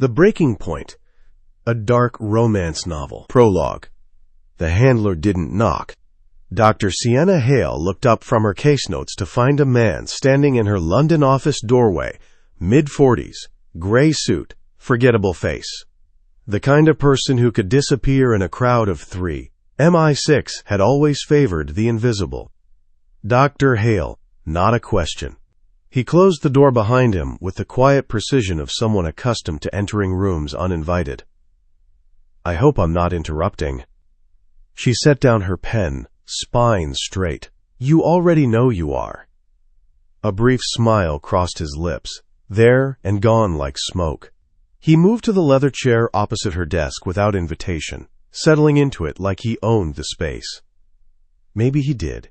The Breaking Point, a dark romance novel. Prologue. The handler didn't knock. Dr. Sienna Hale looked up from her case notes to find a man standing in her London office doorway, mid-40s, gray suit, forgettable face. The kind of person who could disappear in a crowd of three. MI6 had always favored the invisible. Dr. Hale, not a question. He closed the door behind him with the quiet precision of someone accustomed to entering rooms uninvited. "I hope I'm not interrupting." She set down her pen, spine straight. "You already know you are." A brief smile crossed his lips, there and gone like smoke. He moved to the leather chair opposite her desk without invitation, settling into it like he owned the space. Maybe he did.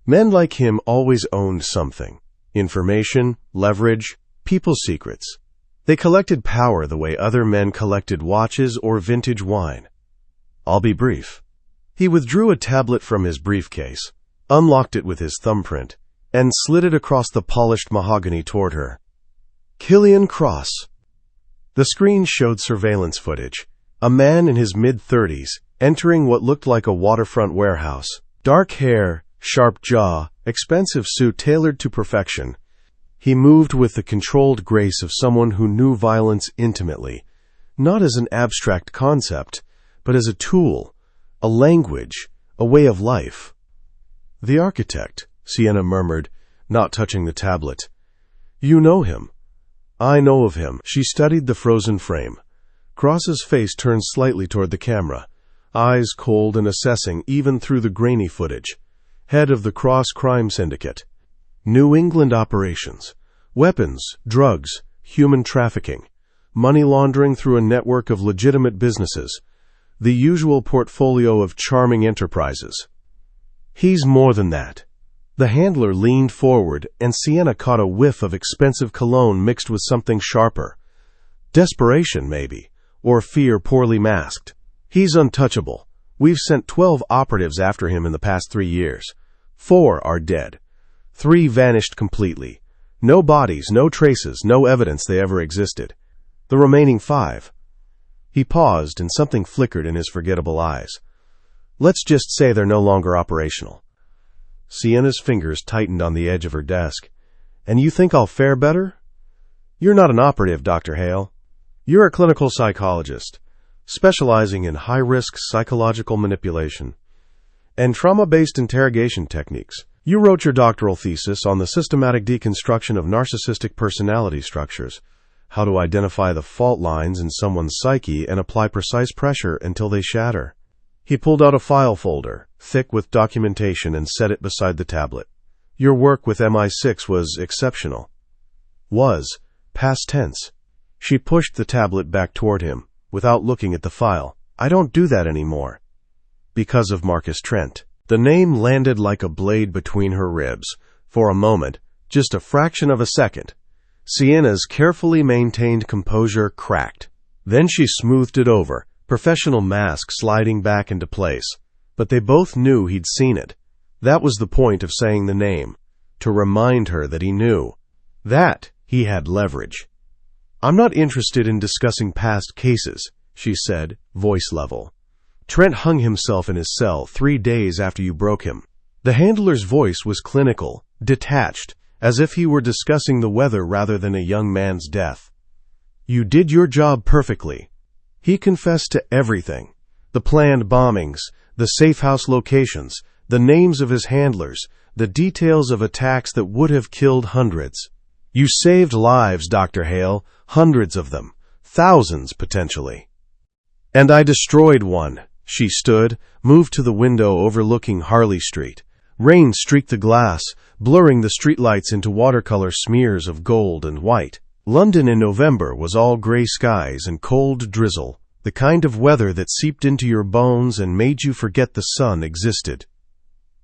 Men like him always owned something. Information, leverage, people's secrets. They collected power the way other men collected watches or vintage wine. "I'll be brief." He withdrew a tablet from his briefcase, unlocked it with his thumbprint, and slid it across the polished mahogany toward her. Killian Cross. The screen showed surveillance footage. A man in his mid-30s, entering what looked like a waterfront warehouse. Dark hair, sharp jaw, expensive suit tailored to perfection. He moved with the controlled grace of someone who knew violence intimately, not as an abstract concept, but as a tool, a language, a way of life. "The architect," Sienna murmured, not touching the tablet. "You know him." "I know of him." She studied the frozen frame. Cross's face turned slightly toward the camera, eyes cold and assessing even through the grainy footage. Head of the Cross Crime Syndicate. New England operations. Weapons, drugs, human trafficking. Money laundering through a network of legitimate businesses. The usual portfolio of charming enterprises. "He's more than that." The handler leaned forward, and Sienna caught a whiff of expensive cologne mixed with something sharper. Desperation, maybe, or fear poorly masked. "He's untouchable. We've sent 12 operatives after him in the past 3 years. 4 are dead. 3 vanished completely. No bodies, no traces, no evidence they ever existed. The remaining 5. He paused, and something flickered in his forgettable eyes. "Let's just say they're no longer operational." Sienna's fingers tightened on the edge of her desk. "And you think I'll fare better?" "You're not an operative, Dr. Hale. You're a clinical psychologist, specializing in high-risk psychological manipulation and trauma-based interrogation techniques. You wrote your doctoral thesis on the systematic deconstruction of narcissistic personality structures, how to identify the fault lines in someone's psyche and apply precise pressure until they shatter." He pulled out a file folder, thick with documentation, and set it beside the tablet. "Your work with MI6 was exceptional." Was, past tense. She pushed the tablet back toward him, without looking at the file. "I don't do that anymore." "Because of Marcus Trent." The name landed like a blade between her ribs. For a moment, just a fraction of a second, Sienna's carefully maintained composure cracked. Then she smoothed it over, professional mask sliding back into place. But they both knew he'd seen it. That was the point of saying the name, to remind her that he knew. That he had leverage. "I'm not interested in discussing past cases," she said, voice level. "Trent hung himself in his cell 3 days after you broke him." The handler's voice was clinical, detached, as if he were discussing the weather rather than a young man's death. "You did your job perfectly." He confessed to everything. The planned bombings, the safe house locations, the names of his handlers, the details of attacks that would have killed hundreds. "You saved lives, Dr. Hale, hundreds of them, thousands potentially." "And I destroyed one." She stood, moved to the window overlooking Harley Street. Rain streaked the glass, blurring the streetlights into watercolor smears of gold and white. London in November was all gray skies and cold drizzle, the kind of weather that seeped into your bones and made you forget the sun existed.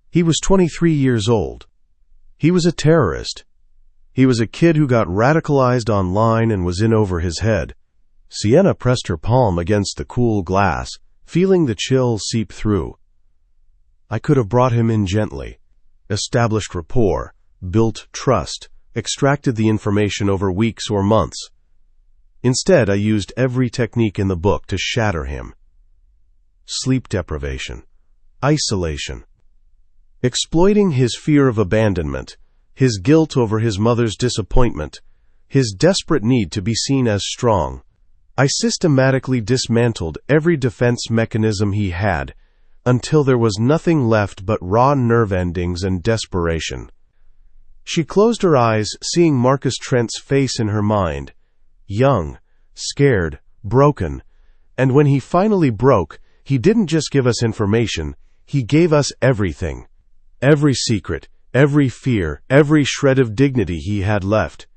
He was 23 years old. He was a terrorist. He was a kid who got radicalized online and was in over his head. Sienna pressed her palm against the cool glass, feeling the chill seep through. "I could have brought him in gently, established rapport, built trust, extracted the information over weeks or months. Instead, I used every technique in the book to shatter him. Sleep deprivation, isolation, exploiting his fear of abandonment, his guilt over his mother's disappointment, his desperate need to be seen as strong. I systematically dismantled every defense mechanism he had until there was nothing left but raw nerve endings and desperation. She closed her eyes, seeing Marcus Trent's face in her mind. Young, scared, broken. And when he finally broke, he didn't just give us information, he gave us everything. Every secret, every fear, every shred of dignity he had left.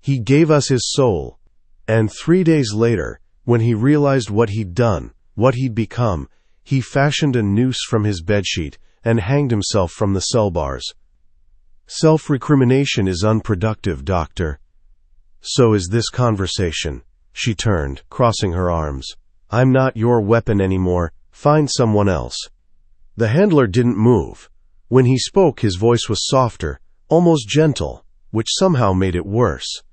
He gave us his soul. And 3 days later, when he realized what he'd done, what he'd become, he fashioned a noose from his bedsheet and hanged himself from the cell bars. Self-recrimination is unproductive, Doctor. So is this conversation. She turned, crossing her arms. I'm not your weapon anymore. Find someone else. The handler didn't move. When he spoke, his voice was softer, almost gentle, which somehow made it worse.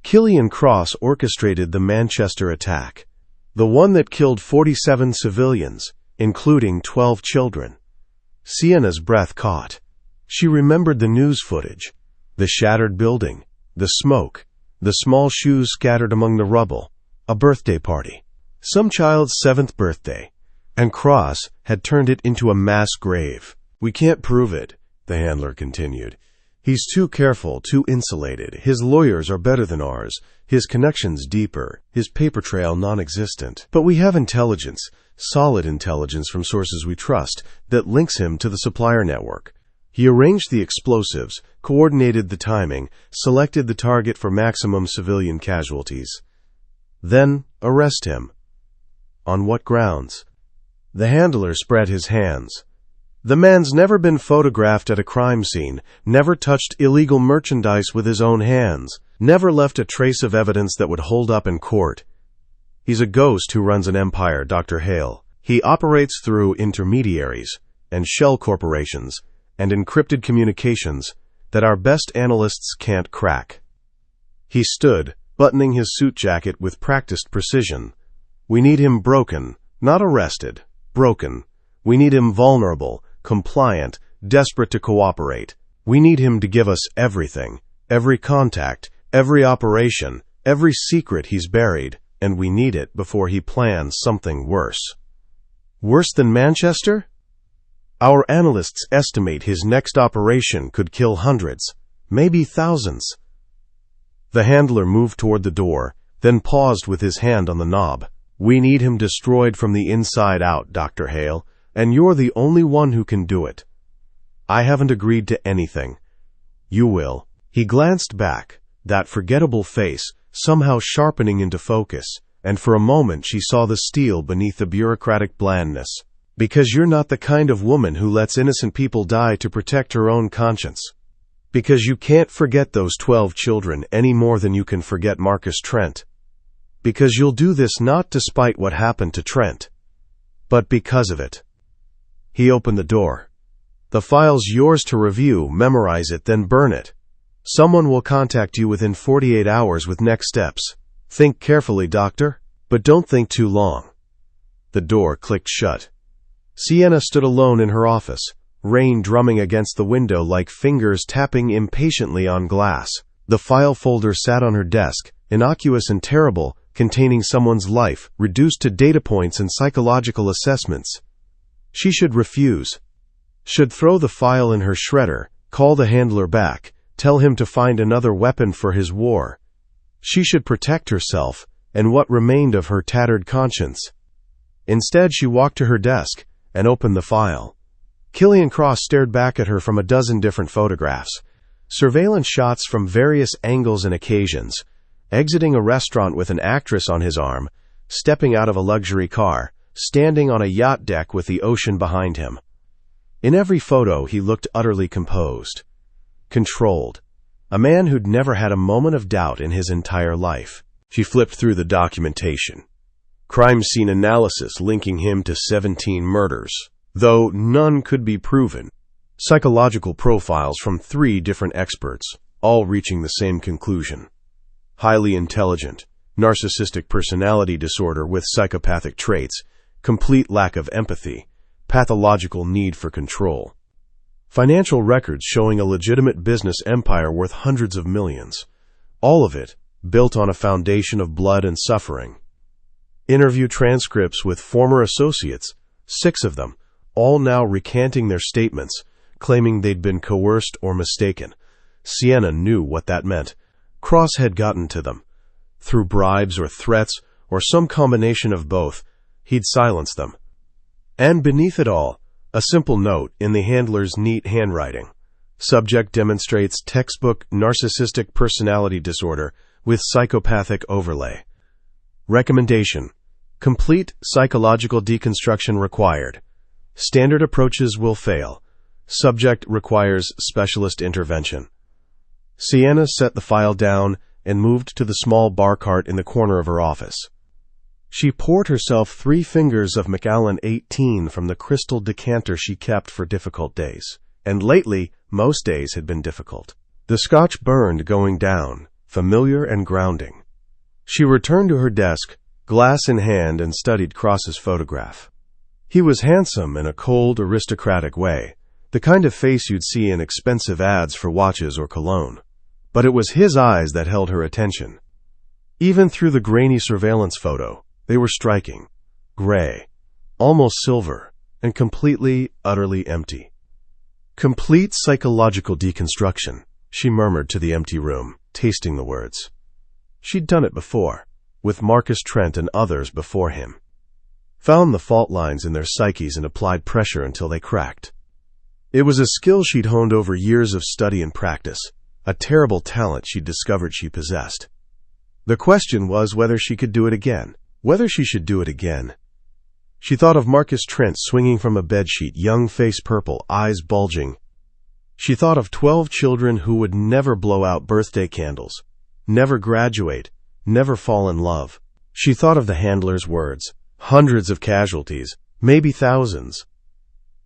Killian Cross orchestrated the Manchester attack, the one that killed 47 civilians, including 12 children. Sienna's breath caught. She remembered the news footage, the shattered building, the smoke, the small shoes scattered among the rubble, a birthday party, some child's 7th birthday, and Cross had turned it into a mass grave. We can't prove it, the handler continued. He's too careful, too insulated. His lawyers are better than ours, his connections deeper, his paper trail non-existent. But we have intelligence, solid intelligence from sources we trust, that links him to the supplier network. He arranged the explosives, coordinated the timing, selected the target for maximum civilian casualties. Then arrest him. On what grounds? The handler spread his hands. The man's never been photographed at a crime scene, never touched illegal merchandise with his own hands, never left a trace of evidence that would hold up in court. He's a ghost who runs an empire, Dr. Hale. He operates through intermediaries and shell corporations and encrypted communications that our best analysts can't crack. He stood, buttoning his suit jacket with practiced precision. We need him broken, not arrested, broken. We need him vulnerable, compliant, desperate to cooperate. We need him to give us everything, every contact, every operation, every secret he's buried, and we need it before he plans something worse. Worse than Manchester? Our analysts estimate his next operation could kill hundreds, maybe thousands. The handler moved toward the door, then paused with his hand on the knob. We need him destroyed from the inside out, Dr. Hale, and you're the only one who can do it. I haven't agreed to anything. You will. He glanced back, that forgettable face somehow sharpening into focus, and for a moment she saw the steel beneath the bureaucratic blandness. Because you're not the kind of woman who lets innocent people die to protect her own conscience. Because you can't forget those 12 children any more than you can forget Marcus Trent. Because you'll do this not despite what happened to Trent, but because of it. He opened the door. The file's yours to review, memorize it, then burn it. Someone will contact you within 48 hours with next steps. Think carefully, Doctor, but don't think too long. The door clicked shut. Sienna stood alone in her office, rain drumming against the window like fingers tapping impatiently on glass. The file folder sat on her desk, innocuous and terrible, containing someone's life, reduced to data points and psychological assessments. She should refuse. Should throw the file in her shredder, call the handler back, tell him to find another weapon for his war. She should protect herself and what remained of her tattered conscience. Instead, she walked to her desk and opened the file. Killian Cross stared back at her from a dozen different photographs, surveillance shots from various angles and occasions, exiting a restaurant with an actress on his arm, stepping out of a luxury car, standing on a yacht deck with the ocean behind him. In every photo, he looked utterly composed, controlled, a man who'd never had a moment of doubt in his entire life. She flipped through the documentation. Crime scene analysis linking him to 17 murders, though none could be proven. Psychological profiles from 3 different experts, all reaching the same conclusion. Highly intelligent, narcissistic personality disorder with psychopathic traits, complete lack of empathy, pathological need for control. Financial records showing a legitimate business empire worth hundreds of millions. All of it built on a foundation of blood and suffering. Interview transcripts with former associates, 6 of them, all now recanting their statements, claiming they'd been coerced or mistaken. Sienna knew what that meant. Cross had gotten to them. Through bribes or threats, or some combination of both, he'd silenced them. And beneath it all, a simple note in the handler's neat handwriting. Subject demonstrates textbook narcissistic personality disorder with psychopathic overlay. Recommendation: complete psychological deconstruction required. Standard approaches will fail. Subject requires specialist intervention. Sienna set the file down and moved to the small bar cart in the corner of her office. She poured herself 3 fingers of Macallan 18 from the crystal decanter she kept for difficult days. And lately, most days had been difficult. The scotch burned going down, familiar and grounding. She returned to her desk, glass in hand, and studied Cross's photograph. He was handsome in a cold, aristocratic way, the kind of face you'd see in expensive ads for watches or cologne. But it was his eyes that held her attention. Even through the grainy surveillance photo, they were striking, gray, almost silver, and completely, utterly empty. Complete psychological deconstruction, she murmured to the empty room, tasting the words. She'd done it before, with Marcus Trent and others before him. Found the fault lines in their psyches and applied pressure until they cracked. It was a skill she'd honed over years of study and practice, a terrible talent she'd discovered she possessed. The question was whether she could do it again, whether she should do it again. She thought of Marcus Trent swinging from a bedsheet, young face purple, eyes bulging. She thought of 12 children who would never blow out birthday candles, never graduate, never fall in love. She thought of the handler's words, hundreds of casualties, maybe thousands.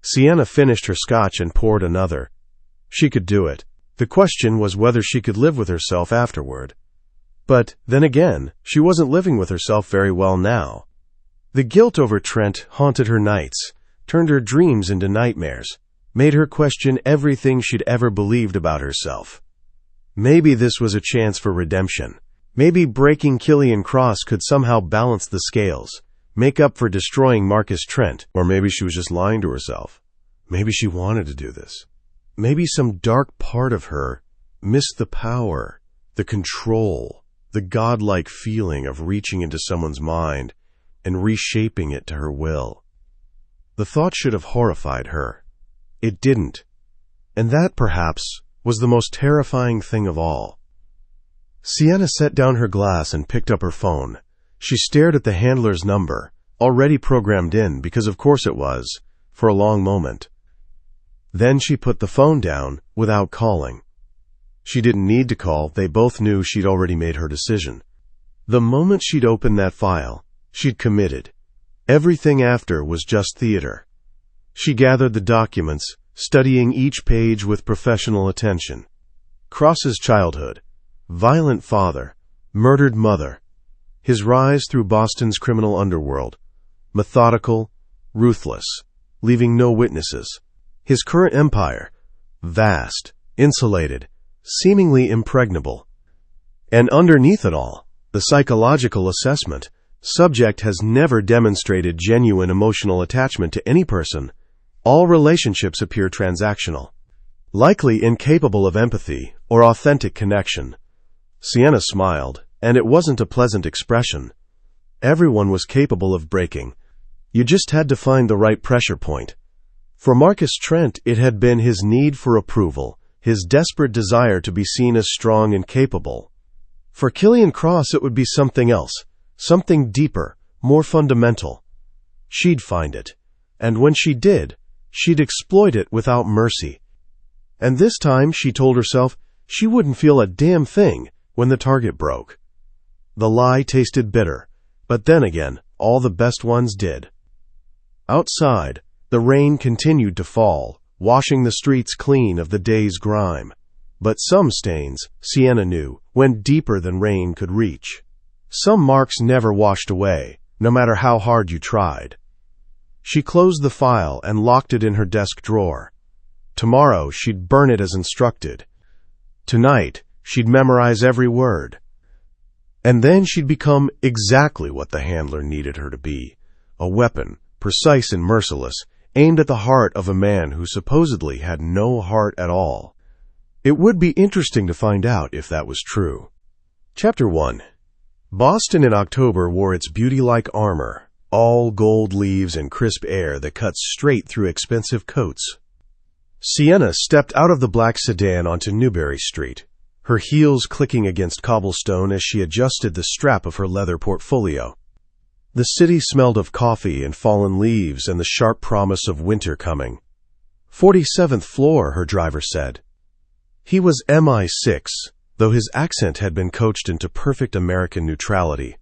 Sienna finished her scotch and poured another. She could do it. The question was whether she could live with herself afterward. But, then again, she wasn't living with herself very well now. The guilt over Trent haunted her nights, turned her dreams into nightmares, made her question everything she'd ever believed about herself. Maybe this was a chance for redemption. Maybe breaking Killian Cross could somehow balance the scales, make up for destroying Marcus Trent. Or maybe she was just lying to herself. Maybe she wanted to do this. Maybe some dark part of her missed the power, the control, the godlike feeling of reaching into someone's mind and reshaping it to her will. The thought should have horrified her. It didn't. And that, perhaps, was the most terrifying thing of all. Sienna set down her glass and picked up her phone. She stared at the handler's number, already programmed in, because of course it was, for a long moment. Then she put the phone down without calling. She didn't need to call. They both knew she'd already made her decision. The moment she'd opened that file, she'd committed. Everything after was just theater. She gathered the documents, studying each page with professional attention. Cross's childhood, violent father, murdered mother, his rise through Boston's criminal underworld, methodical, ruthless, leaving no witnesses. His current empire, vast, insulated, seemingly impregnable. And underneath it all, the psychological assessment. Subject has never demonstrated genuine emotional attachment to any person. All relationships appear transactional, likely incapable of empathy or authentic connection. Sienna smiled, and it wasn't a pleasant expression. Everyone was capable of breaking. You just had to find the right pressure point. For Marcus Trent, it had been his need for approval, his desperate desire to be seen as strong and capable. For Killian Cross, it would be something else, something deeper, more fundamental. She'd find it, and when she did, she'd exploit it without mercy. And this time, she told herself, she wouldn't feel a damn thing when the target broke. The lie tasted bitter, but then again, all the best ones did. Outside, the rain continued to fall, washing the streets clean of the day's grime. But some stains, Sienna knew, went deeper than rain could reach. Some marks never washed away, no matter how hard you tried. She closed the file and locked it in her desk drawer. Tomorrow she'd burn it as instructed. Tonight she'd memorize every word. And then she'd become exactly what the handler needed her to be, a weapon, precise and merciless, aimed at the heart of a man who supposedly had no heart at all. It would be interesting to find out if that was true. Chapter 1. Boston in October wore its beauty-like armor, all gold leaves and crisp air that cut straight through expensive coats. Sienna stepped out of the black sedan onto Newbury Street, her heels clicking against cobblestone as she adjusted the strap of her leather portfolio. The city smelled of coffee and fallen leaves and the sharp promise of winter coming. 47th floor, her driver said. He was MI6, though his accent had been coached into perfect American neutrality.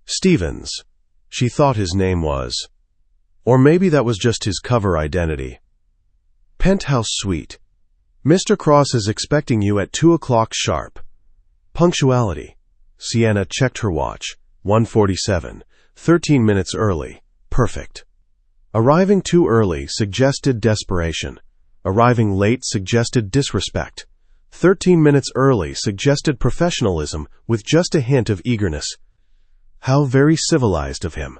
Stevens, she thought his name was. Or maybe that was just his cover identity. Penthouse suite. Mr. Cross is expecting you at 2 o'clock sharp. Punctuality. Sienna checked her watch. 1:47. 13 minutes early. Perfect. Arriving too early suggested desperation. Arriving late suggested disrespect. 13 minutes early suggested professionalism with just a hint of eagerness. How very civilized of him.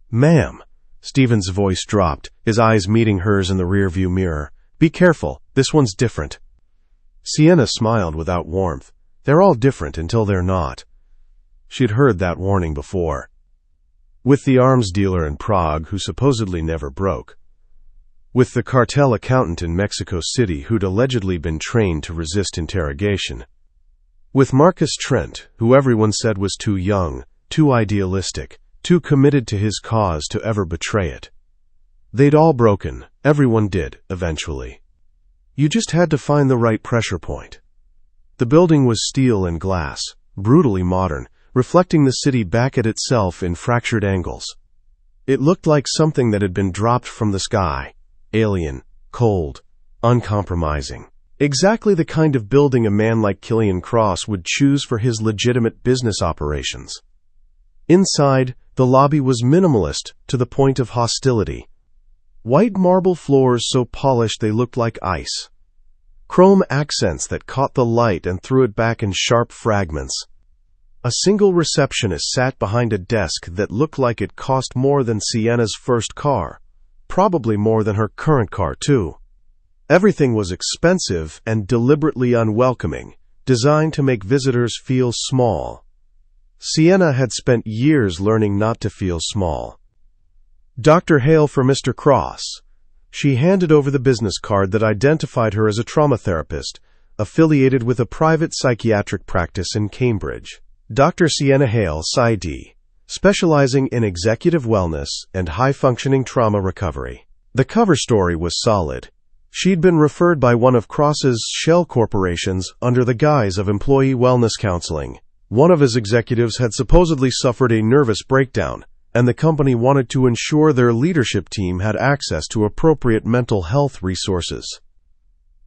Ma'am. Stephen's voice dropped, his eyes meeting hers in the rearview mirror. Be careful, this one's different. Sienna smiled without warmth. They're all different until they're not. She'd heard that warning before. With the arms dealer in Prague who supposedly never broke. With the cartel accountant in Mexico City who'd allegedly been trained to resist interrogation. With Marcus Trent, who everyone said was too young, too idealistic, too committed to his cause to ever betray it. They'd all broken, everyone did, eventually. You just had to find the right pressure point. The building was steel and glass, brutally modern, reflecting the city back at itself in fractured angles. It looked like something that had been dropped from the sky, alien, cold, uncompromising. Exactly the kind of building a man like Killian Cross would choose for his legitimate business operations. Inside, the lobby was minimalist to the point of hostility. White marble floors so polished they looked like ice. Chrome accents that caught the light and threw it back in sharp fragments. A single receptionist sat behind a desk that looked like it cost more than Sienna's first car, probably more than her current car, too. Everything was expensive and deliberately unwelcoming, designed to make visitors feel small. Sienna had spent years learning not to feel small. Dr. Hale for Mr. Cross. She handed over the business card that identified her as a trauma therapist, affiliated with a private psychiatric practice in Cambridge. Dr. Sienna Hale, PsyD, specializing in executive wellness and high-functioning trauma recovery. The cover story was solid. She'd been referred by one of Cross's shell corporations under the guise of employee wellness counseling. One of his executives had supposedly suffered a nervous breakdown, and the company wanted to ensure their leadership team had access to appropriate mental health resources.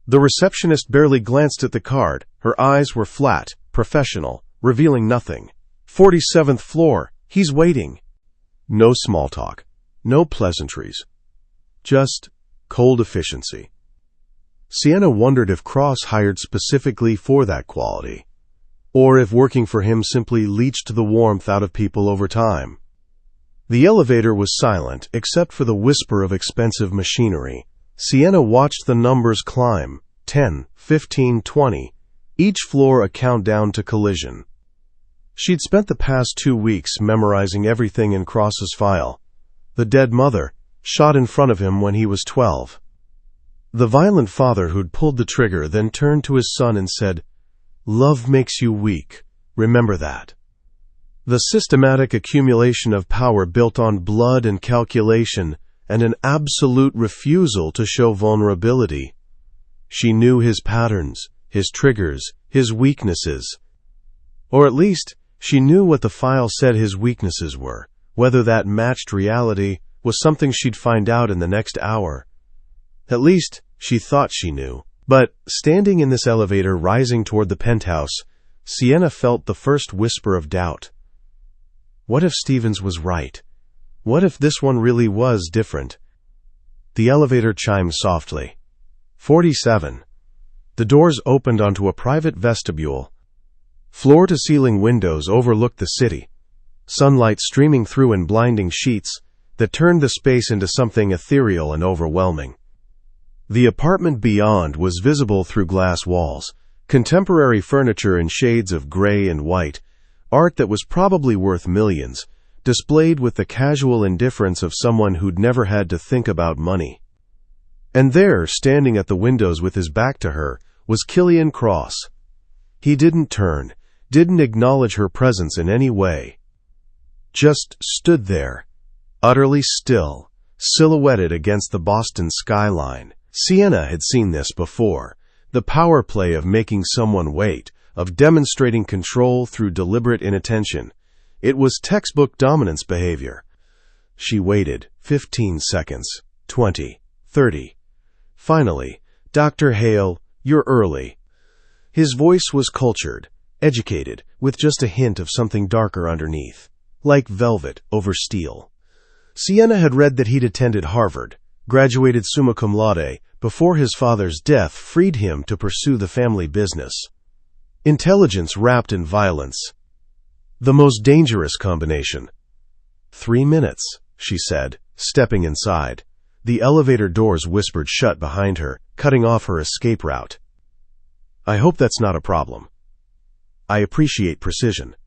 The receptionist barely glanced at the card. Her eyes were flat, professional, revealing nothing. 47th floor, he's waiting. No small talk, no pleasantries. Just cold efficiency. Sienna wondered if Cross hired specifically for that quality, or if working for him simply leached the warmth out of people over time. The elevator was silent, except for the whisper of expensive machinery. Sienna watched the numbers climb, 10, 15, 20, each floor a countdown to collision. She'd spent the past 2 weeks memorizing everything in Cross's file. The dead mother, shot in front of him when he was 12. The violent father who'd pulled the trigger then turned to his son and said, "Love makes you weak. Remember that." The systematic accumulation of power built on blood and calculation and an absolute refusal to show vulnerability. She knew his patterns, his triggers, his weaknesses. Or at least, she knew what the file said his weaknesses were. Whether that matched reality was something she'd find out in the next hour. At least, she thought she knew. But, standing in this elevator rising toward the penthouse, Sienna felt the first whisper of doubt. What if Stevens was right? What if this one really was different? The elevator chimed softly. 47. The doors opened onto a private vestibule. Floor-to-ceiling windows overlooked the city, sunlight streaming through in blinding sheets that turned the space into something ethereal and overwhelming. The apartment beyond was visible through glass walls, contemporary furniture in shades of gray and white, art that was probably worth millions, displayed with the casual indifference of someone who'd never had to think about money. And there, standing at the windows with his back to her, was Killian Cross. He didn't turn, didn't acknowledge her presence in any way. Just stood there, utterly still, silhouetted against the Boston skyline. Sienna had seen this before, the power play of making someone wait, of demonstrating control through deliberate inattention. It was textbook dominance behavior. She waited 15 seconds, 20, 30. Finally, "Dr. Hale, you're early." His voice was cultured, educated, with just a hint of something darker underneath, like velvet over steel. Sienna had read that he'd attended Harvard, graduated summa cum laude, before his father's death freed him to pursue the family business. Intelligence wrapped in violence. The most dangerous combination. 3 minutes, she said, stepping inside. The elevator doors whispered shut behind her, cutting off her escape route. "I hope that's not a problem. I appreciate precision."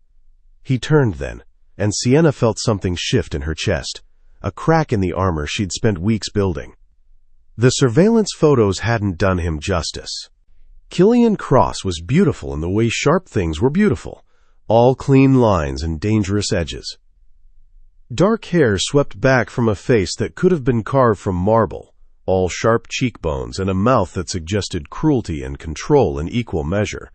He turned then, and Sienna felt something shift in her chest, a crack in the armor she'd spent weeks building. The surveillance photos hadn't done him justice. Killian Cross was beautiful in the way sharp things were beautiful, all clean lines and dangerous edges. Dark hair swept back from a face that could have been carved from marble, all sharp cheekbones and a mouth that suggested cruelty and control in equal measure.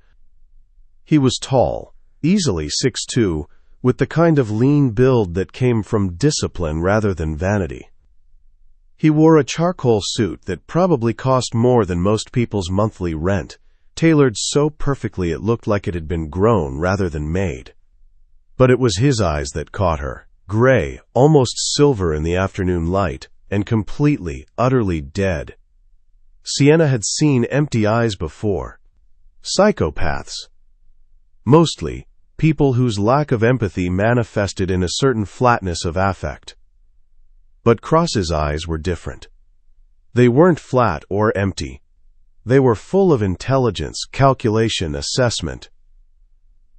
He was tall, easily 6'2", with the kind of lean build that came from discipline rather than vanity. He wore a charcoal suit that probably cost more than most people's monthly rent, tailored so perfectly it looked like it had been grown rather than made. But it was his eyes that caught her, gray, almost silver in the afternoon light, and completely, utterly dead. Sienna had seen empty eyes before. Psychopaths. Mostly, people whose lack of empathy manifested in a certain flatness of affect. But Cross's eyes were different. They weren't flat or empty. They were full of intelligence, calculation, assessment.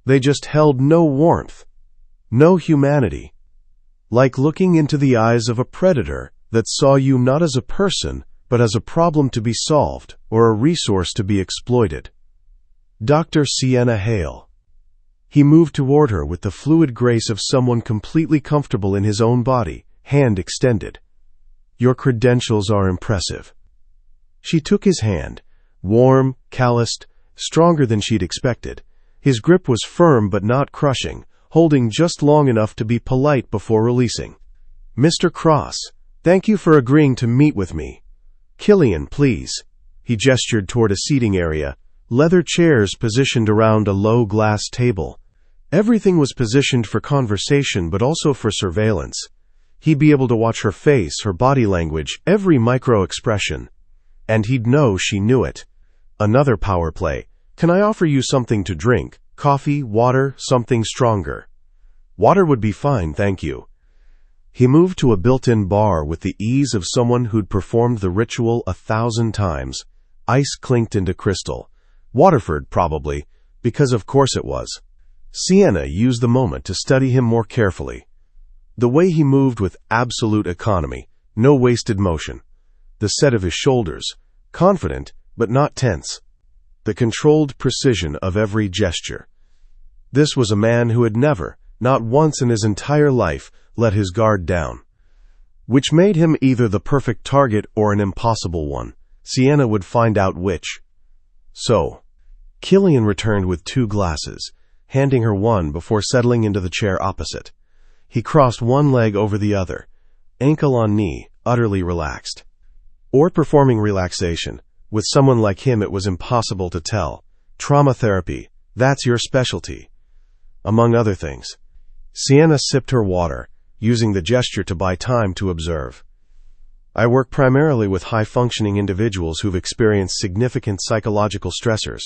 They just held no warmth, no humanity. Like looking into the eyes of a predator that saw you not as a person, but as a problem to be solved or a resource to be exploited. Dr. Sienna Hale. He moved toward her with the fluid grace of someone completely comfortable in his own body, hand extended. "Your credentials are impressive." She took his hand, warm, calloused, stronger than she'd expected. His grip was firm but not crushing, holding just long enough to be polite before releasing. "Mr. Cross, thank you for agreeing to meet with me. Killian, please." He gestured toward a seating area, leather chairs positioned around a low glass table. Everything was positioned for conversation but also for surveillance. He'd be able to watch her face, her body language, every micro-expression. And he'd know she knew it. Another power play. "Can I offer you something to drink? Coffee, water, something stronger?" "Water would be fine, thank you." He moved to a built-in bar with the ease of someone who'd performed the ritual 1,000 times. Ice clinked into crystal. Waterford, probably, because of course it was. Sienna used the moment to study him more carefully. The way he moved with absolute economy, no wasted motion. The set of his shoulders, confident but not tense. The controlled precision of every gesture. This was a man who had never, not once in his entire life, let his guard down. Which made him either the perfect target or an impossible one. Sienna would find out which. So, Killian returned with 2 glasses, handing her one before settling into the chair opposite. He crossed one leg over the other, ankle on knee, utterly relaxed. Or performing relaxation. With someone like him it was impossible to tell. Trauma therapy, that's your specialty. Among other things. Sienna sipped her water, using the gesture to buy time to observe. I work primarily with high-functioning individuals who've experienced significant psychological stressors.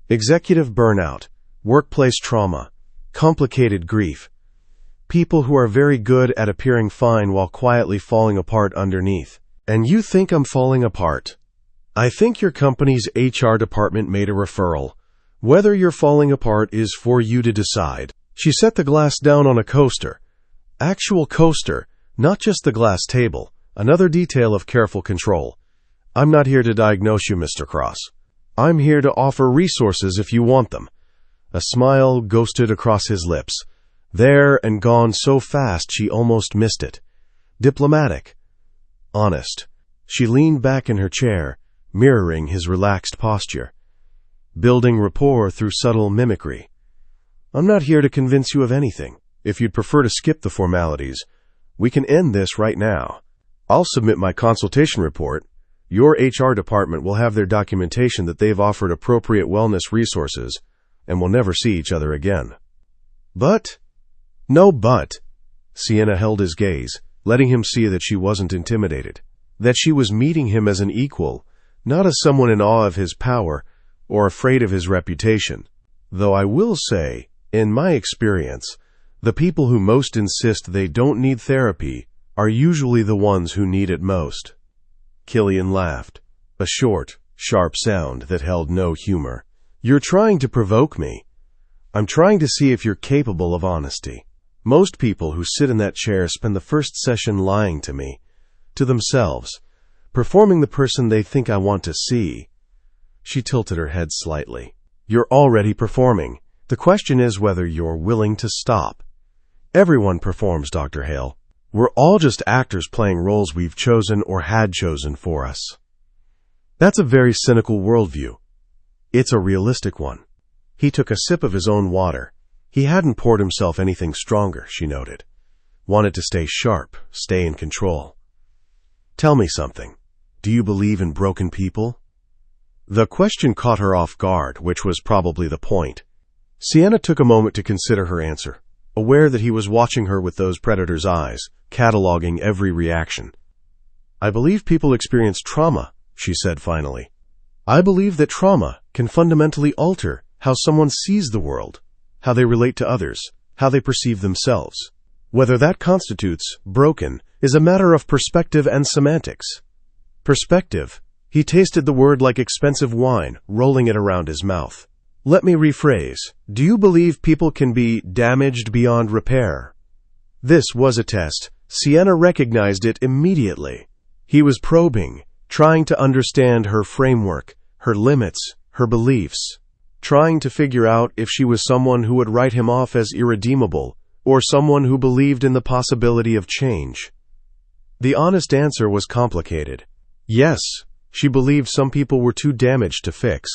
Executive burnout, workplace trauma, complicated grief. People who are very good at appearing fine while quietly falling apart underneath. And you think I'm falling apart? I think your company's HR department made a referral. Whether you're falling apart is for you to decide. She set the glass down on a coaster. Actual coaster, not just the glass table. Another detail of careful control. I'm not here to diagnose you, Mr. Cross. I'm here to offer resources if you want them. A smile ghosted across his lips. There and gone so fast she almost missed it. Diplomatic. Honest. She leaned back in her chair, mirroring his relaxed posture. Building rapport through subtle mimicry. I'm not here to convince you of anything. If you'd prefer to skip the formalities, we can end this right now. I'll submit my consultation report. Your HR department will have their documentation that they've offered appropriate wellness resources and will never see each other again. But? No but. Sienna held his gaze, letting him see that she wasn't intimidated, that she was meeting him as an equal, not as someone in awe of his power or afraid of his reputation. Though I will say, in my experience, the people who most insist they don't need therapy are usually the ones who need it most. Killian laughed, a short, sharp sound that held no humor. You're trying to provoke me. I'm trying to see if you're capable of honesty. Most people who sit in that chair spend the first session lying to me, to themselves, performing the person they think I want to see. She tilted her head slightly. You're already performing. The question is whether you're willing to stop. Everyone performs, Dr. Hale. We're all just actors playing roles we've chosen or had chosen for us. That's a very cynical worldview. It's a realistic one. He took a sip of his own water. He hadn't poured himself anything stronger, she noted. Wanted to stay sharp, stay in control. Tell me something. Do you believe in broken people? The question caught her off guard, which was probably the point. Sienna took a moment to consider her answer, aware that he was watching her with those predator's eyes, cataloging every reaction. I believe people experience trauma, she said finally. I believe that trauma can fundamentally alter how someone sees the world, how they relate to others, how they perceive themselves. Whether that constitutes broken is a matter of perspective and semantics. Perspective. He tasted the word like expensive wine, rolling it around his mouth. Let me rephrase. Do you believe people can be damaged beyond repair? This was a test. Sienna recognized it immediately. He was probing, trying to understand her framework, her limits, her beliefs, trying to figure out if she was someone who would write him off as irredeemable or someone who believed in the possibility of change. The honest answer was complicated. Yes, she believed some people were too damaged to fix.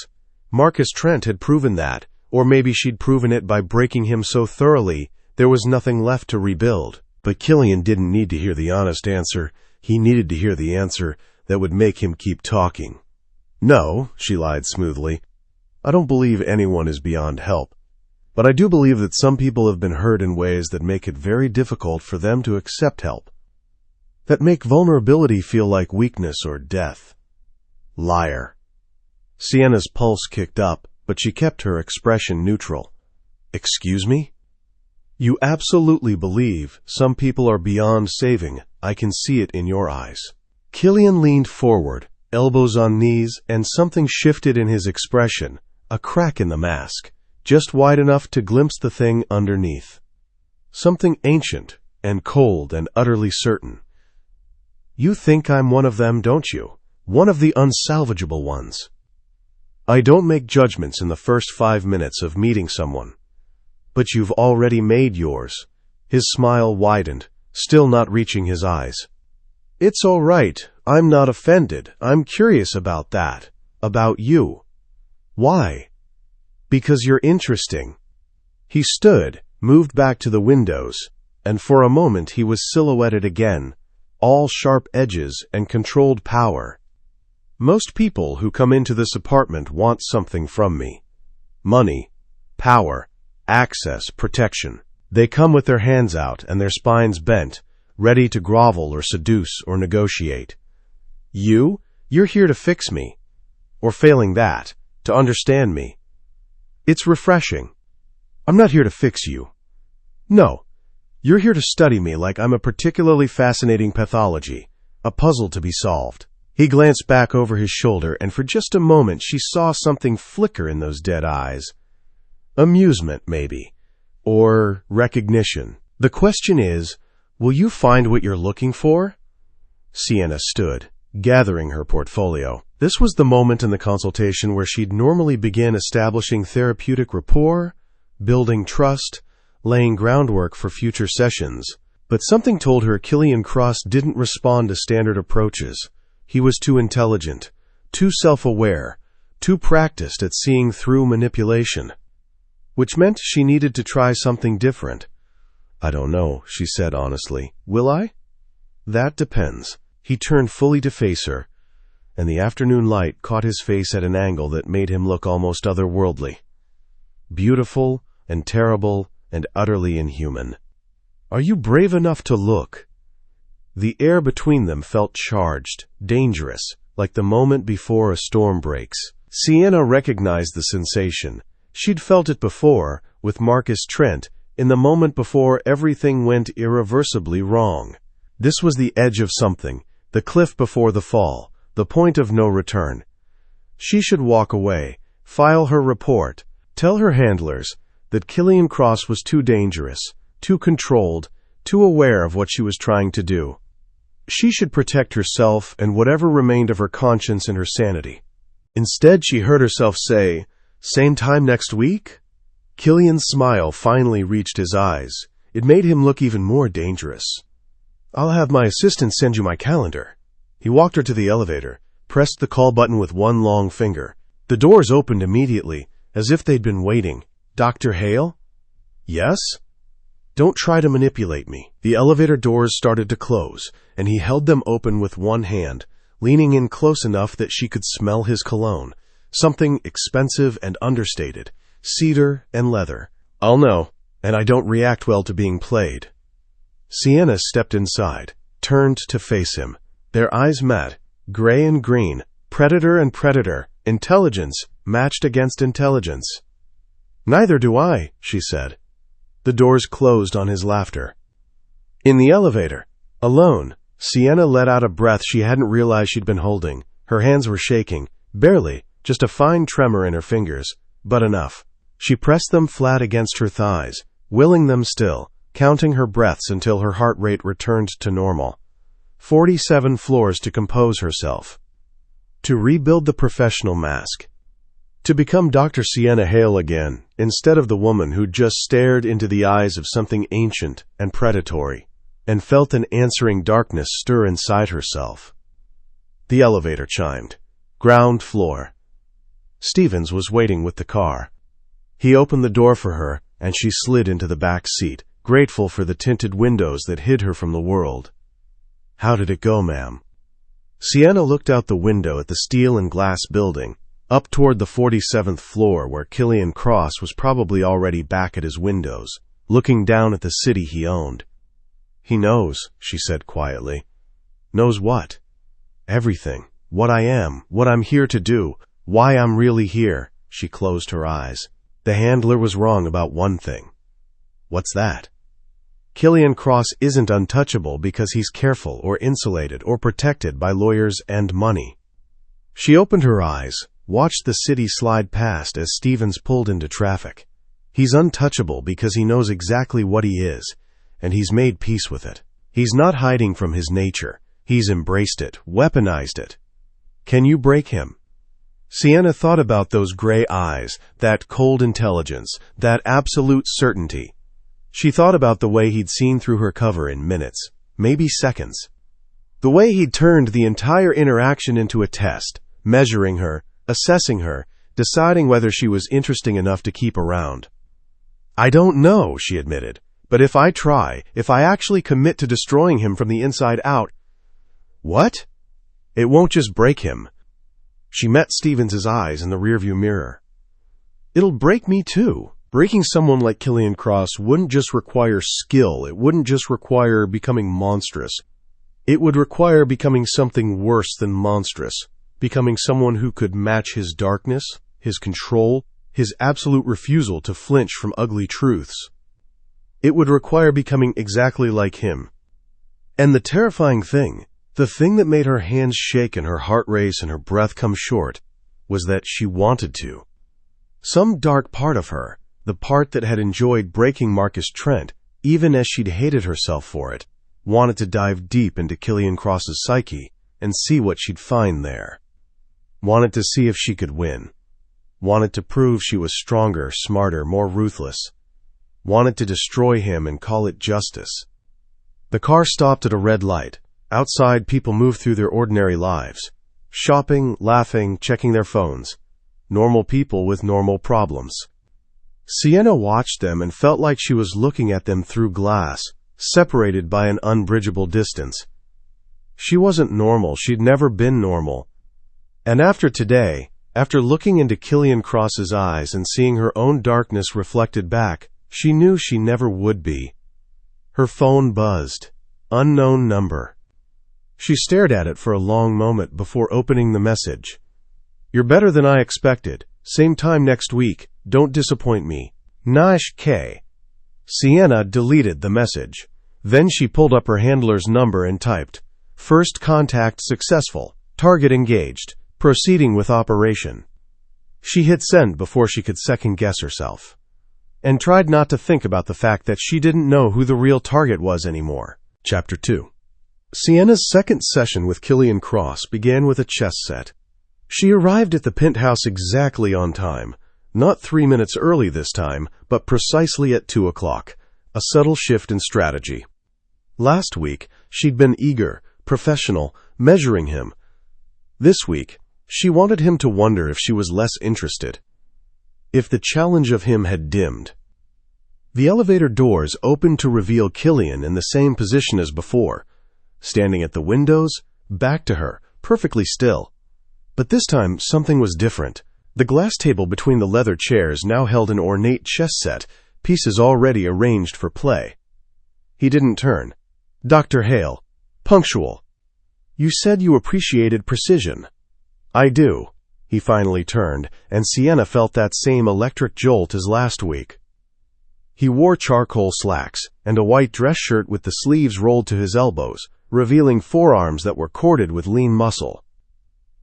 Marcus Trent had proven that, or maybe she'd proven it by breaking him so thoroughly there was nothing left to rebuild. But Killian didn't need to hear the honest answer. He needed to hear the answer that would make him keep talking. No, she lied smoothly. I don't believe anyone is beyond help. But I do believe that some people have been hurt in ways that make it very difficult for them to accept help. That make vulnerability feel like weakness or death. Liar. Sienna's pulse kicked up, but she kept her expression neutral. Excuse me? You absolutely believe some people are beyond saving. I can see it in your eyes. Killian leaned forward, elbows on knees, and something shifted in his expression, a crack in the mask, just wide enough to glimpse the thing underneath. Something ancient and cold and utterly certain. You think I'm one of them, don't you? One of the unsalvageable ones. I don't make judgments in the first 5 minutes of meeting someone. But you've already made yours. His smile widened, still not reaching his eyes. It's all right. I'm not offended. I'm curious about that. About you. Why? Because you're interesting. He stood, moved back to the windows, and for a moment he was silhouetted again, all sharp edges and controlled power. Most people who come into this apartment want something from me. Money, power, access, protection. They come with their hands out and their spines bent, ready to grovel or seduce or negotiate. You're here to fix me. Or failing that, to understand me. It's refreshing. I'm not here to fix you. No, you're here to study me like I'm a particularly fascinating pathology, a puzzle to be solved. He glanced back over his shoulder, and for just a moment she saw something flicker in those dead eyes. Amusement, maybe. Or recognition. The question is, will you find what you're looking for? Sienna stood, gathering her portfolio. This was the moment in the consultation where she'd normally begin establishing therapeutic rapport, building trust, laying groundwork for future sessions. But something told her Killian Cross didn't respond to standard approaches. He was too intelligent, too self-aware, too practiced at seeing through manipulation. Which meant she needed to try something different. I don't know, she said honestly. Will I? That depends. He turned fully to face her, and the afternoon light caught his face at an angle that made him look almost otherworldly. Beautiful and terrible and utterly inhuman. Are you brave enough to look? The air between them felt charged, dangerous, like the moment before a storm breaks. Sienna recognized the sensation. She'd felt it before, with Marcus Trent, in the moment before everything went irreversibly wrong. This was the edge of something, the cliff before the fall, the point of no return. She should walk away, file her report, tell her handlers that Killian Cross was too dangerous, too controlled, too aware of what she was trying to do. She should protect herself and whatever remained of her conscience and her sanity. Instead, she heard herself say, "Same time next week?" Killian's smile finally reached his eyes. It made him look even more dangerous. "I'll have my assistant send you my calendar." He walked her to the elevator, pressed the call button with one long finger. The doors opened immediately, as if they'd been waiting. "Dr. Hale?" "Yes?" "Don't try to manipulate me." The elevator doors started to close, and he held them open with one hand, leaning in close enough that she could smell his cologne. Something expensive and understated, cedar and leather. "I'll know, and I don't react well to being played." Sienna stepped inside, turned to face him. Their eyes met, gray and green, predator and predator, intelligence matched against intelligence. "Neither do I," she said. The doors closed on his laughter. In the elevator, alone, Sienna let out a breath she hadn't realized she'd been holding. Her hands were shaking, barely, just a fine tremor in her fingers, but enough. She pressed them flat against her thighs, willing them still, counting her breaths until her heart rate returned to normal. 47 floors to compose herself. To rebuild the professional mask. To become Dr. Sienna Hale again, instead of the woman who just stared into the eyes of something ancient and predatory, and felt an answering darkness stir inside herself. The elevator chimed. Ground floor. Stevens was waiting with the car. He opened the door for her, and she slid into the back seat, grateful for the tinted windows that hid her from the world. "How did it go, ma'am?" Sienna looked out the window at the steel and glass building, up toward the 47th floor where Killian Cross was probably already back at his windows, looking down at the city he owned. "He knows," she said quietly. "Knows what?" "Everything. What I am, what I'm here to do, why I'm really here." She closed her eyes. The handler was wrong about one thing. "What's that?" "Killian Cross isn't untouchable because he's careful or insulated or protected by lawyers and money." She opened her eyes, watched the city slide past as Stevens pulled into traffic. He's untouchable because he knows exactly what he is, and he's made peace with it. He's not hiding from his nature. He's embraced it, weaponized it. Can you break him? Sienna thought about those gray eyes, that cold intelligence, that absolute certainty. She thought about the way he'd seen through her cover in minutes, maybe seconds. The way he'd turned the entire interaction into a test, measuring her, assessing her, deciding whether she was interesting enough to keep around. "I don't know," she admitted, "but if I try, if I actually commit to destroying him from the inside out—" "What?" "It won't just break him." She met Stevens's eyes in the rearview mirror. "It'll break me too. Breaking someone like Killian Cross wouldn't just require skill, it wouldn't just require becoming monstrous. It would require becoming something worse than monstrous, becoming someone who could match his darkness, his control, his absolute refusal to flinch from ugly truths. It would require becoming exactly like him. And the terrifying thing, the thing that made her hands shake and her heart race and her breath come short, was that she wanted to. Some dark part of her, the part that had enjoyed breaking Marcus Trent, even as she'd hated herself for it, wanted to dive deep into Killian Cross's psyche and see what she'd find there. Wanted to see if she could win. Wanted to prove she was stronger, smarter, more ruthless. Wanted to destroy him and call it justice. The car stopped at a red light. Outside, people moved through their ordinary lives. Shopping, laughing, checking their phones. Normal people with normal problems. Sienna watched them and felt like she was looking at them through glass, separated by an unbridgeable distance. She wasn't normal. She'd never been normal. And after today, after looking into Killian Cross's eyes and seeing her own darkness reflected back, she knew she never would be. Her phone buzzed. Unknown number. She stared at it for a long moment before opening the message. "You're better than I expected. Same time next week. Don't disappoint me. Naish K." Sienna deleted the message. Then she pulled up her handler's number and typed, "First contact successful. Target engaged. Proceeding with operation." She hit send before she could second-guess herself, and tried not to think about the fact that she didn't know who the real target was anymore. Chapter 2. Sienna's second session with Killian Cross began with a chess set. She arrived at the penthouse exactly on time, not 3 minutes early this time, but precisely at 2 o'clock, a subtle shift in strategy. Last week, she'd been eager, professional, measuring him. This week, she wanted him to wonder if she was less interested, if the challenge of him had dimmed. The elevator doors opened to reveal Killian in the same position as before, standing at the windows, back to her, perfectly still. But this time, something was different. The glass table between the leather chairs now held an ornate chess set, pieces already arranged for play. He didn't turn. "Dr. Hale. Punctual. You said you appreciated precision." "I do." He finally turned, and Sienna felt that same electric jolt as last week. He wore charcoal slacks and a white dress shirt with the sleeves rolled to his elbows, revealing forearms that were corded with lean muscle.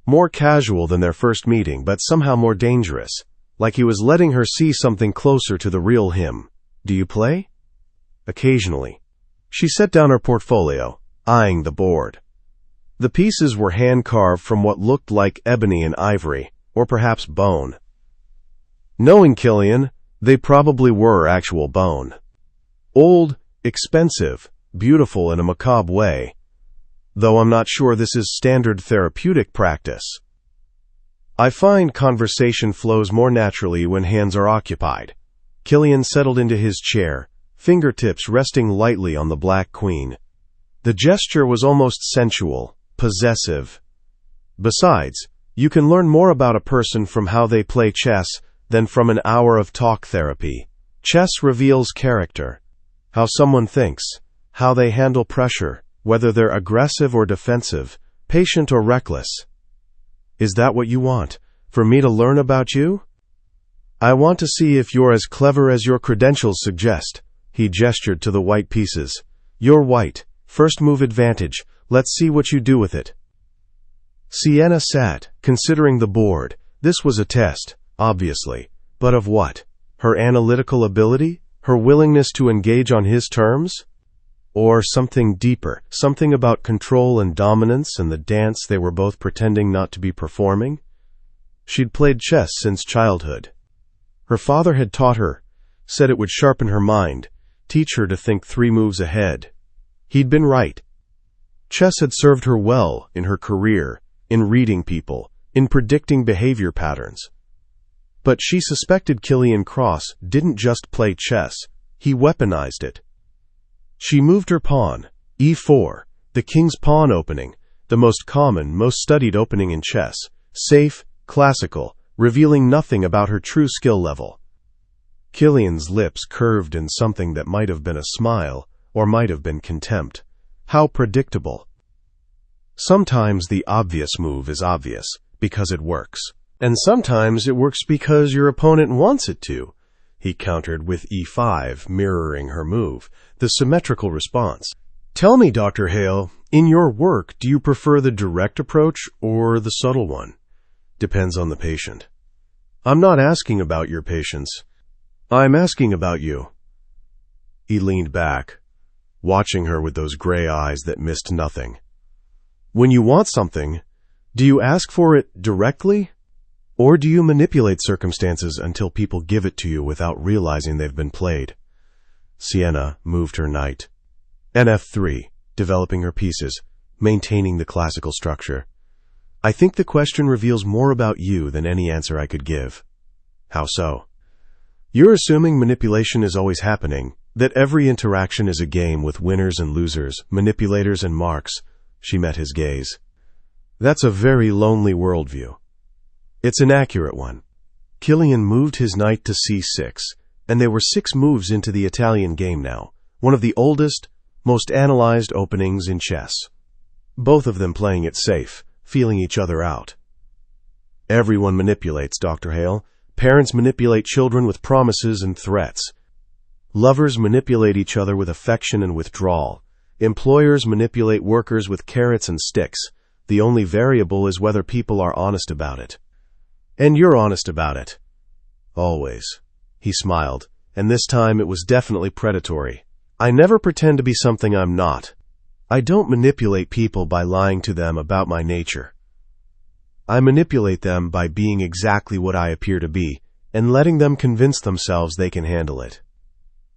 More casual than their first meeting, but somehow more dangerous, like he was letting her see something closer to the real him. "Do you play?" "Occasionally." She set down her portfolio, eyeing the board. The pieces were hand-carved from what looked like ebony and ivory, or perhaps bone. Knowing Killian, they probably were actual bone. Old, expensive, beautiful in a macabre way, though I'm not sure this is standard therapeutic practice. "I find conversation flows more naturally when hands are occupied." Killian settled into his chair, fingertips resting lightly on the black queen. The gesture was almost sensual, possessive. Besides, you can learn more about a person from how they play chess than from an hour of talk therapy. Chess reveals character, how someone thinks, how they handle pressure, whether they're aggressive or defensive, patient or reckless. "Is that what you want? For me to learn about you?" "I want to see if you're as clever as your credentials suggest." He gestured to the white pieces. "You're white. First move advantage. Let's see what you do with it." Sienna sat, considering the board. This was a test, obviously. But of what? Her analytical ability? Her willingness to engage on his terms? Or something deeper, something about control and dominance and the dance they were both pretending not to be performing? She'd played chess since childhood. Her father had taught her, said it would sharpen her mind, teach her to think 3 moves ahead. He'd been right. Chess had served her well in her career, in reading people, in predicting behavior patterns. But she suspected Killian Cross didn't just play chess, he weaponized it. She moved her pawn, e4, the king's pawn opening, the most common, most studied opening in chess, safe, classical, revealing nothing about her true skill level. Killian's lips curved in something that might have been a smile or might have been contempt. How predictable. Sometimes the obvious move is obvious because it works, and sometimes it works because your opponent wants it to. He countered with E5, mirroring her move, the symmetrical response. Tell me, Dr. Hale, in your work, do you prefer the direct approach or the subtle one? Depends on the patient. I'm not asking about your patients. I'm asking about you. He leaned back, watching her with those gray eyes that missed nothing. When you want something, do you ask for it directly? Or do you manipulate circumstances until people give it to you without realizing they've been played? Sienna moved her knight. NF3, developing her pieces, maintaining the classical structure. I think the question reveals more about you than any answer I could give. How so? You're assuming manipulation is always happening, that every interaction is a game with winners and losers, manipulators and marks. She met his gaze. That's a very lonely worldview. It's an accurate one. Killian moved his knight to C6, and they were 6 moves into the Italian game now, one of the oldest, most analyzed openings in chess. Both of them playing it safe, feeling each other out. Everyone manipulates, Dr. Hale. Parents manipulate children with promises and threats. Lovers manipulate each other with affection and withdrawal. Employers manipulate workers with carrots and sticks. The only variable is whether people are honest about it. And you're honest about it. Always. He smiled, and this time it was definitely predatory. I never pretend to be something I'm not. I don't manipulate people by lying to them about my nature. I manipulate them by being exactly what I appear to be, and letting them convince themselves they can handle it.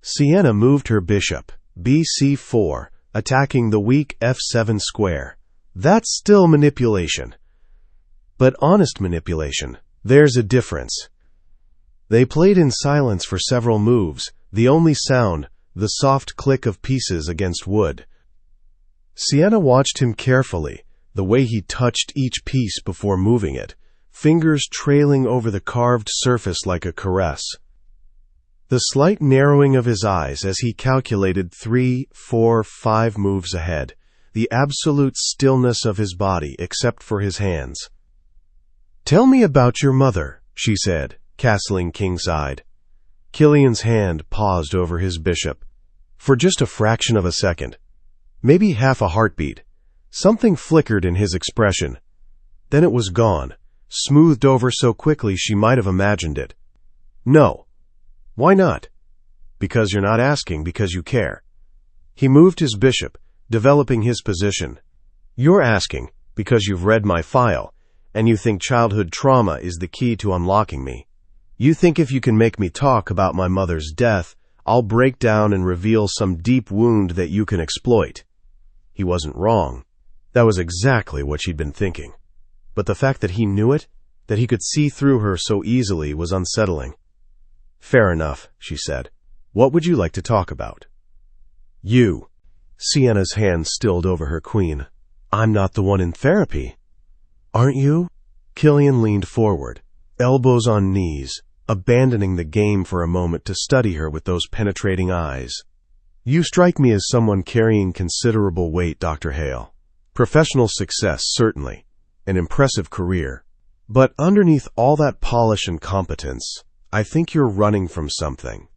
Sienna moved her bishop, bc4, attacking the weak f7 square. That's still manipulation. But honest manipulation, there's a difference. They played in silence for several moves, the only sound, the soft click of pieces against wood. Sienna watched him carefully, the way he touched each piece before moving it, fingers trailing over the carved surface like a caress. The slight narrowing of his eyes as he calculated 3, 4, 5 moves ahead, the absolute stillness of his body except for his hands. Tell me about your mother, she said, castling kingside. Killian's hand paused over his bishop. For just a fraction of a second, maybe half a heartbeat, something flickered in his expression. Then it was gone, smoothed over so quickly she might have imagined it. No. Why not? Because you're not asking because you care. He moved his bishop, developing his position. You're asking because you've read my file, and you think childhood trauma is the key to unlocking me. You think if you can make me talk about my mother's death, I'll break down and reveal some deep wound that you can exploit. He wasn't wrong. That was exactly what she'd been thinking. But the fact that he knew it, that he could see through her so easily, was unsettling. Fair enough, she said. What would you like to talk about? You. Sienna's hand stilled over her queen. I'm not the one in therapy. Aren't you? Killian leaned forward, elbows on knees, abandoning the game for a moment to study her with those penetrating eyes. You strike me as someone carrying considerable weight, Dr. Hale. Professional success, certainly. An impressive career. But underneath all that polish and competence, I think you're running from something.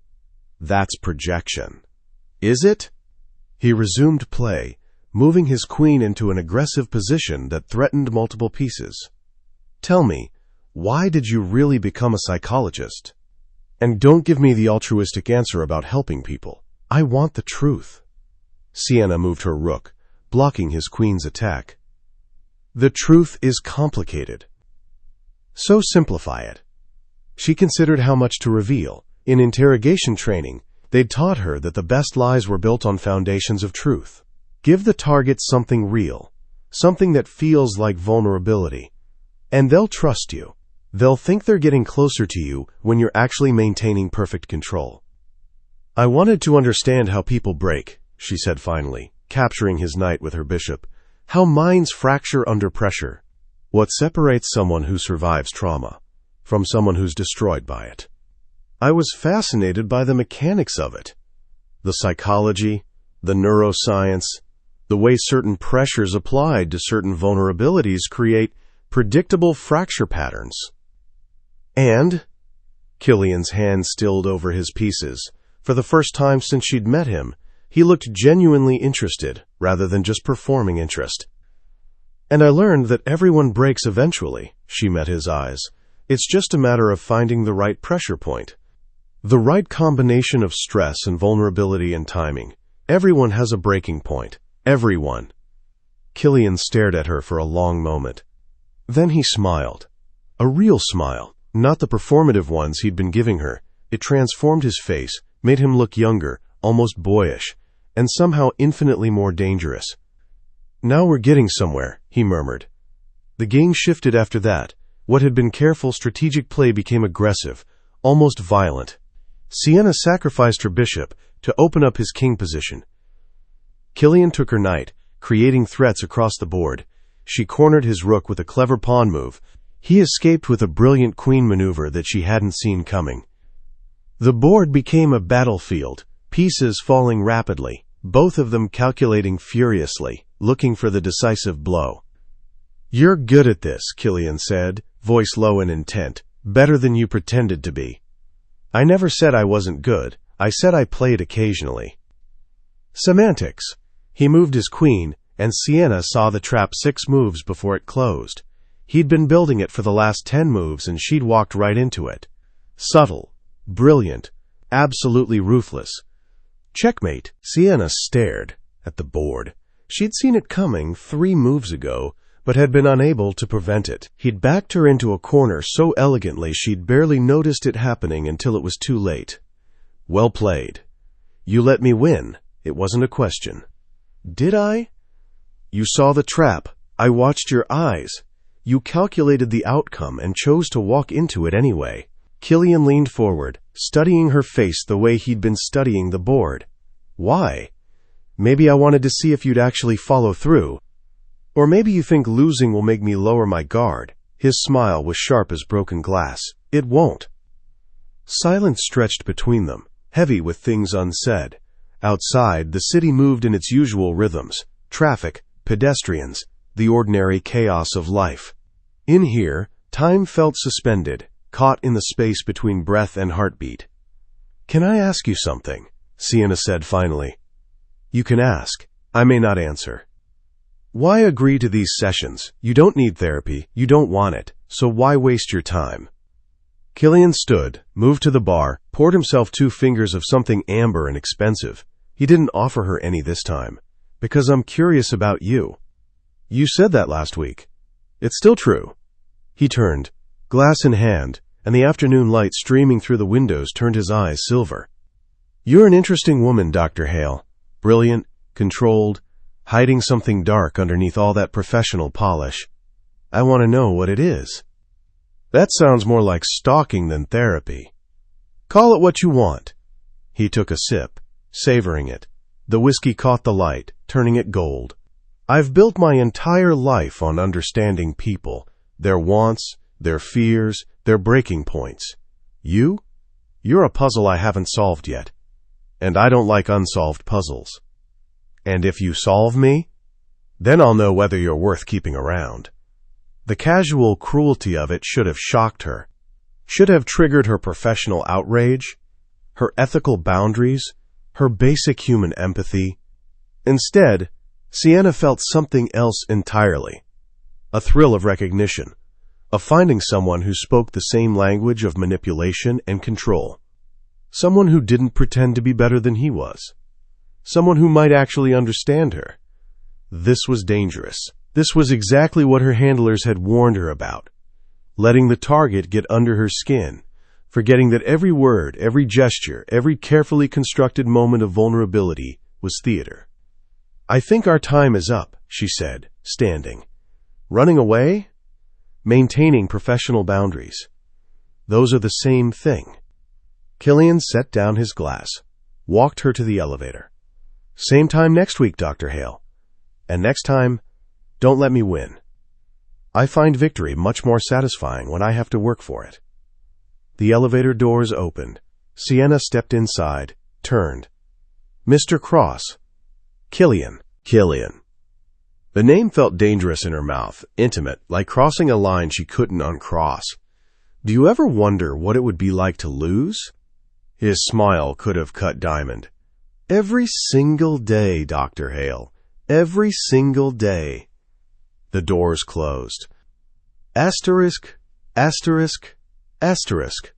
That's projection. Is it? He resumed play, moving his queen into an aggressive position that threatened multiple pieces. Tell me, why did you really become a psychologist? And don't give me the altruistic answer about helping people. I want the truth. Sienna moved her rook, blocking his queen's attack. The truth is complicated. So simplify it. She considered how much to reveal. In interrogation training, they'd taught her that the best lies were built on foundations of truth. Give the target something real, something that feels like vulnerability, and they'll trust you. They'll think they're getting closer to you when you're actually maintaining perfect control. I wanted to understand how people break, she said finally, capturing his knight with her bishop. How minds fracture under pressure. What separates someone who survives trauma from someone who's destroyed by it? I was fascinated by the mechanics of it. The psychology, the neuroscience, the way certain pressures applied to certain vulnerabilities create predictable fracture patterns. And Killian's hand stilled over his pieces. For the first time since she'd met him, he looked genuinely interested, rather than just performing interest. And I learned that everyone breaks eventually. She met his eyes. It's just a matter of finding the right pressure point. The right combination of stress and vulnerability and timing. Everyone has a breaking point. Everyone. Killian stared at her for a long moment. Then he smiled. A real smile, not the performative ones he'd been giving her. It transformed his face, made him look younger, almost boyish, and somehow infinitely more dangerous. "Now we're getting somewhere," he murmured. The game shifted after that. What had been careful strategic play became aggressive, almost violent. Sienna sacrificed her bishop to open up his king position. Killian took her knight, creating threats across the board. She cornered his rook with a clever pawn move. He escaped with a brilliant queen maneuver that she hadn't seen coming. The board became a battlefield, pieces falling rapidly, both of them calculating furiously, looking for the decisive blow. "You're good at this," Killian said, voice low and intent. "Better than you pretended to be." "I never said I wasn't good. I said I played occasionally." Semantics. He moved his queen, and Sienna saw the trap 6 moves before it closed. He'd been building it for the last 10 moves, and she'd walked right into it. Subtle, brilliant, absolutely ruthless. Checkmate. Sienna stared at the board. She'd seen it coming 3 moves ago, but had been unable to prevent it. He'd backed her into a corner so elegantly she'd barely noticed it happening until it was too late. "Well played. You let me win. It wasn't a question." "Did I?" "You saw the trap. I watched your eyes. You calculated the outcome and chose to walk into it anyway." Killian leaned forward, studying her face the way he'd been studying the board. "Why? Maybe I wanted to see if you'd actually follow through. Or maybe you think losing will make me lower my guard." His smile was sharp as broken glass. "It won't." Silence stretched between them, heavy with things unsaid. Outside, the city moved in its usual rhythms. Traffic, pedestrians, the ordinary chaos of life. In here, time felt suspended, caught in the space between breath and heartbeat. "Can I ask you something?" Sienna said finally. "You can ask. I may not answer." "Why agree to these sessions? You don't need therapy. You don't want it. So why waste your time?" Killian stood, moved to the bar, poured himself 2 fingers of something amber and expensive. He didn't offer her any this time. "Because I'm curious about you." "You said that last week." "It's still true." He turned, glass in hand, and the afternoon light streaming through the windows turned his eyes silver. "You're an interesting woman, Dr. Hale. Brilliant, controlled, hiding something dark underneath all that professional polish. I want to know what it is." "That sounds more like stalking than therapy." "Call it what you want." He took a sip, savoring it. The whiskey caught the light, turning it gold. "I've built my entire life on understanding people, their wants, their fears, their breaking points. You're a puzzle I haven't solved yet. And I don't like unsolved puzzles. And if you solve me, then I'll know whether you're worth keeping around." The casual cruelty of it should have shocked her, should have triggered her professional outrage, her ethical boundaries, her basic human empathy. Instead, Sienna felt something else entirely. A thrill of recognition, of finding someone who spoke the same language of manipulation and control. Someone who didn't pretend to be better than he was. Someone who might actually understand her. This was dangerous. This was exactly what her handlers had warned her about. Letting the target get under her skin, forgetting that every word, every gesture, every carefully constructed moment of vulnerability was theater. "I think our time is up," she said, standing. "Running away? Maintaining professional boundaries. Those are the same thing." Killian set down his glass, walked her to the elevator. "Same time next week, Dr. Hale. And next time, don't let me win. I find victory much more satisfying when I have to work for it." The elevator doors opened. Sienna stepped inside, turned. Mr. Cross. Killian. The name felt dangerous in her mouth, intimate, like crossing a line she couldn't uncross. Do you ever wonder what it would be like to lose? His smile could have cut diamond. Every single day, Dr. Hale. Every single day. The doors closed. Asterisk, asterisk, asterisk.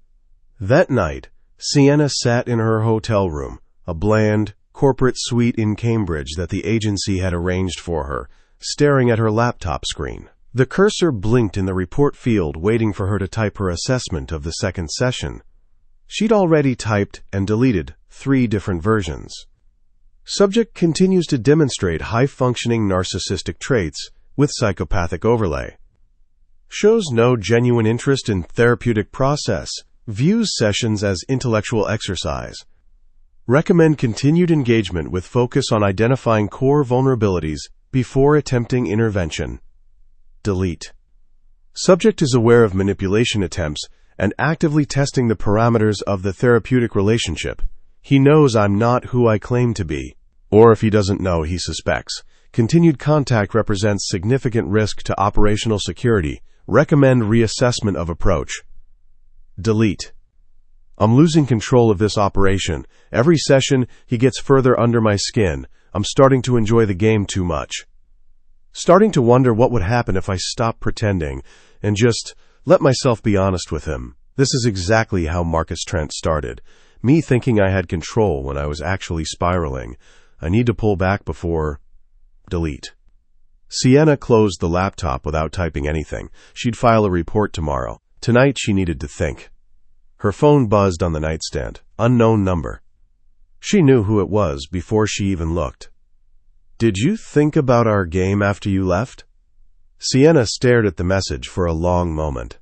That night, Sienna sat in her hotel room, a bland, corporate suite in Cambridge that the agency had arranged for her, staring at her laptop screen. The cursor blinked in the report field, waiting for her to type her assessment of the second session. She'd already typed and deleted 3 different versions. Subject continues to demonstrate high-functioning narcissistic traits with psychopathic overlay. Shows no genuine interest in therapeutic process. Views sessions as intellectual exercise. Recommend continued engagement with focus on identifying core vulnerabilities before attempting intervention. Delete. Subject is aware of manipulation attempts and actively testing the parameters of the therapeutic relationship. He knows I'm not who I claim to be. Or if he doesn't know, he suspects. Continued contact represents significant risk to operational security. Recommend reassessment of approach. Delete. I'm losing control of this operation. Every session, he gets further under my skin. I'm starting to enjoy the game too much. Starting to wonder what would happen if I stopped pretending and just let myself be honest with him. This is exactly how Marcus Trent started. Me thinking I had control when I was actually spiraling. I need to pull back before... Delete. Sienna closed the laptop without typing anything. She'd file a report tomorrow. Tonight she needed to think. Her phone buzzed on the nightstand. Unknown number. She knew who it was before she even looked. Did you think about our game after you left? Sienna stared at the message for a long moment.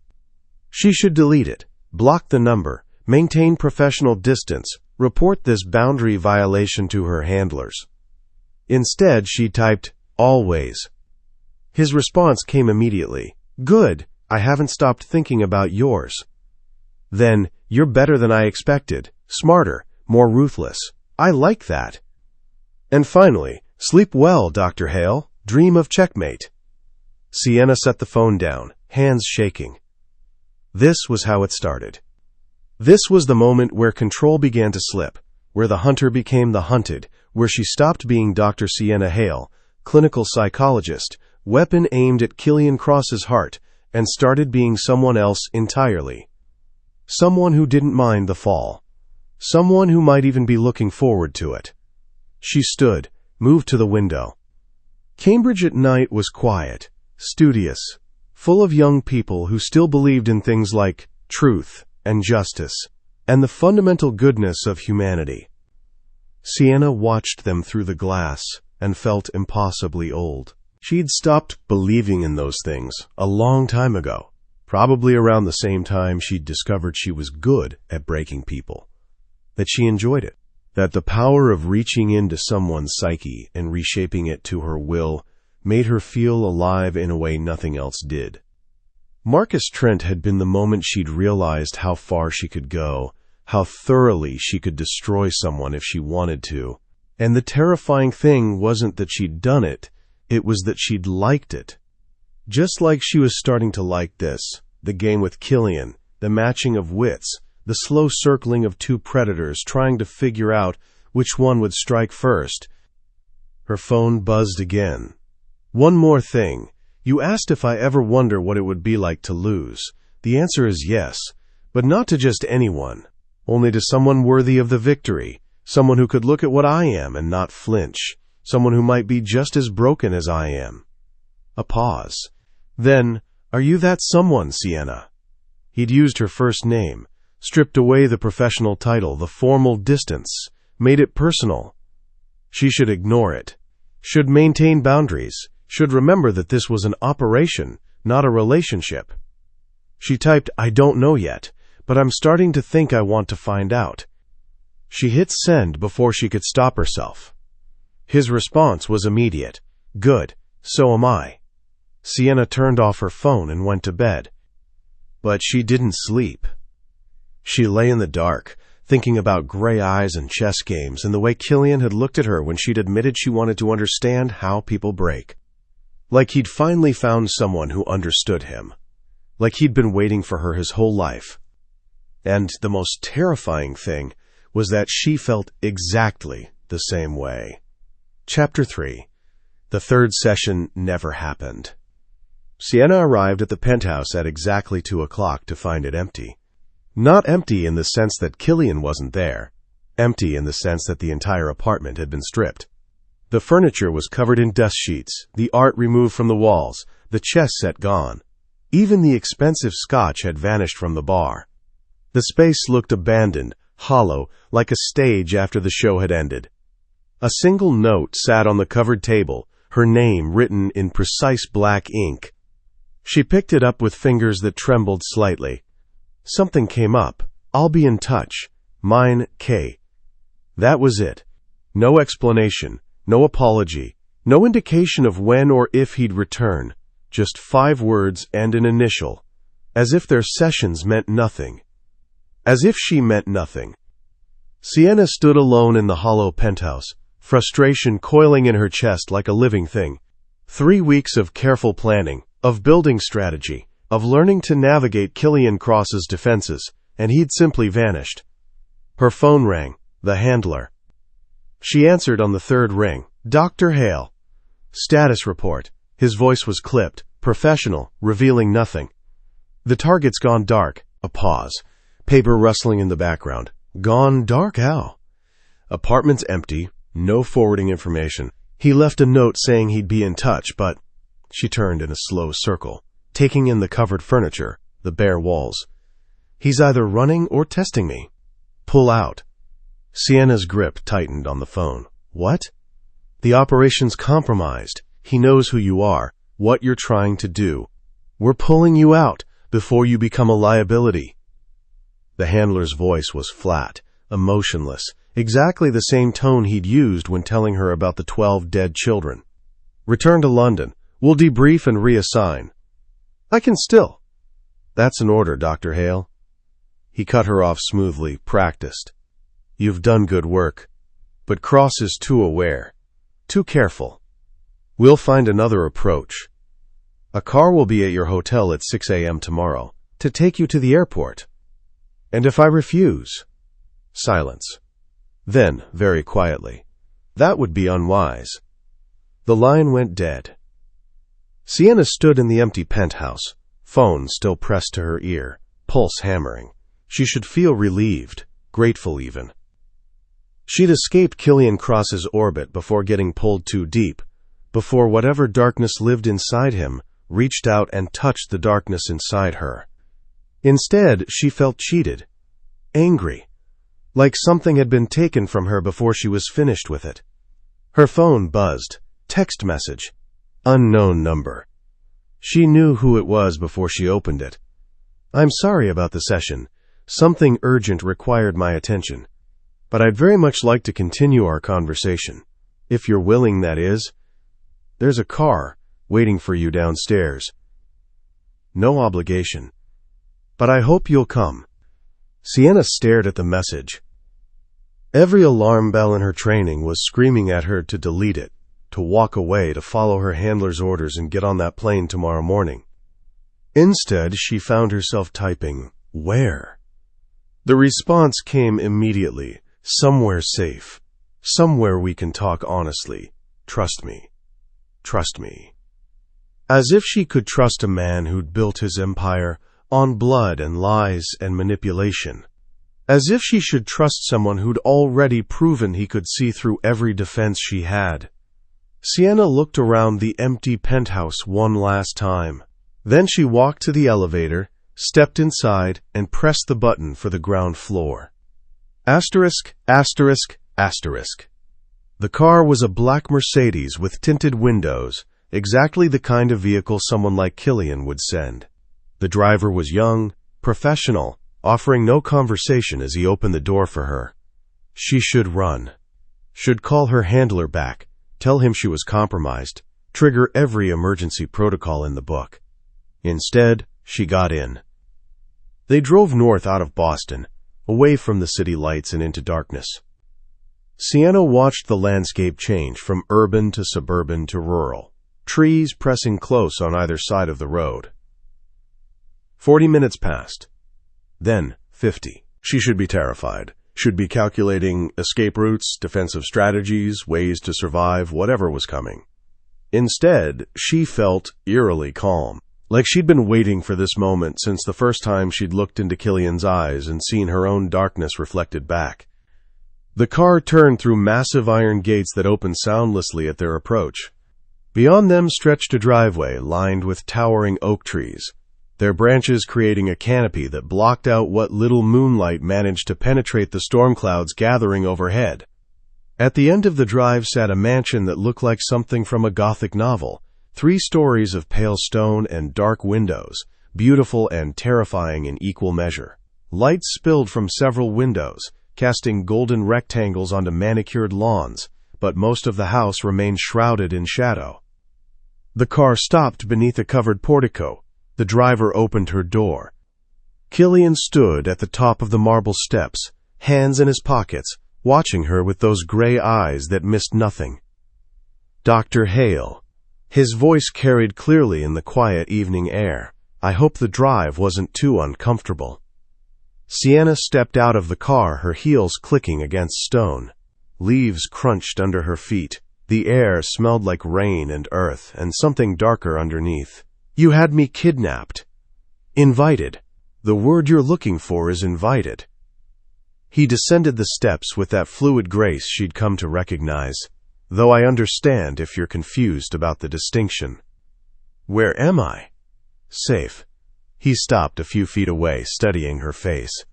She should delete it, block the number, maintain professional distance, report this boundary violation to her handlers. Instead, she typed, always. His response came immediately. Good, I haven't stopped thinking about yours. Then, you're better than I expected, smarter, more ruthless. I like that. And finally, sleep well, Dr. Hale. Dream of checkmate. Sienna set the phone down, hands shaking. This was how it started. This was the moment where control began to slip, where the hunter became the hunted, where she stopped being Dr. Sienna Hale, clinical psychologist, weapon aimed at Killian Cross's heart, and started being someone else entirely. Someone who didn't mind the fall. Someone who might even be looking forward to it. She stood, moved to the window. Cambridge at night was quiet, studious, full of young people who still believed in things like truth and justice, and the fundamental goodness of humanity. Sienna watched them through the glass and felt impossibly old. She'd stopped believing in those things a long time ago, probably around the same time she'd discovered she was good at breaking people, that she enjoyed it, that the power of reaching into someone's psyche and reshaping it to her will made her feel alive in a way nothing else did. Marcus Trent had been the moment she'd realized how far she could go, how thoroughly she could destroy someone if she wanted to. And the terrifying thing wasn't that she'd done it, it was that she'd liked it. Just like she was starting to like this, the game with Killian, the matching of wits, the slow circling of 2 predators trying to figure out which one would strike first. Her phone buzzed again. One more thing. You asked if I ever wonder what it would be like to lose. The answer is yes, but not to just anyone. Only to someone worthy of the victory. Someone who could look at what I am and not flinch. Someone who might be just as broken as I am. A pause. Then, are you that someone, Sienna? He'd used her first name, stripped away the professional title, the formal distance, made it personal. She should ignore it, should maintain boundaries, should remember that this was an operation, not a relationship. She typed, I don't know yet, but I'm starting to think I want to find out. She hit send before she could stop herself. His response was immediate. Good, so am I. Sienna turned off her phone and went to bed. But she didn't sleep. She lay in the dark, thinking about gray eyes and chess games and the way Killian had looked at her when she'd admitted she wanted to understand how people break. Like he'd finally found someone who understood him. Like he'd been waiting for her his whole life. And the most terrifying thing was that she felt exactly the same way. Chapter 3. The third session never happened. Sienna arrived at the penthouse at exactly 2 o'clock to find it empty. Not empty in the sense that Killian wasn't there. Empty in the sense that the entire apartment had been stripped. The furniture was covered in dust sheets, the art removed from the walls, the chess set gone. Even the expensive scotch had vanished from the bar. The space looked abandoned, hollow, like a stage after the show had ended. A single note sat on the covered table, her name written in precise black ink. She picked it up with fingers that trembled slightly. Something came up. "I'll be in touch. Mine, K." That was it. No explanation, no apology, no indication of when or if he'd return. Just 5 words and an initial. As if their sessions meant nothing. As if she meant nothing. Sienna stood alone in the hollow penthouse, frustration coiling in her chest like a living thing. 3 weeks of careful planning, of building strategy, of learning to navigate Killian Cross's defenses, and he'd simply vanished. Her phone rang. The handler. She answered on the 3rd ring. "Dr. Hale." "Status report." His voice was clipped, professional, revealing nothing. "The target's gone dark." A pause. Paper rustling in the background. "Gone dark how?" "Apartment's empty. No forwarding information. He left a note saying he'd be in touch, but..." She turned in a slow circle, taking in the covered furniture, the bare walls. "He's either running or testing me. Pull out." Sienna's grip tightened on the phone. "What?" "The operation's compromised. He knows who you are, what you're trying to do. We're pulling you out before you become a liability." The handler's voice was flat, emotionless, exactly the same tone he'd used when telling her about the 12 dead children. "Return to London. We'll debrief and reassign." "I can still." "That's an order, Dr. Hale." He cut her off smoothly, practiced. "You've done good work. But Cross is too aware. Too careful. We'll find another approach. A car will be at your hotel at 6 a.m. tomorrow to take you to the airport. And if I refuse?" Silence. Then, very quietly, "That would be unwise." The line went dead. Sienna stood in the empty penthouse, phone still pressed to her ear, pulse hammering. She should feel relieved, grateful even. She'd escaped Killian Cross's orbit before getting pulled too deep, before whatever darkness lived inside him reached out and touched the darkness inside her. Instead, she felt cheated, angry, like something had been taken from her before she was finished with it. Her phone buzzed. Text message. Unknown number. She knew who it was before she opened it. "I'm sorry about the session. Something urgent required my attention. But I'd very much like to continue our conversation. If you're willing, that is. There's a car waiting for you downstairs. No obligation. But I hope you'll come." Sienna stared at the message. Every alarm bell in her training was screaming at her to delete it, to walk away, to follow her handler's orders and get on that plane tomorrow morning. Instead, she found herself typing, "Where?" The response came immediately. "Somewhere safe. Somewhere we can talk honestly. Trust me. Trust me." As if she could trust a man who'd built his empire on blood and lies and manipulation. As if she should trust someone who'd already proven he could see through every defense she had. Sienna looked around the empty penthouse one last time. Then she walked to the elevator, stepped inside, and pressed the button for the ground floor. Asterisk, asterisk, asterisk. The car was a black Mercedes with tinted windows, exactly the kind of vehicle someone like Killian would send. The driver was young, professional, offering no conversation as he opened the door for her. She should run. Should call her handler back, tell him she was compromised, trigger every emergency protocol in the book. Instead, she got in. They drove north out of Boston, away from the city lights and into darkness. Sienna watched the landscape change from urban to suburban to rural, trees pressing close on either side of the road. 40 minutes passed. Then 50. She should be terrified, should be calculating escape routes, defensive strategies, ways to survive, whatever was coming. Instead, she felt eerily calm, like she'd been waiting for this moment since the first time she'd looked into Killian's eyes and seen her own darkness reflected back. The car turned through massive iron gates that opened soundlessly at their approach. Beyond them stretched a driveway lined with towering oak trees, their branches creating a canopy that blocked out what little moonlight managed to penetrate the storm clouds gathering overhead. At the end of the drive sat a mansion that looked like something from a Gothic novel, 3 stories of pale stone and dark windows, beautiful and terrifying in equal measure. Lights spilled from several windows, casting golden rectangles onto manicured lawns, but most of the house remained shrouded in shadow. The car stopped beneath a covered portico. The driver opened her door. Killian stood at the top of the marble steps, hands in his pockets, watching her with those gray eyes that missed nothing. "Dr. Hale." His voice carried clearly in the quiet evening air. "I hope the drive wasn't too uncomfortable." Sienna stepped out of the car, her heels clicking against stone. Leaves crunched under her feet. The air smelled like rain and earth and something darker underneath. "You had me kidnapped." "Invited. The word you're looking for is invited." He descended the steps with that fluid grace she'd come to recognize, though I understand if you're confused about the distinction. "Where am I?" "Safe." He stopped a few feet away, studying her face.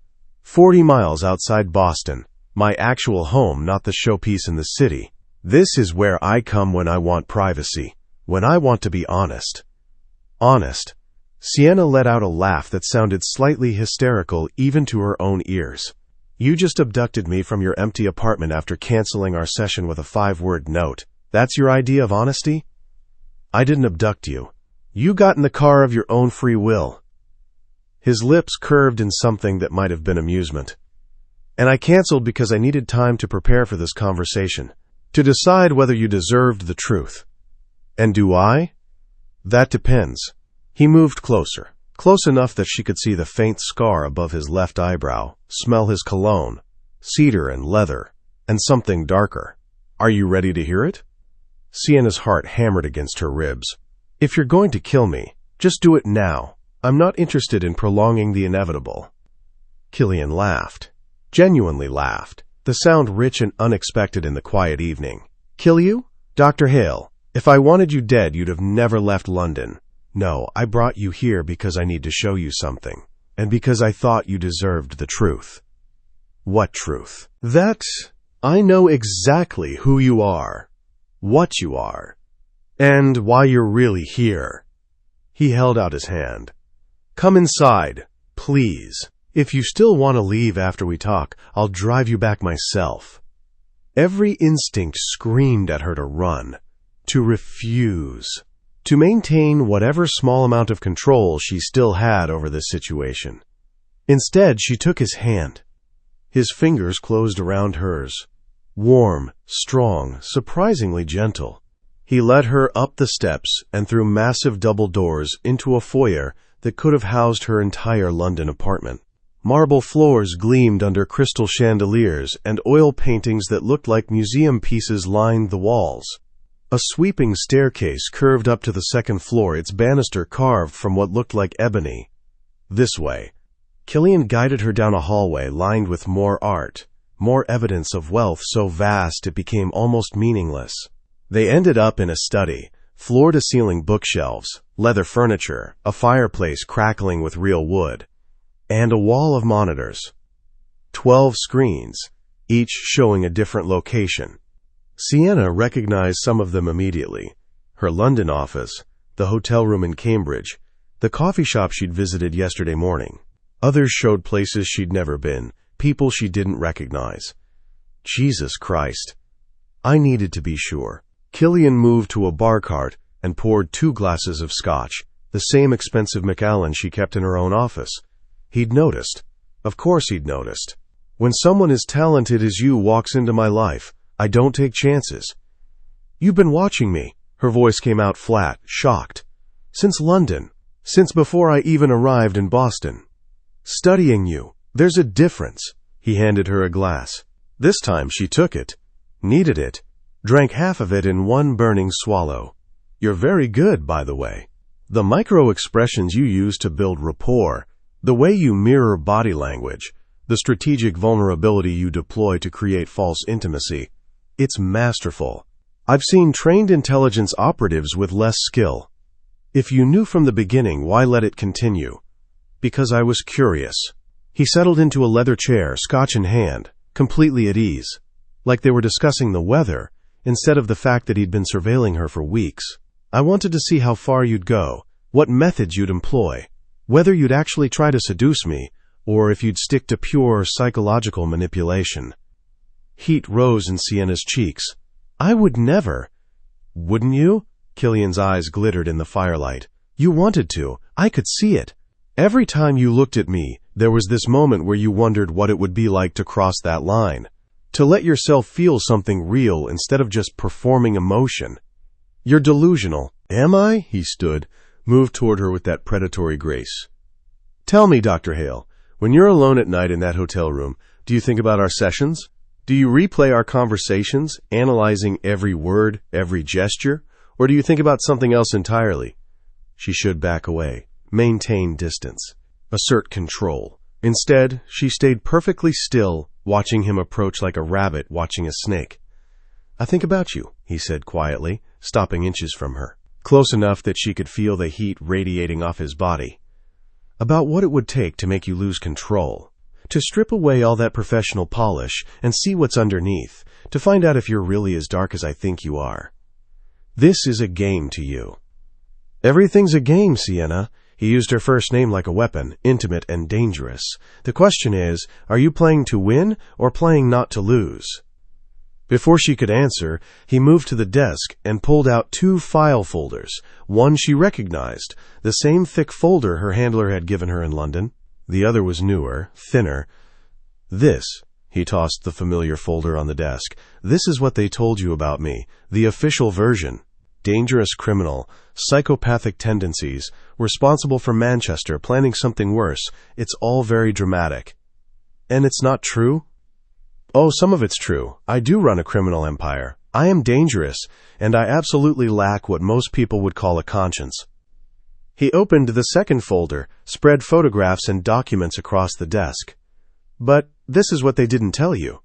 40 miles outside Boston. My actual home, not the showpiece in the city. This is where I come when I want privacy, when I want to be honest." "Honest?" Sienna let out a laugh that sounded slightly hysterical even to her own ears. "You just abducted me from your empty apartment after canceling our session with a 5-word note. That's your idea of honesty?" "I didn't abduct you. You got in the car of your own free will." His lips curved in something that might have been amusement. "And I canceled because I needed time to prepare for this conversation, to decide whether you deserved the truth." "And do I?" "That depends." He moved closer, close enough that she could see the faint scar above his left eyebrow, smell his cologne, cedar and leather, and something darker. "Are you ready to hear it?" Sienna's heart hammered against her ribs. "If you're going to kill me, just do it now. I'm not interested in prolonging the inevitable." Killian laughed. Genuinely laughed, the sound rich and unexpected in the quiet evening. "Kill you? Dr. Hale, if I wanted you dead, you'd have never left London. No, I brought you here because I need to show you something, and because I thought you deserved the truth." "What truth?" "That I know exactly who you are, what you are, and why you're really here." He held out his hand. "Come inside, please. If you still want to leave after we talk, I'll drive you back myself." Every instinct screamed at her to run, to refuse, to maintain whatever small amount of control she still had over this situation. Instead, she took his hand. His fingers closed around hers, warm, strong, surprisingly gentle. He led her up the steps and through massive double doors into a foyer that could have housed her entire London apartment. Marble floors gleamed under crystal chandeliers, and oil paintings that looked like museum pieces lined the walls. A sweeping staircase curved up to the second floor, its banister carved from what looked like ebony. "This way." Killian guided her down a hallway lined with more art, more evidence of wealth so vast it became almost meaningless. They ended up in a study, floor-to-ceiling bookshelves, leather furniture, a fireplace crackling with real wood, and a wall of monitors. 12 screens, each showing a different location. Sienna recognized some of them immediately. Her London office, the hotel room in Cambridge, the coffee shop she'd visited yesterday morning. Others showed places she'd never been, people she didn't recognize. Jesus Christ. I needed to be sure. Killian moved to a bar cart and poured 2 glasses of scotch, the same expensive Macallan she kept in her own office. He'd noticed. Of course he'd noticed. When someone as talented as you walks into my life, I don't take chances. You've been watching me." Her voice came out flat, shocked. "Since London. Since before I even arrived in Boston. Studying you. There's a difference." He handed her a glass. This time she took it, needed it, drank half of it in one burning swallow. "You're very good, by the way. The micro-expressions you use to build rapport, the way you mirror body language, the strategic vulnerability you deploy to create false intimacy, it's masterful. I've seen trained intelligence operatives with less skill. If you knew from the beginning, why let it continue?" "Because I was curious." He settled into a leather chair, scotch in hand, completely at ease, like they were discussing the weather, instead of the fact that he'd been surveilling her for weeks. "I wanted to see how far you'd go, what methods you'd employ, whether you'd actually try to seduce me, or if you'd stick to pure psychological manipulation." Heat rose in Sienna's cheeks. "I would never." "Wouldn't you?" Killian's eyes glittered in the firelight. "You wanted to. I could see it. Every time you looked at me, there was this moment where you wondered what it would be like to cross that line, to let yourself feel something real instead of just performing emotion. You're delusional." "Am I?" He stood, moved toward her with that predatory grace. "Tell me, Dr. Hale, when you're alone at night in that hotel room, do you think about our sessions? Do you replay our conversations, analyzing every word, every gesture, or do you think about something else entirely?" She should back away, maintain distance, assert control. Instead, she stayed perfectly still, watching him approach like a rabbit watching a snake. "I think about you," he said quietly, stopping inches from her, close enough that she could feel the heat radiating off his body. "About what it would take to make you lose control. To strip away all that professional polish and see what's underneath, to find out if you're really as dark as I think you are. This is a game to you." "Everything's a game, Sienna." He used her first name like a weapon, intimate and dangerous. "The question is, are you playing to win or playing not to lose?" Before she could answer, he moved to the desk and pulled out 2 file folders. One she recognized, the same thick folder her handler had given her in London. The other was newer, thinner. "This," he tossed the familiar folder on the desk, "this is what they told you about me, the official version. Dangerous criminal, psychopathic tendencies, responsible for Manchester, planning something worse. It's all very dramatic." "And it's not true?" "Oh, some of it's true. I do run a criminal empire. I am dangerous, and I absolutely lack what most people would call a conscience." He opened the second folder, spread photographs and documents across the desk. "But this is what they didn't tell you."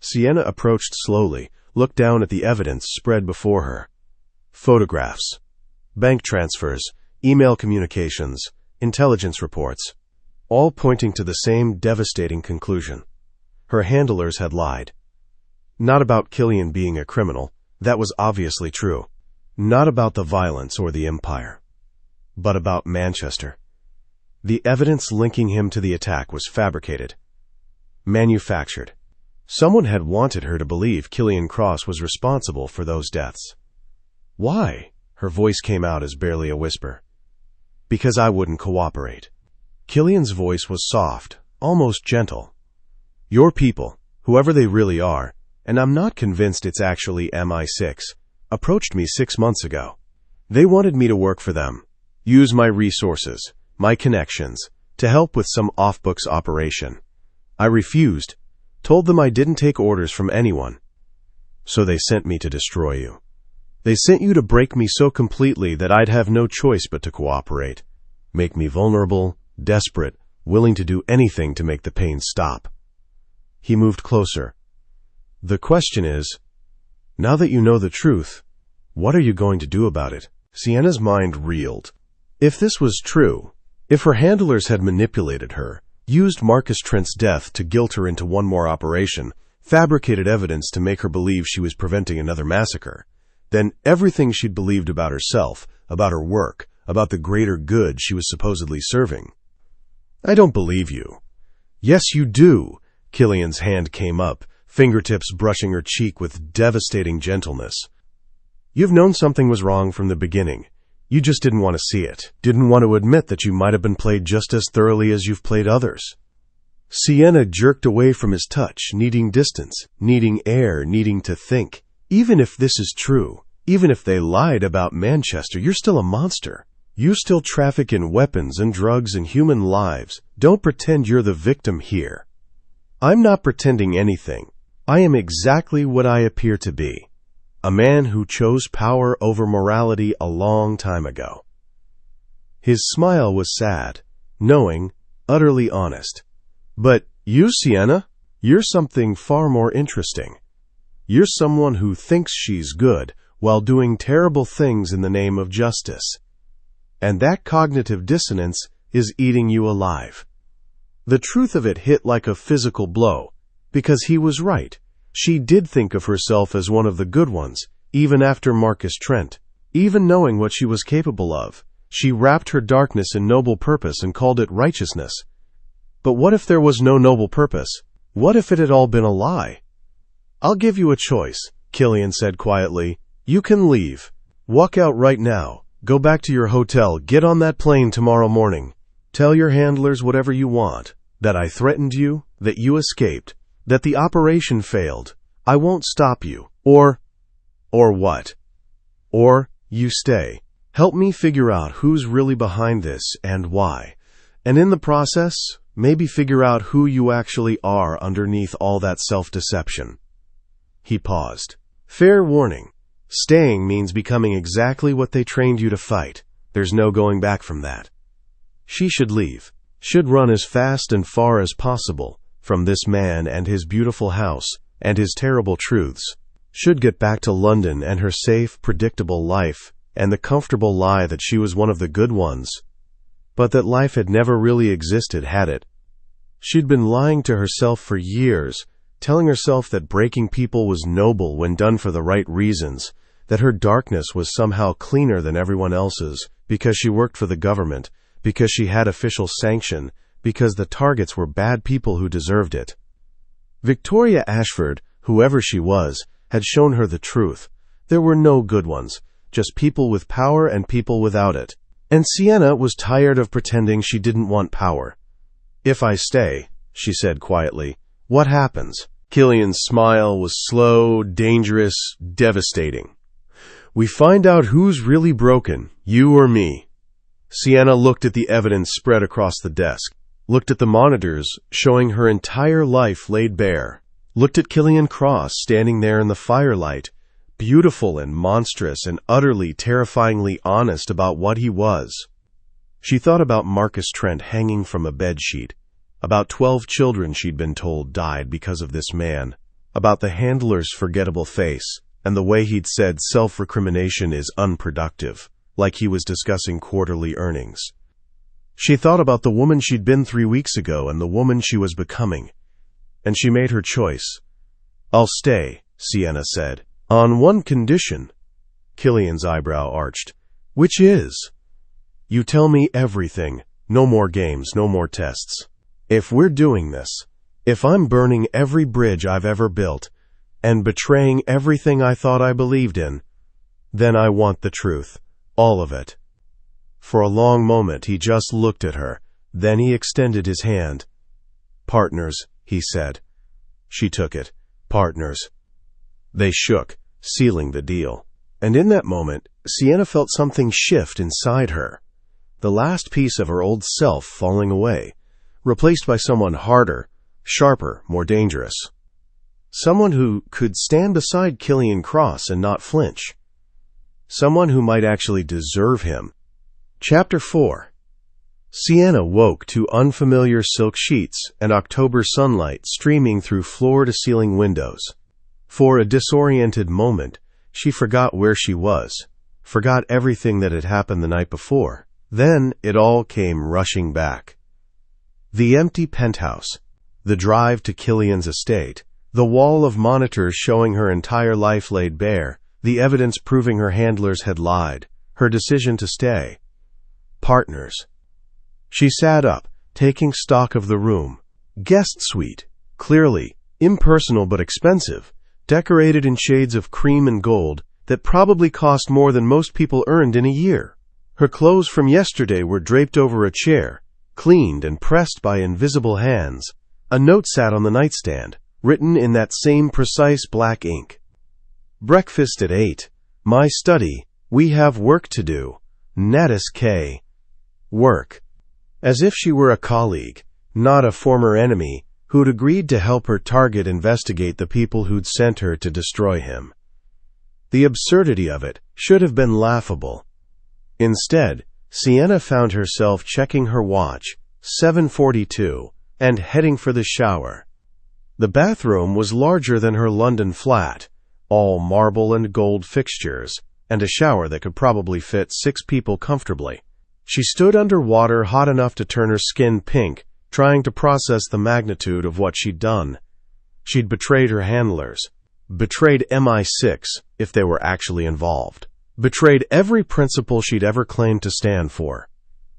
Sienna approached slowly, looked down at the evidence spread before her. Photographs, bank transfers, email communications, intelligence reports, all pointing to the same devastating conclusion. Her handlers had lied. Not about Killian being a criminal, that was obviously true. Not about the violence or the empire. But about Manchester. The evidence linking him to the attack was fabricated. Manufactured. Someone had wanted her to believe Killian Cross was responsible for those deaths. "Why?" Her voice came out as barely a whisper. "Because I wouldn't cooperate." Killian's voice was soft, almost gentle. "Your people, whoever they really are, and I'm not convinced it's actually MI6, approached me 6 months ago. They wanted me to work for them, use my resources, my connections, to help with some off-books operation. I refused, told them I didn't take orders from anyone. So they sent me to destroy you. They sent you to break me so completely that I'd have no choice but to cooperate, make me vulnerable, desperate, willing to do anything to make the pain stop." He moved closer. "The question is, now that you know the truth, what are you going to do about it?" Sienna's mind reeled. If this was true, if her handlers had manipulated her, used Marcus Trent's death to guilt her into one more operation, fabricated evidence to make her believe she was preventing another massacre, then everything she'd believed about herself, about her work, about the greater good she was supposedly serving. "I don't believe you." "Yes, you do." Killian's hand came up, fingertips brushing her cheek with devastating gentleness. "You've known something was wrong from the beginning. You just didn't want to see it, didn't want to admit that you might have been played just as thoroughly as you've played others." Sienna jerked away from his touch, needing distance, needing air, needing to think. Even if this is true, even if they lied about Manchester, you're still a monster. You still traffic in weapons and drugs and human lives. Don't pretend you're the victim here. I'm not pretending anything. I am exactly what I appear to be. A man who chose power over morality a long time ago. His smile was sad, knowing, utterly honest. But you, Sienna, you're something far more interesting. You're someone who thinks she's good while doing terrible things in the name of justice. And that cognitive dissonance is eating you alive. The truth of it hit like a physical blow, because he was right. She did think of herself as one of the good ones, even after Marcus Trent. Even knowing what she was capable of, she wrapped her darkness in noble purpose and called it righteousness. But what if there was no noble purpose? What if it had all been a lie? I'll give you a choice, Killian said quietly. You can leave. Walk out right now. Go back to your hotel. Get on that plane tomorrow morning. Tell your handlers whatever you want. That I threatened you, that you escaped, that the operation failed. I won't stop you. Or what? Or you stay. Help me figure out who's really behind this and why. And in the process, maybe figure out who you actually are underneath all that self-deception. He paused. Fair warning. Staying means becoming exactly what they trained you to fight. There's no going back from that. She should leave. Should run as fast and far as possible from this man and his beautiful house and his terrible truths. Should get back to London and her safe, predictable life and the comfortable lie that she was one of the good ones. But that life had never really existed, had it? She'd been lying to herself for years, telling herself that breaking people was noble when done for the right reasons, that her darkness was somehow cleaner than everyone else's because she worked for the government, because she had official sanction, because the targets were bad people who deserved it. Victoria Ashford, whoever she was, had shown her the truth. There were no good ones, just people with power and people without it. And Sienna was tired of pretending she didn't want power. If I stay, she said quietly, what happens? Killian's smile was slow, dangerous, devastating. We find out who's really broken, you or me. Sienna looked at the evidence spread across the desk, looked at the monitors showing her entire life laid bare, looked at Killian Cross standing there in the firelight, beautiful and monstrous and utterly terrifyingly honest about what he was. She thought about Marcus Trent hanging from a bedsheet, about 12 children she'd been told died because of this man, about the handler's forgettable face, and the way he'd said self-recrimination is unproductive, like he was discussing quarterly earnings. She thought about the woman she'd been 3 weeks ago and the woman she was becoming, and she made her choice. I'll stay, Sienna said. On one condition. Killian's eyebrow arched. Which is? You tell me everything. No more games, no more tests. If we're doing this, if I'm burning every bridge I've ever built, and betraying everything I thought I believed in, then I want the truth. All of it. For a long moment he just looked at her, then he extended his hand. Partners, he said. She took it. Partners. They shook, sealing the deal. And in that moment, Sienna felt something shift inside her. The last piece of her old self falling away, replaced by someone harder, sharper, more dangerous. Someone who could stand beside Killian Cross and not flinch. Someone who might actually deserve him. Chapter 4. Sienna woke to unfamiliar silk sheets and October sunlight streaming through floor-to-ceiling windows. For a disoriented moment, she forgot where she was, forgot everything that had happened the night before. Then it all came rushing back. The empty penthouse, the drive to Killian's estate, the wall of monitors showing her entire life laid bare, the evidence proving her handlers had lied, her decision to stay. Partners. She sat up, taking stock of the room. Guest suite, clearly, impersonal but expensive, decorated in shades of cream and gold that probably cost more than most people earned in a year. Her clothes from yesterday were draped over a chair, cleaned and pressed by invisible hands, A note sat on the nightstand, written in that same precise black ink. Breakfast at 8. My study. We have work to do. Natus K. Work. As if she were a colleague, not a former enemy, who'd agreed to help her target investigate the people who'd sent her to destroy him. The absurdity of it should have been laughable. Instead, Sienna found herself checking her watch, 7:42, and heading for the shower. The bathroom was larger than her London flat, all marble and gold fixtures, and a shower that could probably fit 6 people comfortably. She stood under water hot enough to turn her skin pink, trying to process the magnitude of what she'd done. She'd betrayed her handlers, betrayed MI6 if they were actually involved, betrayed every principle she'd ever claimed to stand for,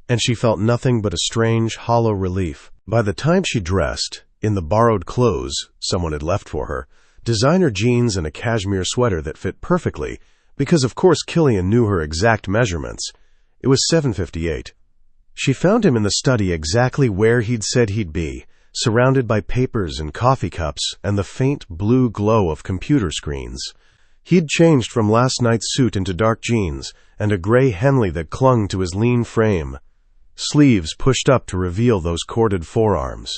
and she felt nothing but a strange, hollow relief. By the time she dressed, in the borrowed clothes someone had left for her, designer jeans and a cashmere sweater that fit perfectly, because of course Killian knew her exact measurements, it was 7:58. She found him in the study exactly where he'd said he'd be, surrounded by papers and coffee cups and the faint blue glow of computer screens. He'd changed from last night's suit into dark jeans and a gray Henley that clung to his lean frame, sleeves pushed up to reveal those corded forearms.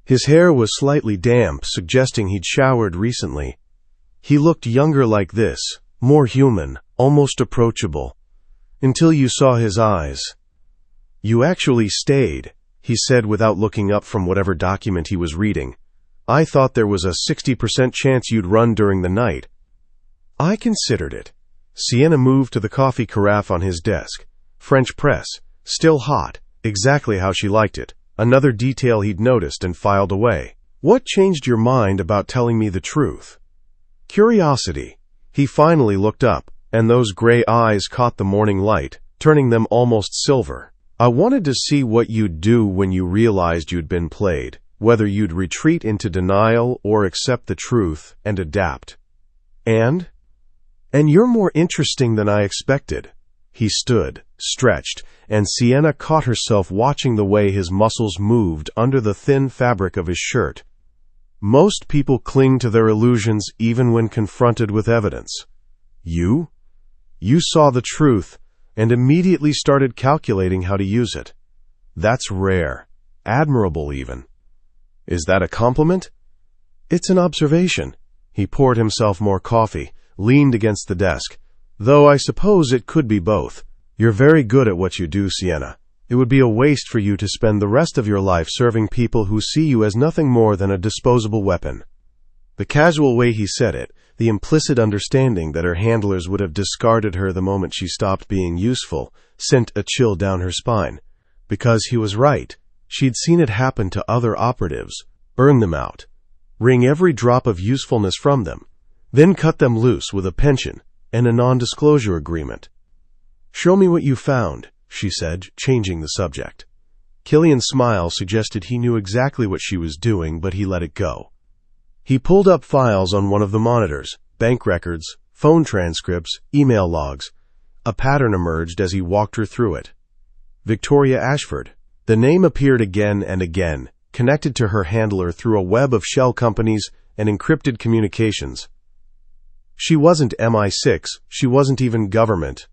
His hair was slightly damp, suggesting he'd showered recently. He looked younger like this, more human, almost approachable, until you saw his eyes. "You actually stayed," he said without looking up from whatever document he was reading. "I thought there was a 60% chance you'd run during the night." "I considered it." Sienna moved to the coffee carafe on his desk. French press, still hot, exactly how she liked it, another detail he'd noticed and filed away. "What changed your mind about telling me the truth?" "Curiosity." He finally looked up, and those gray eyes caught the morning light, turning them almost silver. "I wanted to see what you'd do when you realized you'd been played, whether you'd retreat into denial or accept the truth and adapt. And you're more interesting than I expected." He stood, stretched, and Sienna caught herself watching the way his muscles moved under the thin fabric of his shirt. Most people cling to their illusions even when confronted with evidence. You saw the truth and immediately started calculating how to use it. That's rare, admirable even. Is that a compliment? It's an observation. He poured himself more coffee, leaned against the desk. Though I suppose it could be both. You're very good at what you do, Sienna. It would be a waste for you to spend the rest of your life serving people who see you as nothing more than a disposable weapon. The casual way he said it, the implicit understanding that her handlers would have discarded her the moment she stopped being useful, sent a chill down her spine. Because he was right. She'd seen it happen to other operatives. Burn them out. Wring every drop of usefulness from them. Then cut them loose with a pension and a non-disclosure agreement. "Show me what you found," she said, changing the subject. Killian's smile suggested he knew exactly what she was doing, but he let it go. He pulled up files on one of the monitors, bank records, phone transcripts, email logs. A pattern emerged as he walked her through it. Victoria Ashford. The name appeared again and again, connected to her handler through a web of shell companies and encrypted communications. She wasn't MI6, she wasn't even government.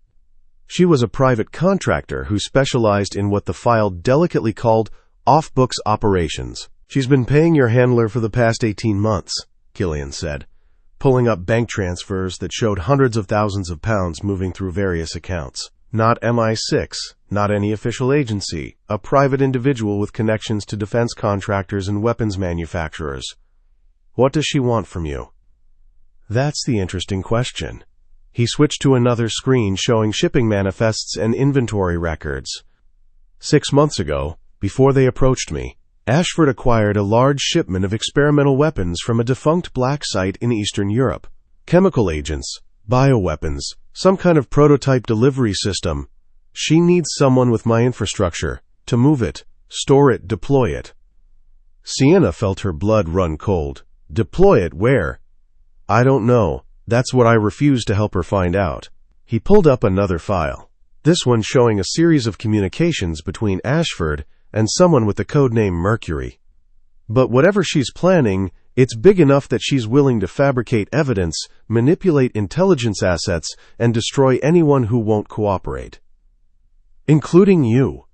She was a private contractor who specialized in what the file delicately called off-books operations. "She's been paying your handler for the past 18 months, Killian said, pulling up bank transfers that showed hundreds of thousands of pounds moving through various accounts. Not MI6, not any official agency, a private individual with connections to defense contractors and weapons manufacturers. What does she want from you?" That's the interesting question. He switched to another screen showing shipping manifests and inventory records. 6 months ago, before they approached me, Ashford acquired a large shipment of experimental weapons from a defunct black site in Eastern Europe. Chemical agents, bioweapons, some kind of prototype delivery system. She needs someone with my infrastructure to move it, store it, deploy it. Sienna felt her blood run cold. Deploy it where? I don't know. That's what I refused to help her find out. He pulled up another file, this one showing a series of communications between Ashford and someone with the codename Mercury. But whatever she's planning, it's big enough that she's willing to fabricate evidence, manipulate intelligence assets, and destroy anyone who won't cooperate. Including you.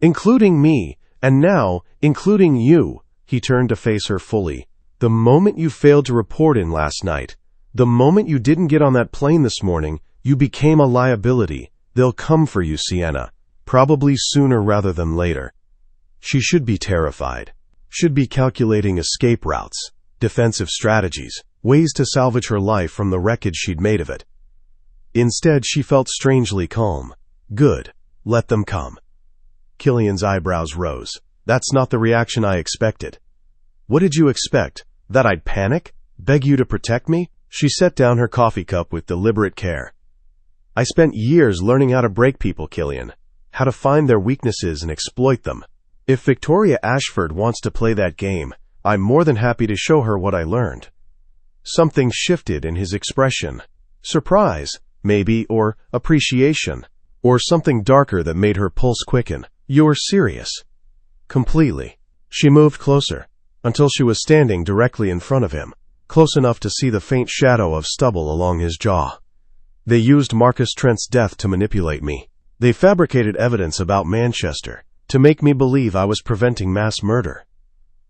Including me. And now, including you. He turned to face her fully. The moment you failed to report in last night, the moment you didn't get on that plane this morning, you became a liability. They'll come for you, Sienna. Probably sooner rather than later. She should be terrified. Should be calculating escape routes, defensive strategies, ways to salvage her life from the wreckage she'd made of it. Instead, she felt strangely calm. Good. Let them come. Killian's eyebrows rose. That's not the reaction I expected. What did you expect? That I'd panic? Beg you to protect me? She set down her coffee cup with deliberate care. I spent years learning how to break people, Killian. How to find their weaknesses and exploit them. If Victoria Ashford wants to play that game, I'm more than happy to show her what I learned. Something shifted in his expression. Surprise, maybe, or appreciation. Or something darker that made her pulse quicken. You're serious. Completely. She moved closer, until she was standing directly in front of him, close enough to see the faint shadow of stubble along his jaw. They used Marcus Trent's death to manipulate me. They fabricated evidence about Manchester, to make me believe I was preventing mass murder.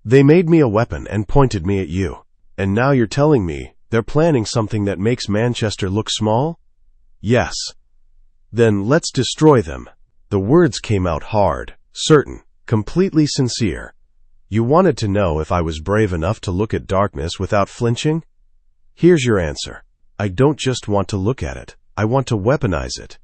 They made me a weapon and pointed me at you. And now you're telling me they're planning something that makes Manchester look small? Yes. Then let's destroy them. The words came out hard, certain, completely sincere. You wanted to know if I was brave enough to look at darkness without flinching? Here's your answer. I don't just want to look at it. I want to weaponize it.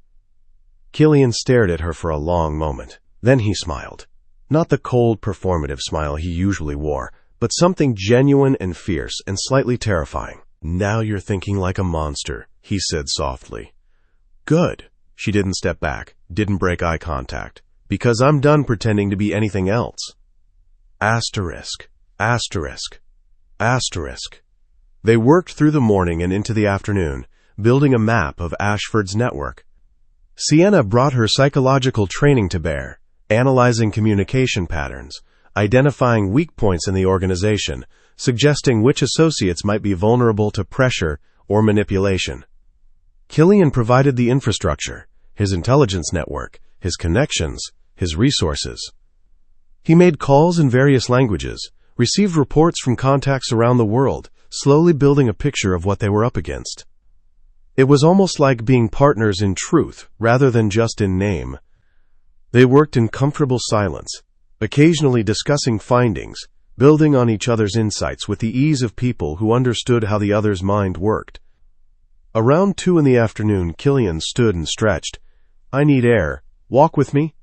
Killian stared at her for a long moment. Then he smiled. Not the cold, performative smile he usually wore, but something genuine and fierce and slightly terrifying. Now you're thinking like a monster, he said softly. Good. She didn't step back, didn't break eye contact, because I'm done pretending to be anything else. Asterisk, asterisk, asterisk. They worked through the morning and into the afternoon, building a map of Ashford's network. Sienna brought her psychological training to bear, analyzing communication patterns, identifying weak points in the organization, suggesting which associates might be vulnerable to pressure or manipulation. Killian provided the infrastructure, his intelligence network, his connections, his resources. He made calls in various languages, received reports from contacts around the world, slowly building a picture of what they were up against. It was almost like being partners in truth, rather than just in name. They worked in comfortable silence, occasionally discussing findings, building on each other's insights with the ease of people who understood how the other's mind worked. Around 2 in the afternoon, Killian stood and stretched. I need air. Walk with me?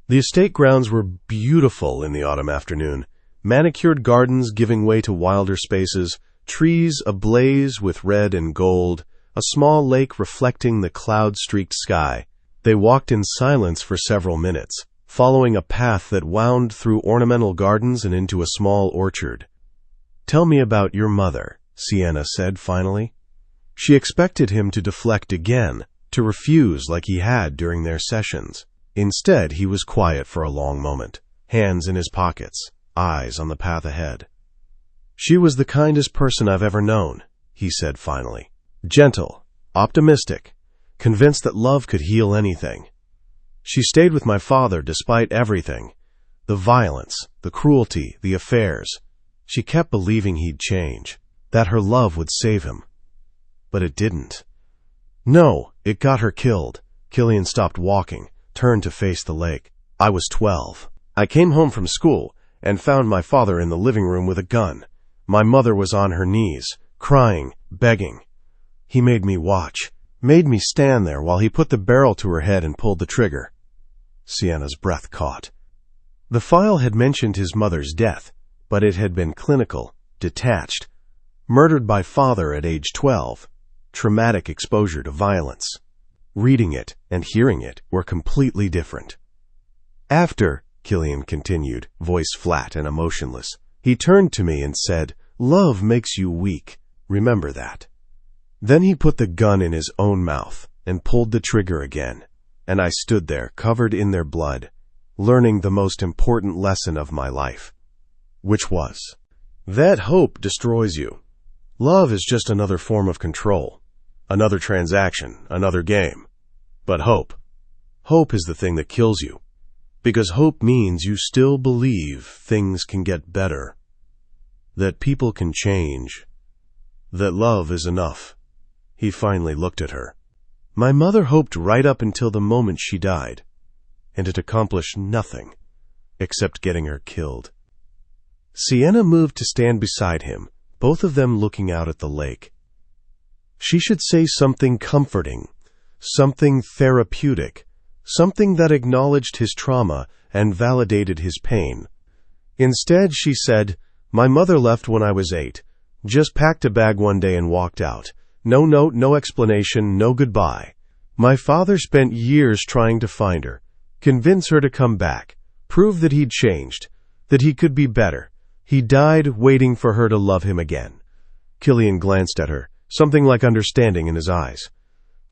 The estate grounds were beautiful in the autumn afternoon, manicured gardens giving way to wilder spaces, trees ablaze with red and gold, a small lake reflecting the cloud-streaked sky. They walked in silence for several minutes, following a path that wound through ornamental gardens and into a small orchard. Tell me about your mother, Sienna said finally. She expected him to deflect again, to refuse like he had during their sessions. Instead, he was quiet for a long moment, hands in his pockets, eyes on the path ahead. She was the kindest person I've ever known, he said finally. Gentle, optimistic, convinced that love could heal anything. She stayed with my father despite everything. The violence, the cruelty, the affairs. She kept believing he'd change, that her love would save him. But it didn't. No, it got her killed. Killian stopped walking, turned to face the lake. I was 12. I came home from school and found my father in the living room with a gun. My mother was on her knees, crying, begging. He made me watch, made me stand there while he put the barrel to her head and pulled the trigger. Sienna's breath caught. The file had mentioned his mother's death, but it had been clinical, detached. Murdered by father at age 12. Traumatic exposure to violence. Reading it and hearing it were completely different. After, Killian continued, voice flat and emotionless, he turned to me and said, "Love makes you weak. Remember that." Then he put the gun in his own mouth and pulled the trigger again, and I stood there covered in their blood, learning the most important lesson of my life. which was, that hope destroys you. Love is just another form of control, another transaction, another game. But hope is the thing that kills you, because hope means you still believe things can get better, that people can change, that love is enough. He finally looked at her. My mother hoped right up until the moment she died, and it accomplished nothing except getting her killed. Sienna moved to stand beside him, both of them looking out at the lake. She should say something comforting, something therapeutic, something that acknowledged his trauma and validated his pain. Instead, she said, "My mother left when I was 8. Just packed a bag one day and walked out. No note, no explanation, no goodbye. My father spent years trying to find her, convince her to come back, prove that he'd changed, that he could be better. He died waiting for her to love him again." Killian glanced at her, something like understanding in his eyes.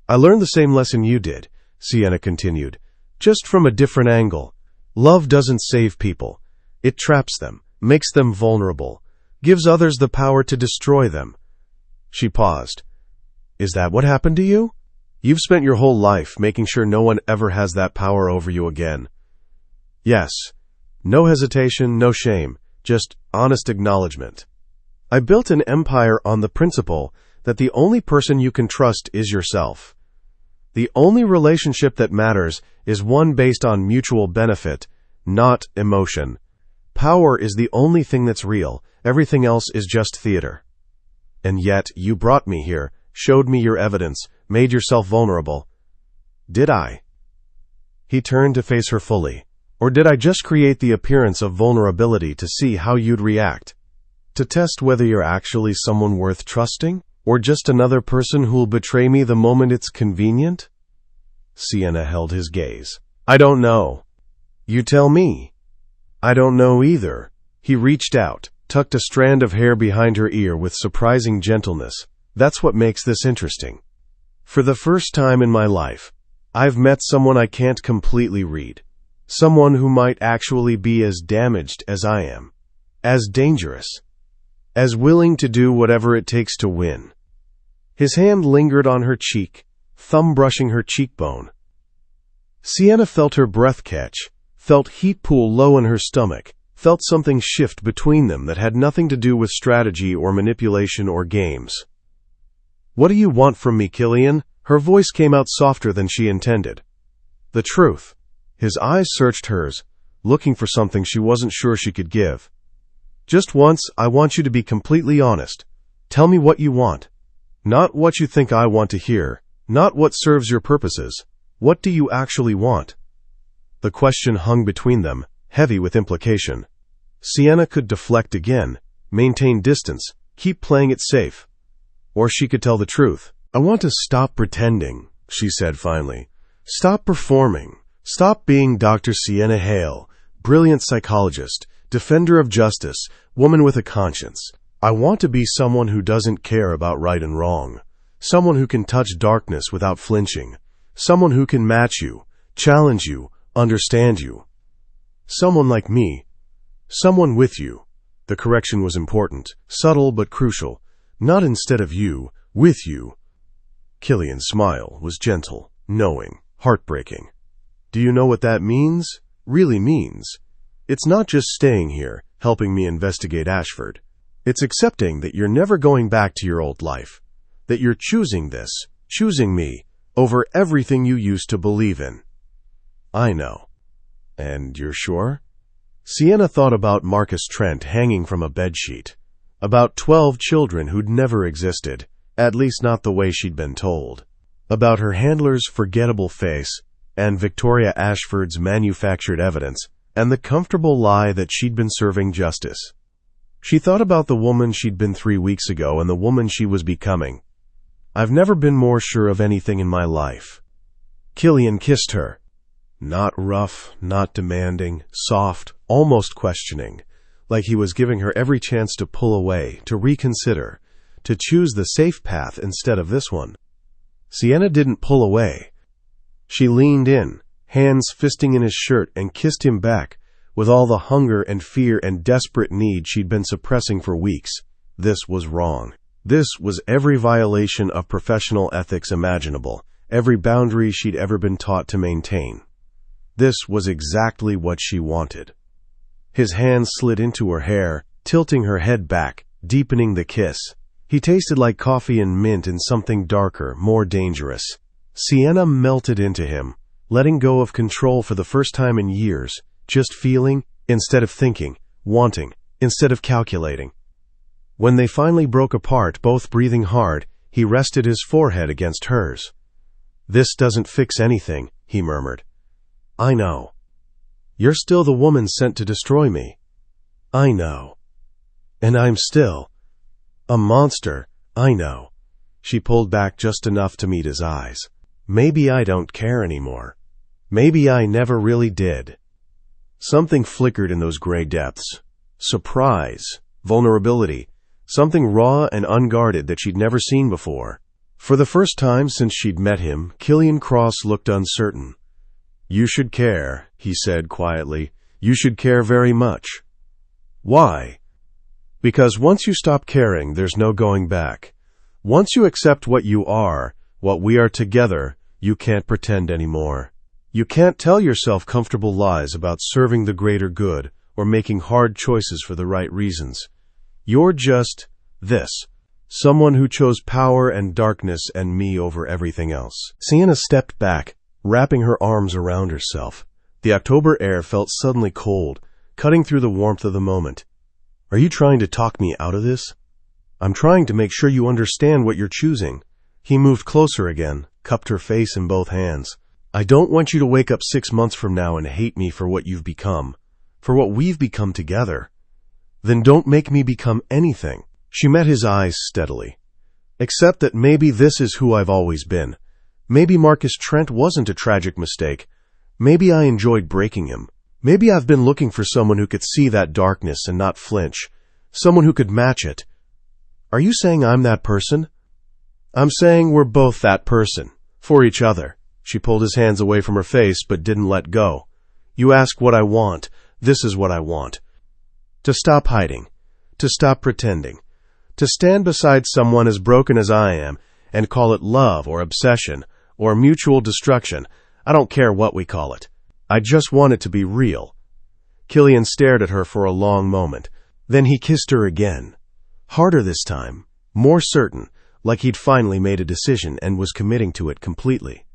"I learned the same lesson you did," Sienna continued, "just from a different angle. Love doesn't save people. It traps them, makes them vulnerable, gives others the power to destroy them." She paused. "Is that what happened to you? You've spent your whole life making sure no one ever has that power over you again." "Yes. No hesitation, no shame, just honest acknowledgement. I built an empire on the principle that the only person you can trust is yourself. The only relationship that matters is one based on mutual benefit, not emotion. Power is the only thing that's real. Everything else is just theater. And yet, you brought me here, showed me your evidence, made yourself vulnerable. Did I?" He turned to face her fully. "Or did I just create the appearance of vulnerability to see how you'd react? To test whether you're actually someone worth trusting? Or just another person who'll betray me the moment it's convenient?" Sienna held his gaze. "I don't know." "You tell me." "I don't know either." He reached out, tucked a strand of hair behind her ear with surprising gentleness. "That's what makes this interesting. For the first time in my life, I've met someone I can't completely read. Someone who might actually be as damaged as I am, as dangerous, as willing to do whatever it takes to win." His hand lingered on her cheek, thumb brushing her cheekbone. Sienna felt her breath catch, felt heat pool low in her stomach, felt something shift between them that had nothing to do with strategy or manipulation or games. "What do you want from me, Killian?" Her voice came out softer than she intended. "The truth." His eyes searched hers, looking for something she wasn't sure she could give. "Just once, I want you to be completely honest. Tell me what you want. Not what you think I want to hear, not what serves your purposes. What do you actually want?" The question hung between them, heavy with implication. Sienna could deflect again, maintain distance, keep playing it safe. Or she could tell the truth. "I want to stop pretending," she said finally. "Stop performing. Stop being Dr. Sienna Hale, brilliant psychologist, defender of justice, woman with a conscience. I want to be someone who doesn't care about right and wrong. Someone who can touch darkness without flinching. Someone who can match you, challenge you, understand you. Someone like me. Someone with you." The correction was important, subtle but crucial. "Not instead of you, with you." Killian's smile was gentle, knowing, heartbreaking. "Do you know what that means? Really means? It's not just staying here, helping me investigate Ashford. It's accepting that you're never going back to your old life. That you're choosing this, choosing me, over everything you used to believe in." "I know." "And you're sure?" Sienna thought about Marcus Trent hanging from a bedsheet. About 12 children who'd never existed, at least not the way she'd been told. About her handler's forgettable face, and Victoria Ashford's manufactured evidence, and the comfortable lie that she'd been serving justice. She thought about the woman she'd been 3 weeks ago and the woman she was becoming. "I've never been more sure of anything in my life." Killian kissed her. Not rough, not demanding, soft, almost questioning, like he was giving her every chance to pull away, to reconsider, to choose the safe path instead of this one. Sienna didn't pull away. She leaned in, hands fisting in his shirt, and kissed him back with all the hunger and fear and desperate need she'd been suppressing for weeks. This was wrong. This was every violation of professional ethics imaginable, every boundary she'd ever been taught to maintain. This was exactly what she wanted. His hands slid into her hair, tilting her head back, deepening the kiss. He tasted like coffee and mint in something darker, more dangerous. Sienna melted into him, letting go of control for the first time in years, just feeling instead of thinking, wanting instead of calculating. When they finally broke apart, both breathing hard, he rested his forehead against hers. "This doesn't fix anything," he murmured. "I know. You're still the woman sent to destroy me. I know. And I'm still a monster, I know." She pulled back just enough to meet his eyes. "Maybe I don't care anymore. Maybe I never really did." Something flickered in those gray depths. Surprise, vulnerability, something raw and unguarded that she'd never seen before. For the first time since she'd met him, Killian Cross looked uncertain. "You should care," he said quietly. "You should care very much." "Why?" "Because once you stop caring, there's no going back. Once you accept what you are, what we are together, you can't pretend anymore. You can't tell yourself comfortable lies about serving the greater good or making hard choices for the right reasons. You're just this, someone who chose power and darkness and me over everything else." Sienna stepped back, wrapping her arms around herself. The October air felt suddenly cold, cutting through the warmth of the moment. "Are you trying to talk me out of this?" "I'm trying to make sure you understand what you're choosing." He moved closer again, cupped her face in both hands. "I don't want you to wake up 6 months from now and hate me for what you've become, for what we've become together. Then don't make me become anything." She met his eyes steadily. "Except that maybe this is who I've always been. Maybe Marcus Trent wasn't a tragic mistake. Maybe I enjoyed breaking him. Maybe I've been looking for someone who could see that darkness and not flinch, someone who could match it. Are you saying I'm that person?" "I'm saying we're both that person, for each other." She pulled his hands away from her face but didn't let go. "You ask what I want. This is what I want. To stop hiding. To stop pretending. To stand beside someone as broken as I am and call it love or obsession or mutual destruction. I don't care what we call it. I just want it to be real." Killian stared at her for a long moment. Then he kissed her again. Harder this time, more certain, like he'd finally made a decision and was committing to it completely.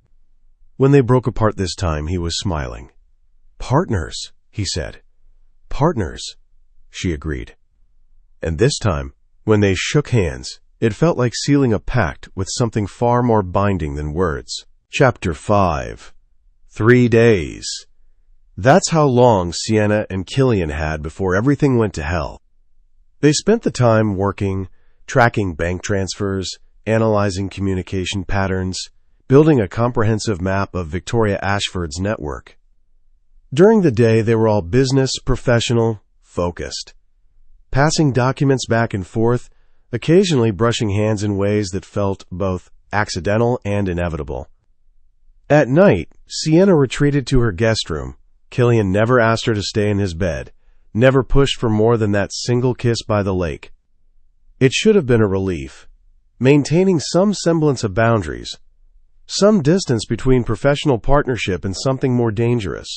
When they broke apart this time, he was smiling. "Partners," he said. "Partners," she agreed. And this time, when they shook hands, it felt like sealing a pact with something far more binding than words. Chapter 5. 3 days. That's how long Sienna and Killian had before everything went to hell. They spent the time working, tracking bank transfers, analyzing communication patterns, building a comprehensive map of Victoria Ashford's network. During the day, they were all business, professional, focused. Passing documents back and forth, occasionally brushing hands in ways that felt both accidental and inevitable. At night, Sienna retreated to her guest room. Killian never asked her to stay in his bed, never pushed for more than that single kiss by the lake. It should have been a relief, maintaining some semblance of boundaries, some distance between professional partnership and something more dangerous.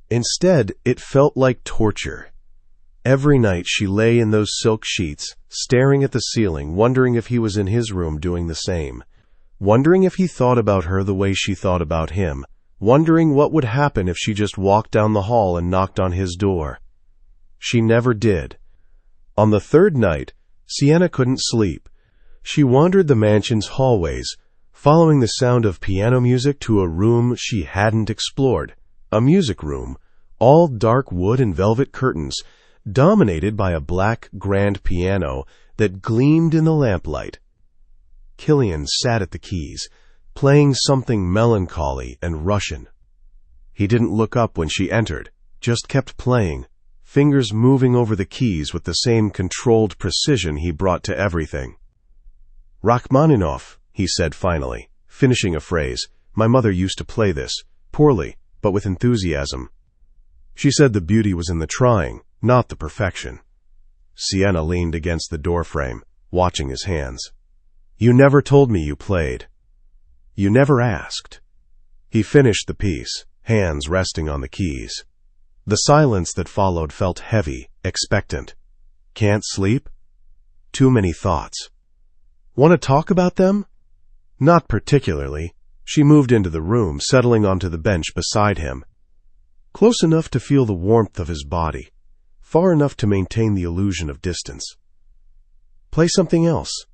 Instead, it felt like torture. Every night she lay in those silk sheets, staring at the ceiling, wondering if he was in his room doing the same, wondering if he thought about her the way she thought about him, wondering what would happen if she just walked down the hall and knocked on his door. She never did. On the third night, Sienna couldn't sleep. She wandered the mansion's hallways, following the sound of piano music to a room she hadn't explored, a music room, all dark wood and velvet curtains, dominated by a black grand piano that gleamed in the lamplight. Killian sat at the keys, playing something melancholy and Russian. He didn't look up when she entered, just kept playing, fingers moving over the keys with the same controlled precision he brought to everything. "Rachmaninoff," he said finally, finishing a phrase. "My mother used to play this, poorly, but with enthusiasm." She said the beauty was in the trying, not the perfection. Sienna leaned against the doorframe, watching his hands. You never told me you played. You never asked. He finished the piece, hands resting on the keys. The silence that followed felt heavy, expectant. Can't sleep? Too many thoughts. Want to talk about them? Not particularly. She moved into the room, settling onto the bench beside him. Close enough to feel the warmth of his body, far enough to maintain the illusion of distance. Play something else.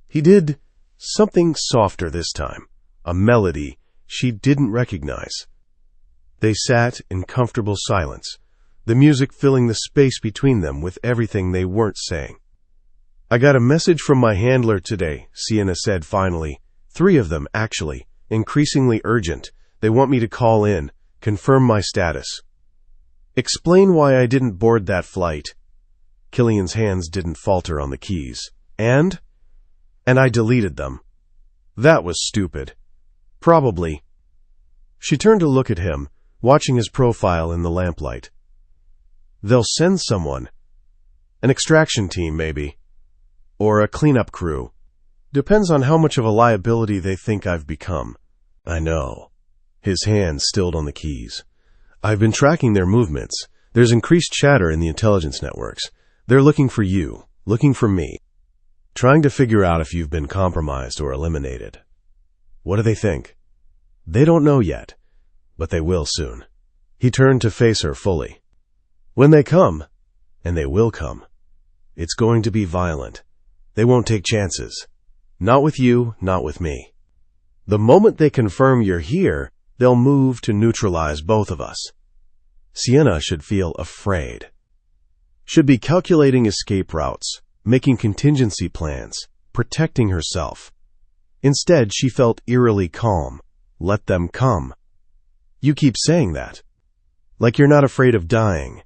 He did something softer this time, a melody she didn't recognize. They sat in comfortable silence, the music filling the space between them with everything they weren't saying. I got a message from my handler today, Sienna said finally. 3 of them, actually, increasingly urgent. They want me to call in, confirm my status. Explain why I didn't board that flight. Killian's hands didn't falter on the keys. And I deleted them. That was stupid. Probably. She turned to look at him, watching his profile in the lamplight. They'll send someone. An extraction team, maybe. Or a cleanup crew. Depends on how much of a liability they think I've become. I know. His hands stilled on the keys. I've been tracking their movements. There's increased chatter in the intelligence networks. They're looking for you, looking for me. Trying to figure out if you've been compromised or eliminated. What do they think? They don't know yet, but they will soon. He turned to face her fully. When they come, and they will come, it's going to be violent. They won't take chances. Not with you, not with me. The moment they confirm you're here, they'll move to neutralize both of us. Sienna should feel afraid. Should be calculating escape routes, making contingency plans, protecting herself. Instead, she felt eerily calm. Let them come. You keep saying that. Like you're not afraid of dying.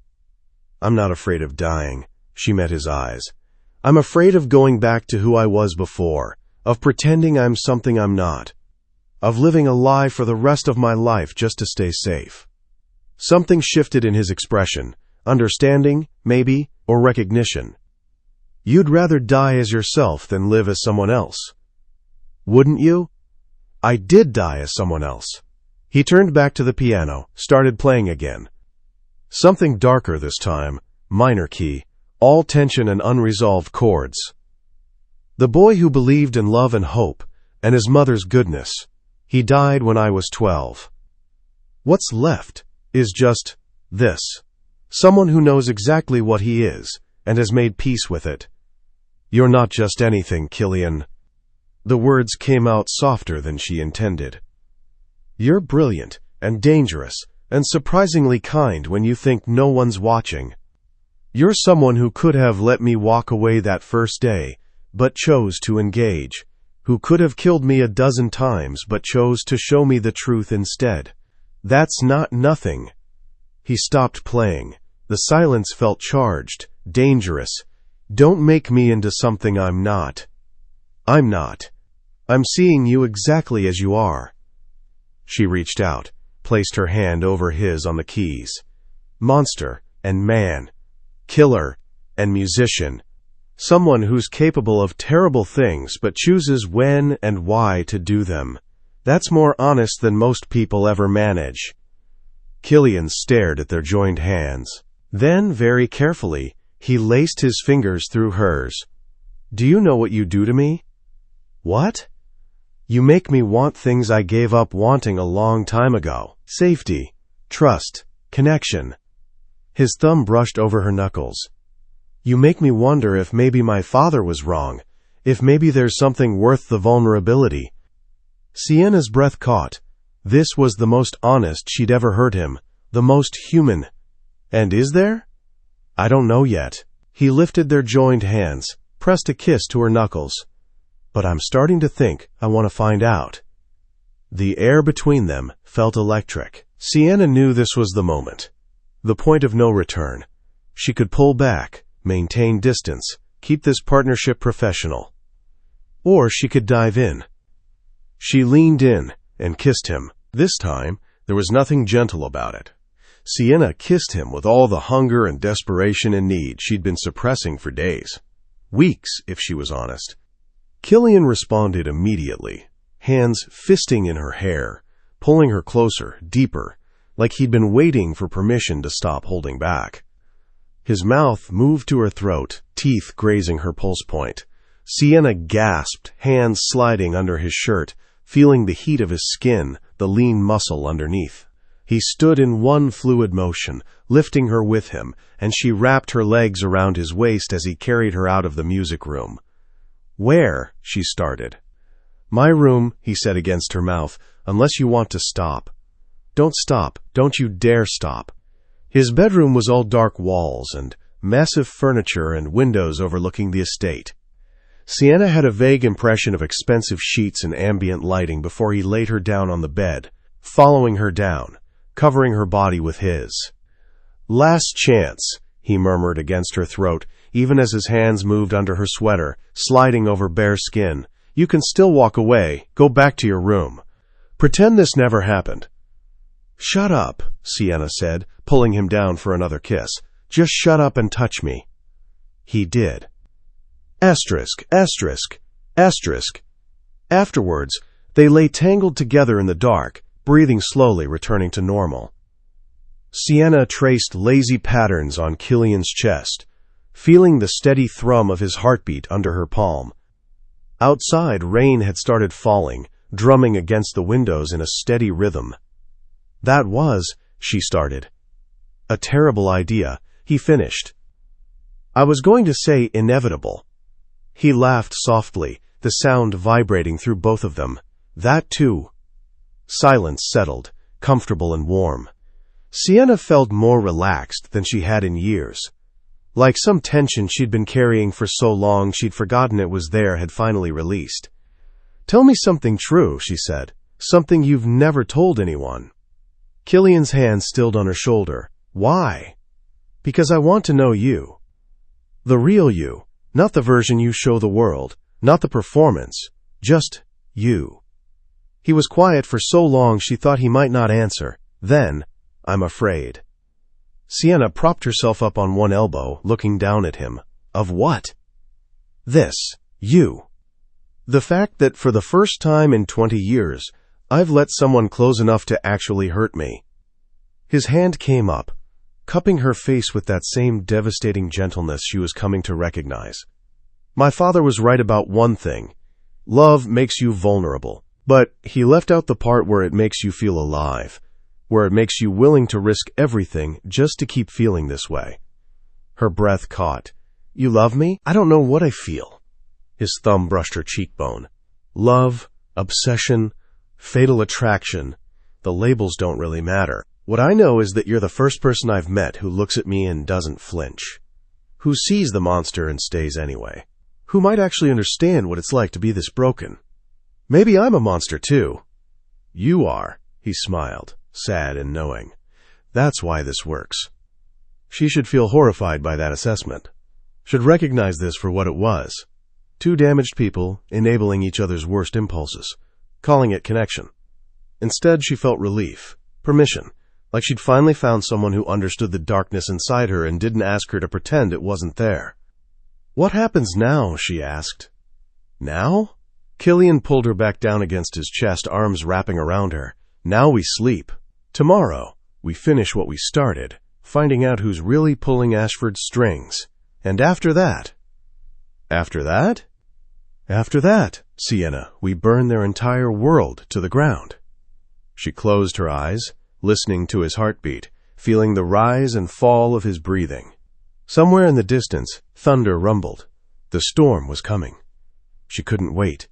I'm not afraid of dying. She met his eyes. I'm afraid of going back to who I was before, of pretending I'm something I'm not, of living a lie for the rest of my life just to stay safe. Something shifted in his expression, understanding, maybe, or recognition. You'd rather die as yourself than live as someone else. Wouldn't you? I did die as someone else. He turned back to the piano, started playing again. Something darker this time, minor key, all tension and unresolved chords. The boy who believed in love and hope, and his mother's goodness. He died when I was 12. What's left is just this. Someone who knows exactly what he is, and has made peace with it. You're not just anything, Killian. The words came out softer than she intended. You're brilliant, and dangerous, and surprisingly kind when you think no one's watching. You're someone who could have let me walk away that first day, but chose to engage, who could have killed me a dozen times but chose to show me the truth instead. That's not nothing. He stopped playing. The silence felt charged, dangerous. Don't make me into something I'm not. I'm not. I'm seeing you exactly as you are. She reached out, placed her hand over his on the keys. Monster and man. Killer and musician. Someone who's capable of terrible things but chooses when and why to do them. That's more honest than most people ever manage. Killian stared at their joined hands. Then, very carefully, he laced his fingers through hers. Do you know what you do to me? What? You make me want things I gave up wanting a long time ago. Safety, trust, connection. His thumb brushed over her knuckles. You make me wonder if maybe my father was wrong, if maybe there's something worth the vulnerability. Sienna's breath caught. This was the most honest she'd ever heard him, the most human. And is there? I don't know yet. He lifted their joined hands, pressed a kiss to her knuckles. But I'm starting to think I want to find out. The air between them felt electric. Sienna knew this was the moment. The point of no return. She could pull back, maintain distance, keep this partnership professional. Or she could dive in. She leaned in and kissed him. This time, there was nothing gentle about it. Sienna kissed him with all the hunger and desperation and need she'd been suppressing for days. Weeks, if she was honest. Killian responded immediately, hands fisting in her hair, pulling her closer, deeper, like he'd been waiting for permission to stop holding back. His mouth moved to her throat, teeth grazing her pulse point. Sienna gasped, hands sliding under his shirt, feeling the heat of his skin, the lean muscle underneath. He stood in one fluid motion, lifting her with him, and she wrapped her legs around his waist as he carried her out of the music room. "Where?" she started. "My room," he said against her mouth, "unless you want to stop." "Don't stop. Don't you dare stop." His bedroom was all dark walls and massive furniture and windows overlooking the estate. Sienna had a vague impression of expensive sheets and ambient lighting before he laid her down on the bed, following her down, covering her body with his. "Last chance," he murmured against her throat, even as his hands moved under her sweater, sliding over bare skin. "You can still walk away. Go back to your room. Pretend this never happened." "Shut up," Sienna said, pulling him down for another kiss. "Just shut up and touch me." He did. Asterisk, asterisk, asterisk. Afterwards, they lay tangled together in the dark, breathing slowly, returning to normal. Sienna traced lazy patterns on Killian's chest, feeling the steady thrum of his heartbeat under her palm. Outside, rain had started falling, drumming against the windows in a steady rhythm. "That was," she started. "A terrible idea," he finished. "I was going to say inevitable." He laughed softly, the sound vibrating through both of them. "That too." Silence settled, comfortable and warm. Sienna felt more relaxed than she had in years. Like some tension she'd been carrying for so long she'd forgotten it was there had finally released. "Tell me something true," she said. "Something you've never told anyone." Killian's hand stilled on her shoulder. "Why?" "Because I want to know you. The real you. Not the version you show the world. Not the performance. Just you." He was quiet for so long she thought he might not answer. Then, "I'm afraid." Sienna propped herself up on one elbow, looking down at him. "Of what?" "This. You. The fact that for the first time in 20 years, I've let someone close enough to actually hurt me." His hand came up, cupping her face with that same devastating gentleness she was coming to recognize. "My father was right about one thing. Love makes you vulnerable. But he left out the part where it makes you feel alive, where it makes you willing to risk everything just to keep feeling this way." Her breath caught. "You love me? I don't know what I feel." His thumb brushed her cheekbone. "Love, obsession, fatal attraction. The labels don't really matter. What I know is that you're the first person I've met who looks at me and doesn't flinch. Who sees the monster and stays anyway. Who might actually understand what it's like to be this broken. Maybe I'm a monster too." "You are," he smiled, sad and knowing. "That's why this works." She should feel horrified by that assessment. Should recognize this for what it was. Two damaged people enabling each other's worst impulses, calling it connection. Instead, she felt relief, permission, like she'd finally found someone who understood the darkness inside her and didn't ask her to pretend it wasn't there. "What happens now?" she asked. "Now?" Killian pulled her back down against his chest, arms wrapping around her. "Now we sleep. Tomorrow, we finish what we started, finding out who's really pulling Ashford's strings. And after that..." "After that?" "After that, Sienna, we burn their entire world to the ground." She closed her eyes, listening to his heartbeat, feeling the rise and fall of his breathing. Somewhere in the distance, thunder rumbled. The storm was coming. She couldn't wait.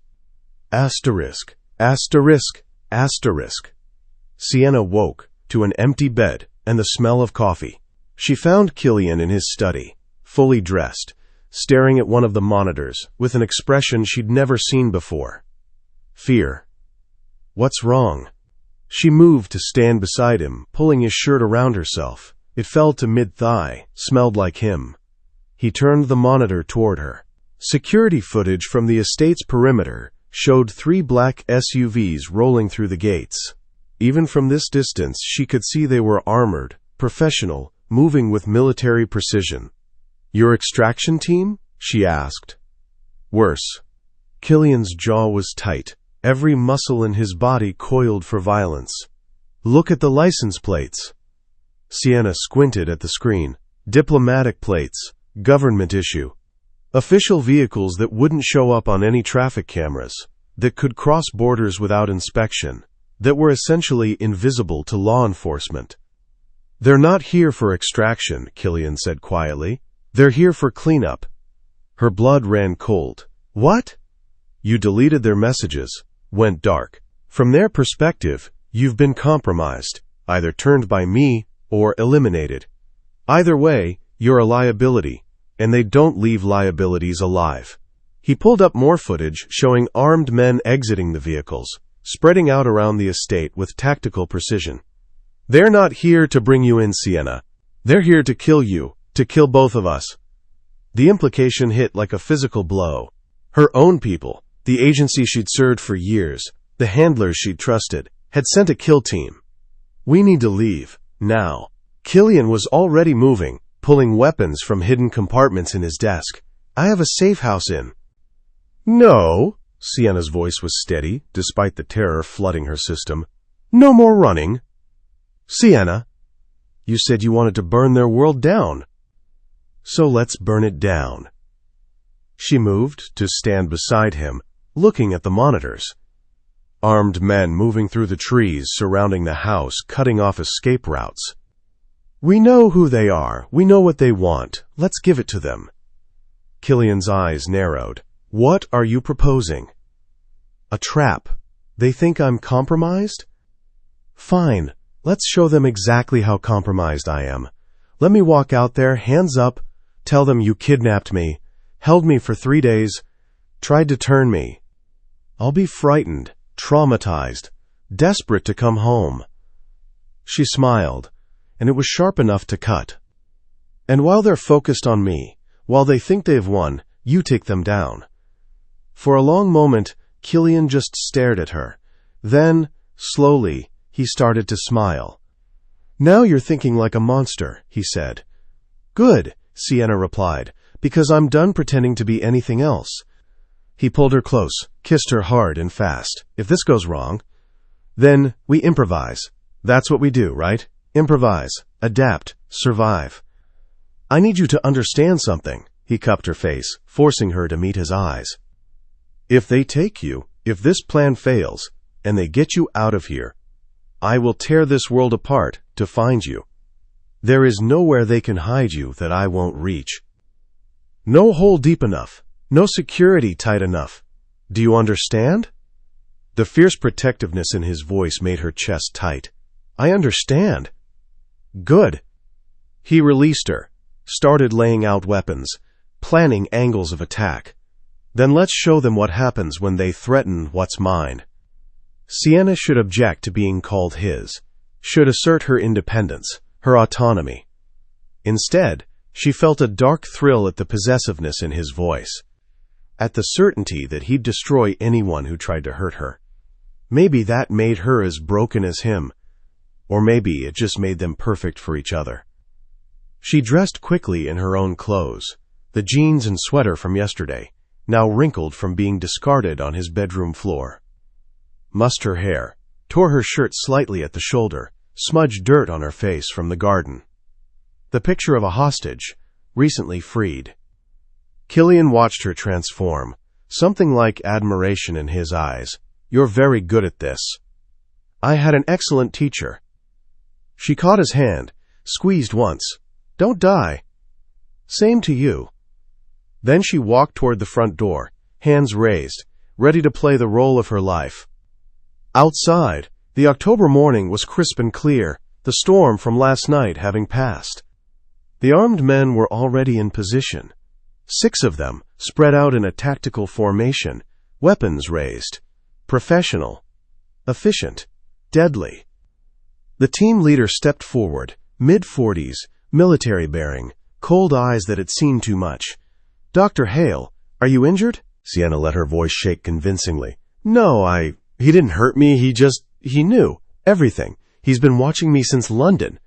Asterisk, asterisk, asterisk. Sienna woke to an empty bed and the smell of coffee. She found Killian in his study, fully dressed, staring at one of the monitors with an expression she'd never seen before. Fear. "What's wrong?" She moved to stand beside him, pulling his shirt around herself. It fell to mid-thigh, smelled like him. He turned the monitor toward her. Security footage from the estate's perimeter showed 3 black SUVs rolling through the gates. Even from this distance, she could see they were armored, professional, moving with military precision. "Your extraction team?" she asked. "Worse." Killian's jaw was tight, every muscle in his body coiled for violence. "Look at the license plates." Sienna squinted at the screen. Diplomatic plates, government issue. Official vehicles that wouldn't show up on any traffic cameras, that could cross borders without inspection, that were essentially invisible to law enforcement. "They're not here for extraction," Killian said quietly. "They're here for cleanup." Her blood ran cold. "What?" "You deleted their messages, went dark. From their perspective, you've been compromised, either turned by me or eliminated. Either way, you're a liability, and they don't leave liabilities alive." He pulled up more footage showing armed men exiting the vehicles, spreading out around the estate with tactical precision. "They're not here to bring you in, Sienna. They're here to kill you, to kill both of us." The implication hit like a physical blow. Her own people, the agency she'd served for years, the handlers she'd trusted, had sent a kill team. "We need to leave, now." Killian was already moving, pulling weapons from hidden compartments in his desk. "I have a safe house in." "No," Sienna's voice was steady, despite the terror flooding her system. "No more running." "Sienna, you said you wanted to burn their world down. So let's burn it down." She moved to stand beside him, looking at the monitors. Armed men moving through the trees surrounding the house, cutting off escape routes. "We know who they are. We know what they want. Let's give it to them." Killian's eyes narrowed. "What are you proposing?" "A trap. They think I'm compromised? Fine. Let's show them exactly how compromised I am. Let me walk out there, hands up, tell them you kidnapped me, held me for 3 days, tried to turn me. I'll be frightened, traumatized, desperate to come home." She smiled, and it was sharp enough to cut. "And while they're focused on me, while they think they've won, you take them down." For a long moment, Killian just stared at her. Then, slowly, he started to smile. "Now you're thinking like a monster," he said. "Good," Sienna replied, "because I'm done pretending to be anything else." He pulled her close, kissed her hard and fast. "If this goes wrong, then we improvise. That's what we do, right? Improvise, adapt, survive." "I need you to understand something." He cupped her face, forcing her to meet his eyes. "If they take you, if this plan fails, and they get you out of here, I will tear this world apart to find you. There is nowhere they can hide you that I won't reach. No hole deep enough, no security tight enough. Do you understand?" The fierce protectiveness in his voice made her chest tight. "I understand." "Good." He released her, started laying out weapons, planning angles of attack. "Then let's show them what happens when they threaten what's mine." Sienna should object to being called his, should assert her independence, her autonomy. Instead, she felt a dark thrill at the possessiveness in his voice, at the certainty that he'd destroy anyone who tried to hurt her. Maybe that made her as broken as him, or maybe it just made them perfect for each other. She dressed quickly in her own clothes, the jeans and sweater from yesterday, now wrinkled from being discarded on his bedroom floor. Mussed her hair, tore her shirt slightly at the shoulder, smudged dirt on her face from the garden. The picture of a hostage, recently freed. Killian watched her transform, something like admiration in his eyes. "You're very good at this. I had an excellent teacher." She caught his hand, squeezed once. "Don't die." "Same to you." Then she walked toward the front door, hands raised, ready to play the role of her life. Outside, the October morning was crisp and clear, the storm from last night having passed. The armed men were already in position. 6 of them, spread out in a tactical formation, weapons raised. Professional, efficient, deadly. The team leader stepped forward, mid-40s, military-bearing, cold eyes that had seen too much. "Dr. Hale, are you injured?" Sienna let her voice shake convincingly. "No, he didn't hurt me, he knew. Everything. He's been watching me since London."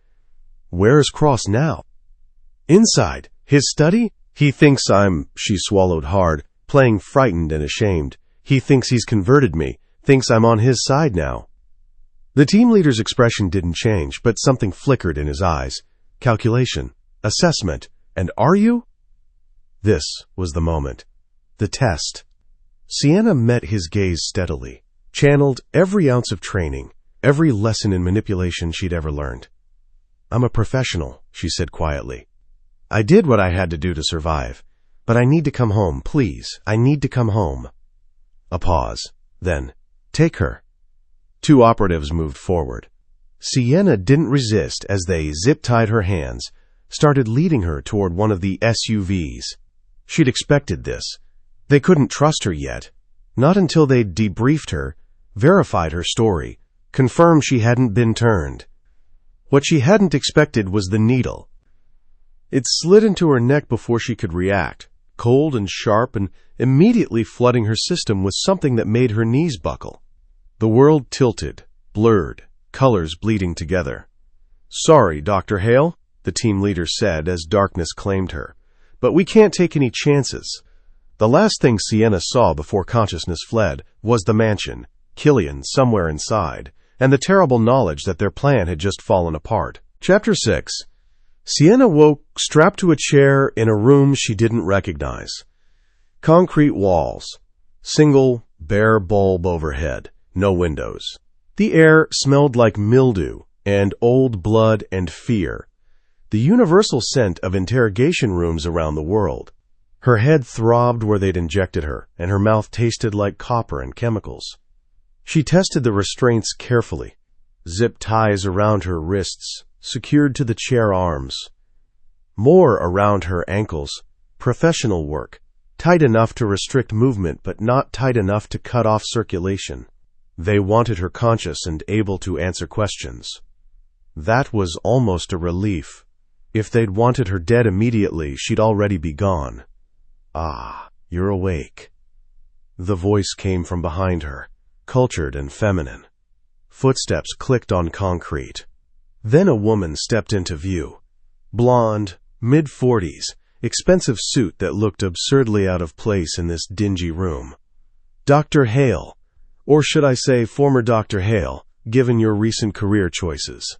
Where's Cross now? Inside. His study? He thinks she swallowed hard, playing frightened and ashamed. He thinks he's converted me, thinks I'm on his side now. The team leader's expression didn't change, but something flickered in his eyes. Calculation, assessment, and are you? This was the moment. The test. Sienna met his gaze steadily, channeled every ounce of training, every lesson in manipulation she'd ever learned. I'm a professional, she said quietly. I did what I had to do to survive, but I need to come home, please. I need to come home. A pause. Then, take her. Two operatives moved forward. Sienna didn't resist as they zip-tied her hands, started leading her toward one of the SUVs. She'd expected this. They couldn't trust her yet. Not until they'd debriefed her, verified her story, confirmed she hadn't been turned. What she hadn't expected was the needle. It slid into her neck before she could react, cold and sharp and immediately flooding her system with something that made her knees buckle. The world tilted, blurred, colors bleeding together. Sorry, Dr. Hale, the team leader said as darkness claimed her, but we can't take any chances. The last thing Sienna saw before consciousness fled was the mansion, Killian somewhere inside, and the terrible knowledge that their plan had just fallen apart. Chapter 6. Sienna woke strapped to a chair in a room she didn't recognize. Concrete walls. Single, bare bulb overhead. No windows. The air smelled like mildew and old blood and fear. The universal scent of interrogation rooms around the world. Her head throbbed where they'd injected her, and her mouth tasted like copper and chemicals. She tested the restraints carefully. Zip ties around her wrists, secured to the chair arms. More around her ankles. Professional work. Tight enough to restrict movement, but not tight enough to cut off circulation. They wanted her conscious and able to answer questions. That was almost a relief. If they'd wanted her dead immediately, she'd already be gone. Ah, you're awake. The voice came from behind her, cultured and feminine. Footsteps clicked on concrete. Then a woman stepped into view. Blonde, mid-40s, expensive suit that looked absurdly out of place in this dingy room. Dr. Hale, or should I say former Dr. Hale, given your recent career choices.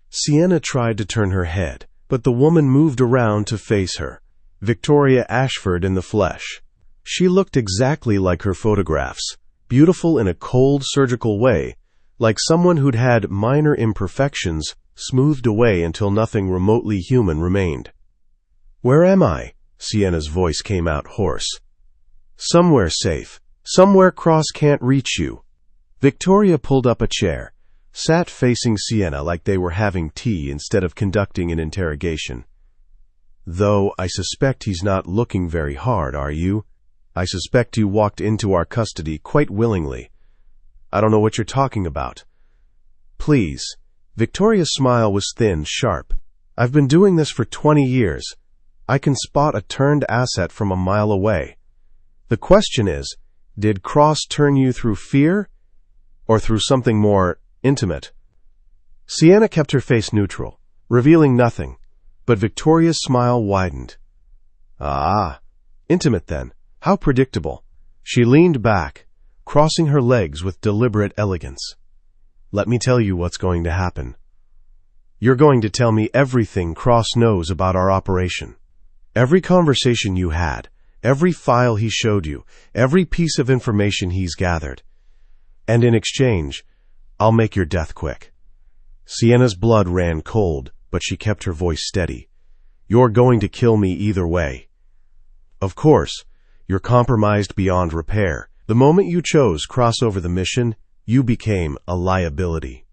Sienna tried to turn her head, but the woman moved around to face her. Victoria Ashford in the flesh. She looked exactly like her photographs, beautiful in a cold surgical way, like someone who'd had minor imperfections smoothed away until nothing remotely human remained. Where am I? Sienna's voice came out hoarse. Somewhere safe. Somewhere Cross can't reach you. Victoria pulled up a chair, sat facing Sienna like they were having tea instead of conducting an interrogation. Though I suspect he's not looking very hard, are you? I suspect you walked into our custody quite willingly. I don't know what you're talking about. Please. Victoria's smile was thin, sharp. I've been doing this for 20 years. I can spot a turned asset from a mile away. The question is, did Cross turn you through fear or through something more intimate? Sienna kept her face neutral, revealing nothing, but Victoria's smile widened. Ah, intimate then. How predictable. She leaned back, crossing her legs with deliberate elegance. Let me tell you what's going to happen. You're going to tell me everything Cross knows about our operation. Every conversation you had, every file he showed you, every piece of information he's gathered. And in exchange, I'll make your death quick. Sienna's blood ran cold, but she kept her voice steady. You're going to kill me either way. Of course, you're compromised beyond repair. The moment you chose Cross over the mission, you became a liability.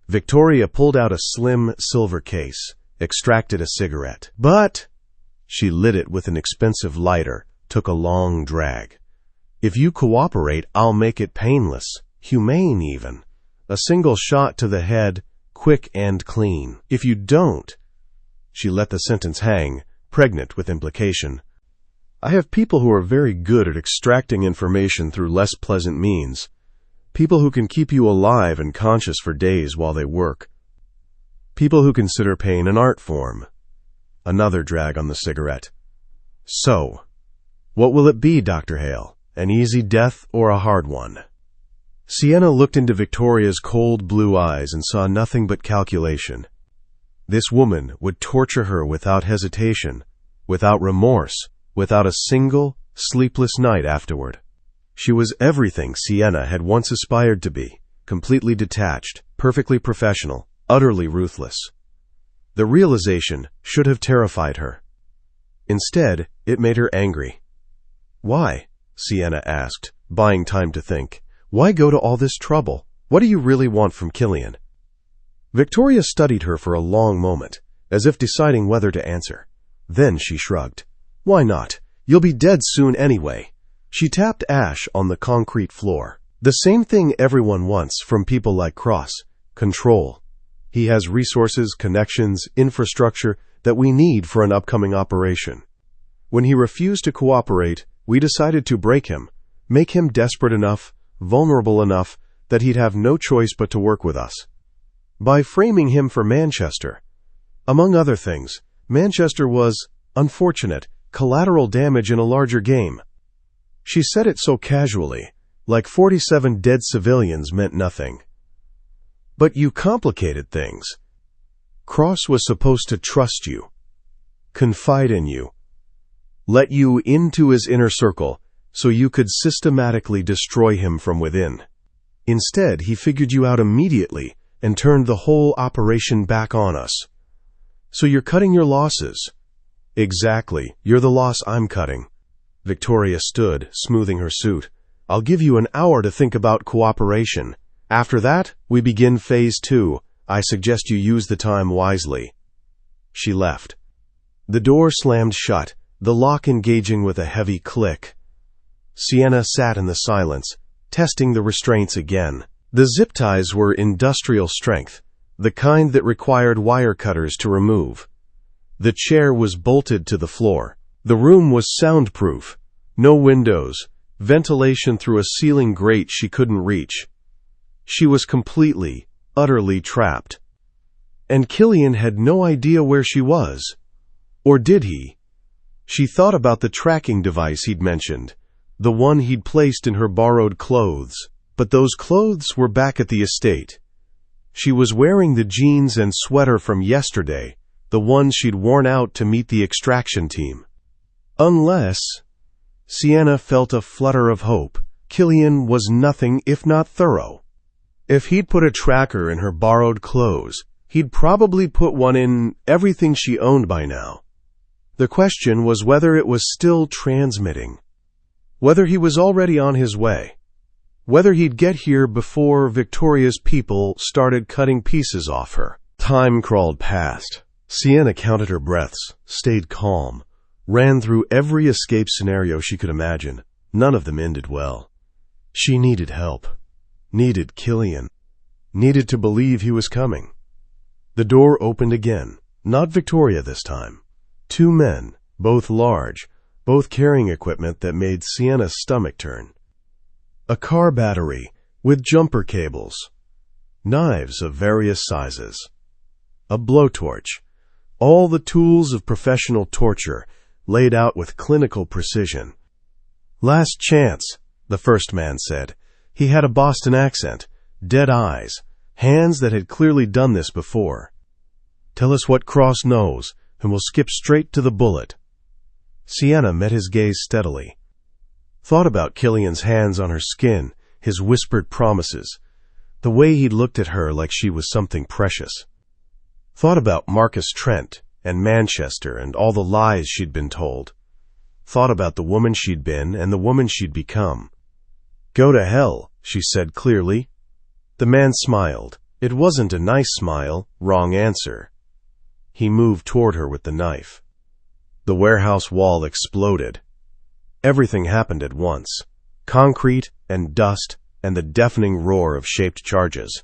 Victoria pulled out a slim silver case, extracted a cigarette. But she lit it with an expensive lighter, took a long drag. If you cooperate, I'll make it painless, humane even. A single shot to the head, quick and clean. If you don't, she let the sentence hang, pregnant with implication. I have people who are very good at extracting information through less pleasant means. People who can keep you alive and conscious for days while they work. People who consider pain an art form. Another drag on the cigarette. So, what will it be, Dr. Hale? An easy death or a hard one? Sienna looked into Victoria's cold blue eyes and saw nothing but calculation. This woman would torture her without hesitation, without remorse, without a single sleepless night afterward. She was everything Sienna had once aspired to be, completely detached, perfectly professional, utterly ruthless. The realization should have terrified her. Instead, it made her angry. Why? Sienna asked, buying time to think. Why go to all this trouble? What do you really want from Killian? Victoria studied her for a long moment, as if deciding whether to answer. Then she shrugged. Why not? You'll be dead soon anyway. She tapped Ash on the concrete floor. The same thing everyone wants from people like Cross. Control. He has resources, connections, infrastructure that we need for an upcoming operation. When he refused to cooperate, we decided to break him, make him desperate enough, vulnerable enough, that he'd have no choice but to work with us. By framing him for Manchester. Among other things, Manchester was, unfortunate, collateral damage in a larger game. She said it so casually, like 47 dead civilians meant nothing. But you complicated things. Cross was supposed to trust you, confide in you, let you into his inner circle so you could systematically destroy him from within. Instead, he figured you out immediately and turned the whole operation back on us. So you're cutting your losses. Exactly, you're the loss I'm cutting. Victoria stood, smoothing her suit. I'll give you an hour to think about cooperation. After that, we begin phase 2. I suggest you use the time wisely. She left. The door slammed shut, the lock engaging with a heavy click. Sienna sat in the silence, testing the restraints again. The zip ties were industrial strength, the kind that required wire cutters to remove. The chair was bolted to the floor. The room was soundproof. No windows, ventilation through a ceiling grate she couldn't reach. She was completely, utterly trapped. And Killian had no idea where she was. Or did he? She thought about the tracking device he'd mentioned, the one he'd placed in her borrowed clothes. But those clothes were back at the estate. She was wearing the jeans and sweater from yesterday, the ones she'd worn out to meet the extraction team. Unless, Sienna felt a flutter of hope, Killian was nothing if not thorough. If he'd put a tracker in her borrowed clothes, he'd probably put one in everything she owned by now. The question was whether it was still transmitting. Whether he was already on his way. Whether he'd get here before Victoria's people started cutting pieces off her. Time crawled past. Sienna counted her breaths, stayed calm, ran through every escape scenario she could imagine. None of them ended well. She needed help. Needed Killian. Needed to believe he was coming. The door opened again. Not Victoria this time. 2 men, both large, both carrying equipment that made Sienna's stomach turn. A car battery with jumper cables. Knives of various sizes. A blowtorch. All the tools of professional torture laid out with clinical precision. Last chance, the first man said. He had a Boston accent, dead eyes, hands that had clearly done this before. Tell us what Cross knows, and we'll skip straight to the bullet. Sienna met his gaze steadily. Thought about Killian's hands on her skin, his whispered promises, the way he'd looked at her like she was something precious. Thought about Marcus Trent and Manchester and all the lies she'd been told. Thought about the woman she'd been and the woman she'd become. Go to hell, she said clearly. The man smiled. It wasn't a nice smile, wrong answer. He moved toward her with the knife. The warehouse wall exploded. Everything happened at once. Concrete and dust and the deafening roar of shaped charges.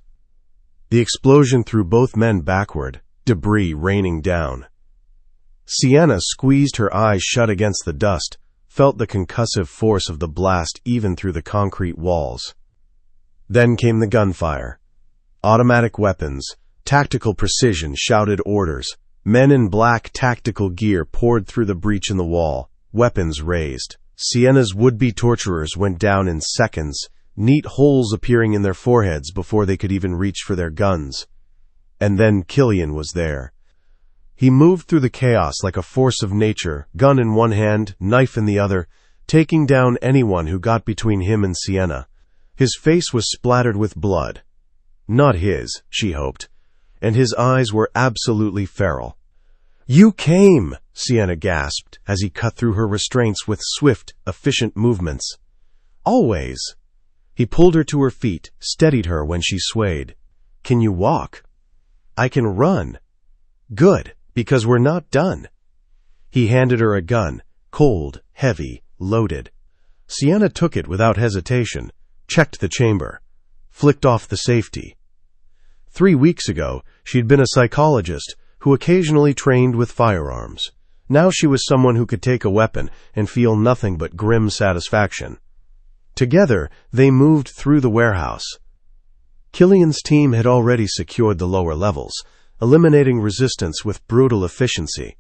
The explosion threw both men backward, debris raining down. Sienna squeezed her eyes shut against the dust, felt the concussive force of the blast even through the concrete walls. Then came the gunfire. Automatic weapons, Tactical precision shouted orders. Men in black tactical gear poured through the breach in the wall, weapons raised. Sienna's would-be torturers went down in seconds, neat holes appearing in their foreheads before they could even reach for their guns. And then Killian was there. He moved through the chaos like a force of nature, gun in one hand, knife in the other, taking down anyone who got between him and Sienna. His face was splattered with blood. Not his, she hoped, and his eyes were absolutely feral. "You came!" Sienna gasped as he cut through her restraints with swift, efficient movements. "Always." He pulled her to her feet, steadied her when she swayed. "Can you walk?" "I can run." "Good, because we're not done." He handed her a gun, cold, heavy, loaded. Sienna took it without hesitation, checked the chamber, flicked off the safety. 3 weeks ago, she'd been a psychologist who occasionally trained with firearms. Now she was someone who could take a weapon and feel nothing but grim satisfaction. Together, they moved through the warehouse. Killian's team had already secured the lower levels, eliminating resistance with brutal efficiency.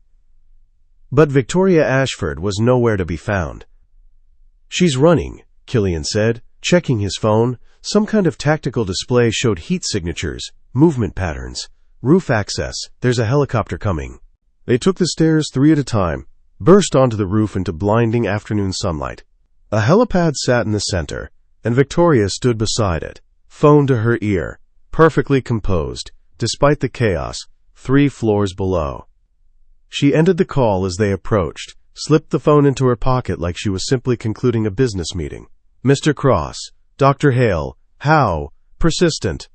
But Victoria Ashford was nowhere to be found. "She's running," Killian said, checking his phone. Some kind of tactical display showed heat signatures, movement patterns, roof access. "There's a helicopter coming." They took the stairs 3 at a time, burst onto the roof into blinding afternoon sunlight. A helipad sat in the center, and Victoria stood beside it, phone to her ear, perfectly composed, despite the chaos, 3 floors below. She ended the call as they approached, slipped the phone into her pocket like she was simply concluding a business meeting. "Mr. Cross, Dr. Hale, how?" "Persistent."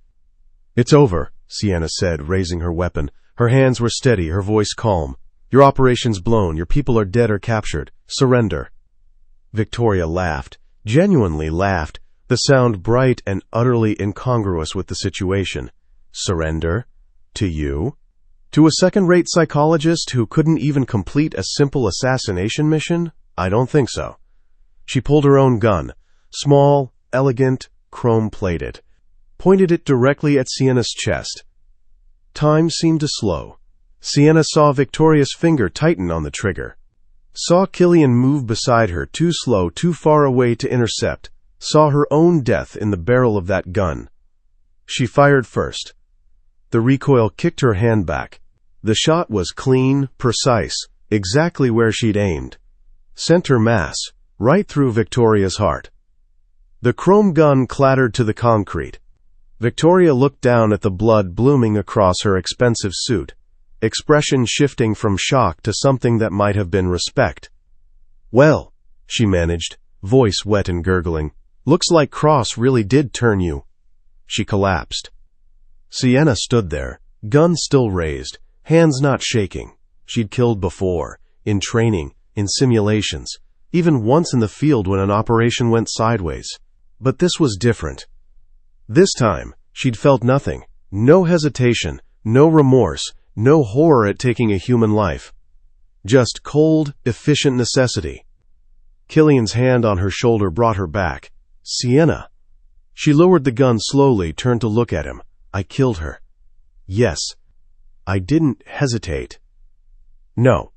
"It's over," Sienna said, raising her weapon. Her hands were steady, her voice calm. "Your operation's blown. Your people are dead or captured. Surrender." Victoria laughed, genuinely laughed, the sound bright and utterly incongruous with the situation. "Surrender? To you? To a second-rate psychologist who couldn't even complete a simple assassination mission? I don't think so." She pulled her own gun, small, elegant, chrome-plated, pointed it directly at Sienna's chest. Time seemed to slow. Sienna saw Victoria's finger tighten on the trigger. Saw Killian move beside her, too slow, too far away to intercept. Saw her own death in the barrel of that gun. She fired first. The recoil kicked her hand back. The shot was clean, precise, exactly where she'd aimed. Center mass, right through Victoria's heart. The chrome gun clattered to the concrete. Victoria looked down at the blood blooming across her expensive suit, expression shifting from shock to something that might have been respect. "Well," she managed, voice wet and gurgling, "looks like Cross really did turn you." She collapsed. Sienna stood there, gun still raised, hands not shaking. She'd killed before, in training, in simulations, even once in the field when an operation went sideways. But this was different. This time, she'd felt nothing, no hesitation, no remorse, no horror at taking a human life. Just cold, efficient necessity. Killian's hand on her shoulder brought her back. "Sienna." She lowered the gun slowly, turned to look at him. "I killed her." "Yes." "I didn't hesitate." "No."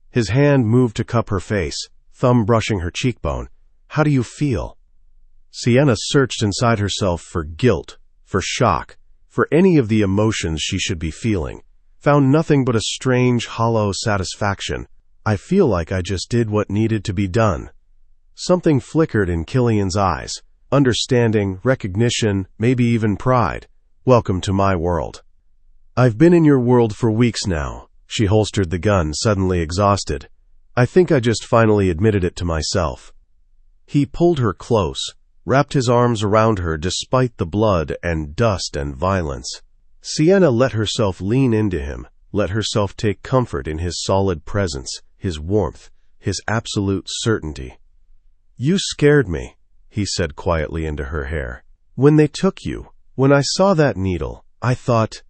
His hand moved to cup her face, thumb brushing her cheekbone. "How do you feel?" Sienna searched inside herself for guilt, for shock, for any of the emotions she should be feeling. Found nothing but a strange, hollow satisfaction. "I feel like I just did what needed to be done." Something flickered in Killian's eyes. Understanding, recognition, maybe even pride. "Welcome to my world." "I've been in your world for weeks now." She holstered the gun, suddenly exhausted. "I think I just finally admitted it to myself." He pulled her close, wrapped his arms around her despite the blood and dust and violence. Sienna let herself lean into him, let herself take comfort in his solid presence, his warmth, his absolute certainty. "You scared me," he said quietly into her hair. "When they took you, when I saw that needle, I thought—"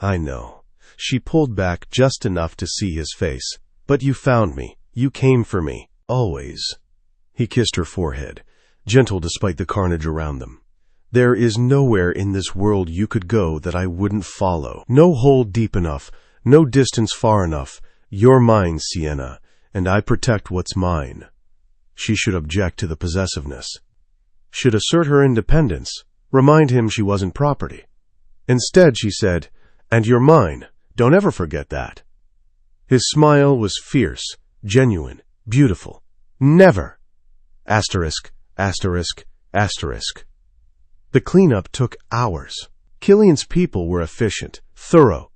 "I know." She pulled back just enough to see his face. "But you found me. You came for me. Always." He kissed her forehead, gentle despite the carnage around them. There is nowhere in this world you could go that I wouldn't follow. No hole deep enough, no distance far enough. You're mine, Sienna, and I protect what's mine. She should object to the possessiveness. Should assert her independence, remind him she wasn't property. Instead, she said, "And you're mine. Don't ever forget that." His smile was fierce, genuine, beautiful. Never! Asterisk, asterisk, asterisk. The cleanup took hours. Killian's people were efficient, thorough,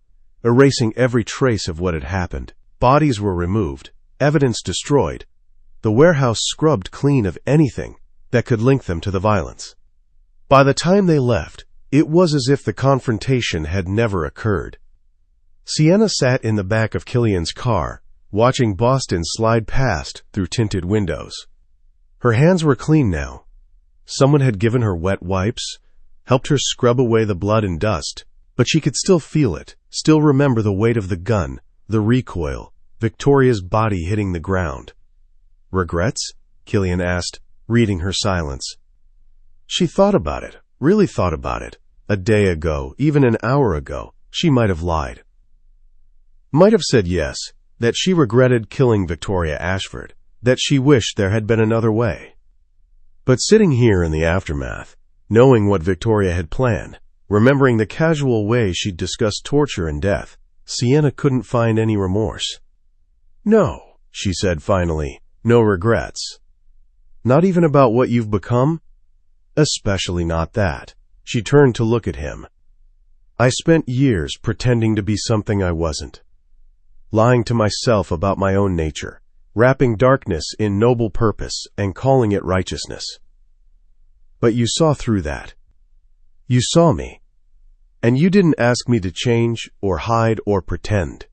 erasing every trace of what had happened. Bodies were removed, evidence destroyed, the warehouse scrubbed clean of anything that could link them to the violence. By the time they left, it was as if the confrontation had never occurred. Sienna sat in the back of Killian's car, watching Boston slide past through tinted windows. Her hands were clean now. Someone had given her wet wipes, helped her scrub away the blood and dust, but she could still feel it, still remember the weight of the gun, the recoil, Victoria's body hitting the ground. "Regrets?" Killian asked, reading her silence. She thought about it, really thought about it. A day ago, even an hour ago, she might have lied. Might have said yes, that she regretted killing Victoria Ashford, that she wished there had been another way. But sitting here in the aftermath, knowing what Victoria had planned, remembering the casual way she'd discussed torture and death, Sienna couldn't find any remorse. "No," she said finally, "no regrets." "Not even about what you've become?" "Especially not that." She turned to look at him. "I spent years pretending to be something I wasn't. Lying to myself about my own nature, wrapping darkness in noble purpose and calling it righteousness. But you saw through that. You saw me. And you didn't ask me to change or hide or pretend.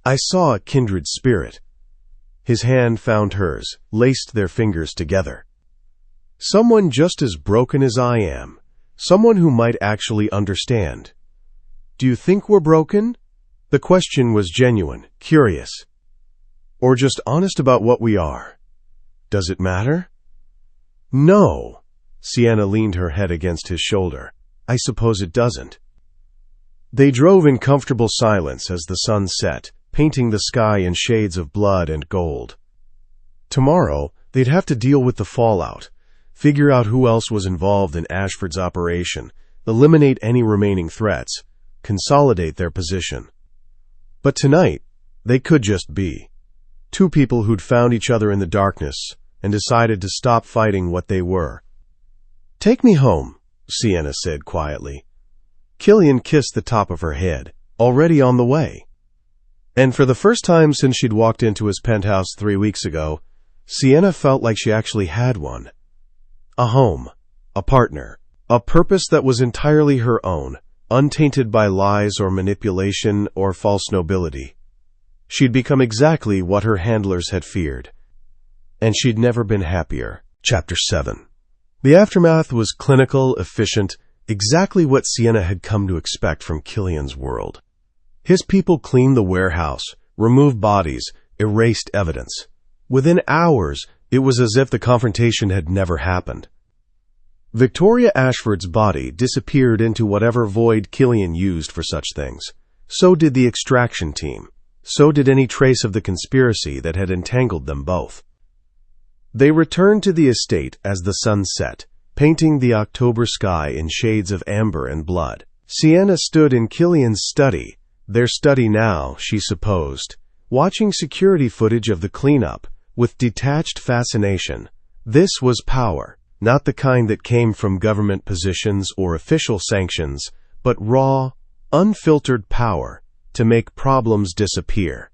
I saw a kindred spirit." His hand found hers, laced their fingers together. "Someone just as broken as I am. Someone who might actually understand." "Do you think we're broken?" The question was genuine, curious. "Or just honest about what we are? Does it matter?" "No." Sienna leaned her head against his shoulder. "I suppose it doesn't." They drove in comfortable silence as the sun set, painting the sky in shades of blood and gold. Tomorrow, they'd have to deal with the fallout, figure out who else was involved in Ashford's operation, eliminate any remaining threats, consolidate their position. But tonight, they could just be. Two people who'd found each other in the darkness and decided to stop fighting what they were. "Take me home," Sienna said quietly. Killian kissed the top of her head, already on the way. And for the first time since she'd walked into his penthouse 3 weeks ago, Sienna felt like she actually had one. A home, a partner, a purpose that was entirely her own, untainted by lies or manipulation or false nobility. She'd become exactly what her handlers had feared. And she'd never been happier. Chapter 7. The aftermath was clinical, efficient, exactly what Sienna had come to expect from Killian's world. His people cleaned the warehouse, removed bodies, erased evidence. Within hours, it was as if the confrontation had never happened. Victoria Ashford's body disappeared into whatever void Killian used for such things. So did the extraction team. So did any trace of the conspiracy that had entangled them both. They returned to the estate as the sun set, painting the October sky in shades of amber and blood. Sienna stood in Killian's study, their study now, she supposed, watching security footage of the cleanup with detached fascination. This was power, not the kind that came from government positions or official sanctions, but raw, unfiltered power to make problems disappear.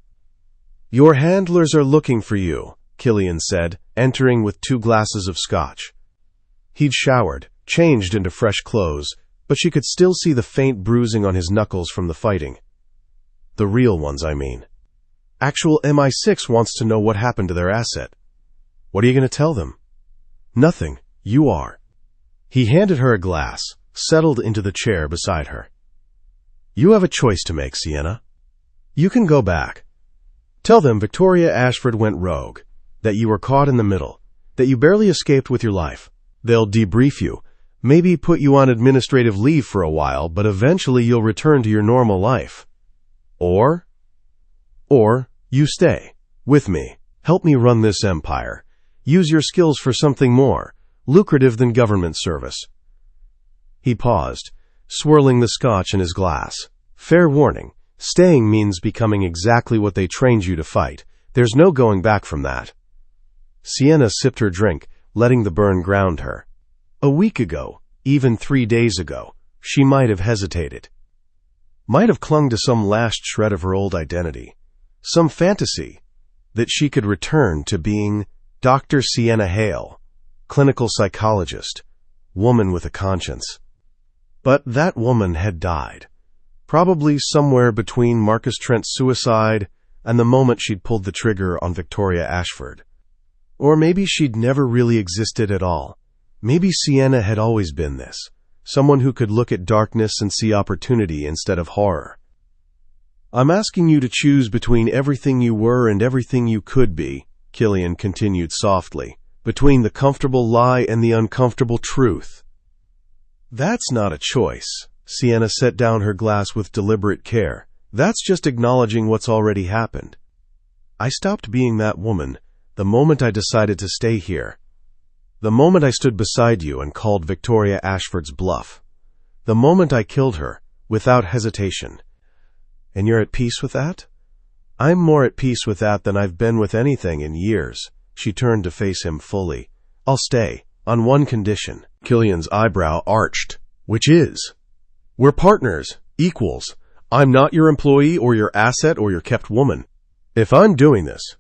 "Your handlers are looking for you," Killian said, entering with 2 glasses of scotch. He'd showered, changed into fresh clothes, but she could still see the faint bruising on his knuckles from the fighting. The real ones, I mean. Actual MI6 wants to know what happened to their asset. What are you going to tell them? Nothing. You are. He handed her a glass, settled into the chair beside her. You have a choice to make, Sienna. You can go back. Tell them Victoria Ashford went rogue, that you were caught in the middle, that you barely escaped with your life. They'll debrief you, Maybe put you on administrative leave for a while, but eventually you'll return to your normal life. Or you stay with me. Help me run this empire. Use your skills for something more lucrative than government service. He paused, swirling the scotch in his glass. Fair warning, staying means becoming exactly what they trained you to fight. There's no going back from that. Sienna sipped her drink, letting the burn ground her. A week ago, even 3 days ago, she might have hesitated. Might have clung to some last shred of her old identity. Some fantasy that she could return to being Dr. Sienna Hale, clinical psychologist, woman with a conscience. But that woman had died, probably somewhere between Marcus Trent's suicide and the moment she'd pulled the trigger on Victoria Ashford. Or maybe she'd never really existed at all. Maybe Sienna had always been this, someone who could look at darkness and see opportunity instead of horror. I'm asking you to choose between everything you were and everything you could be, Killian continued softly, between the comfortable lie and the uncomfortable truth. That's not a choice. Sienna set down her glass with deliberate care. That's just acknowledging what's already happened. I stopped being that woman the moment I decided to stay here. The moment I stood beside you and called Victoria Ashford's bluff. The moment I killed her, without hesitation. And you're at peace with that? I'm more at peace with that than I've been with anything in years. She turned to face him fully. I'll stay, on one condition. Killian's eyebrow arched. Which is? We're partners, equals. I'm not your employee or your asset or your kept woman. If I'm doing this,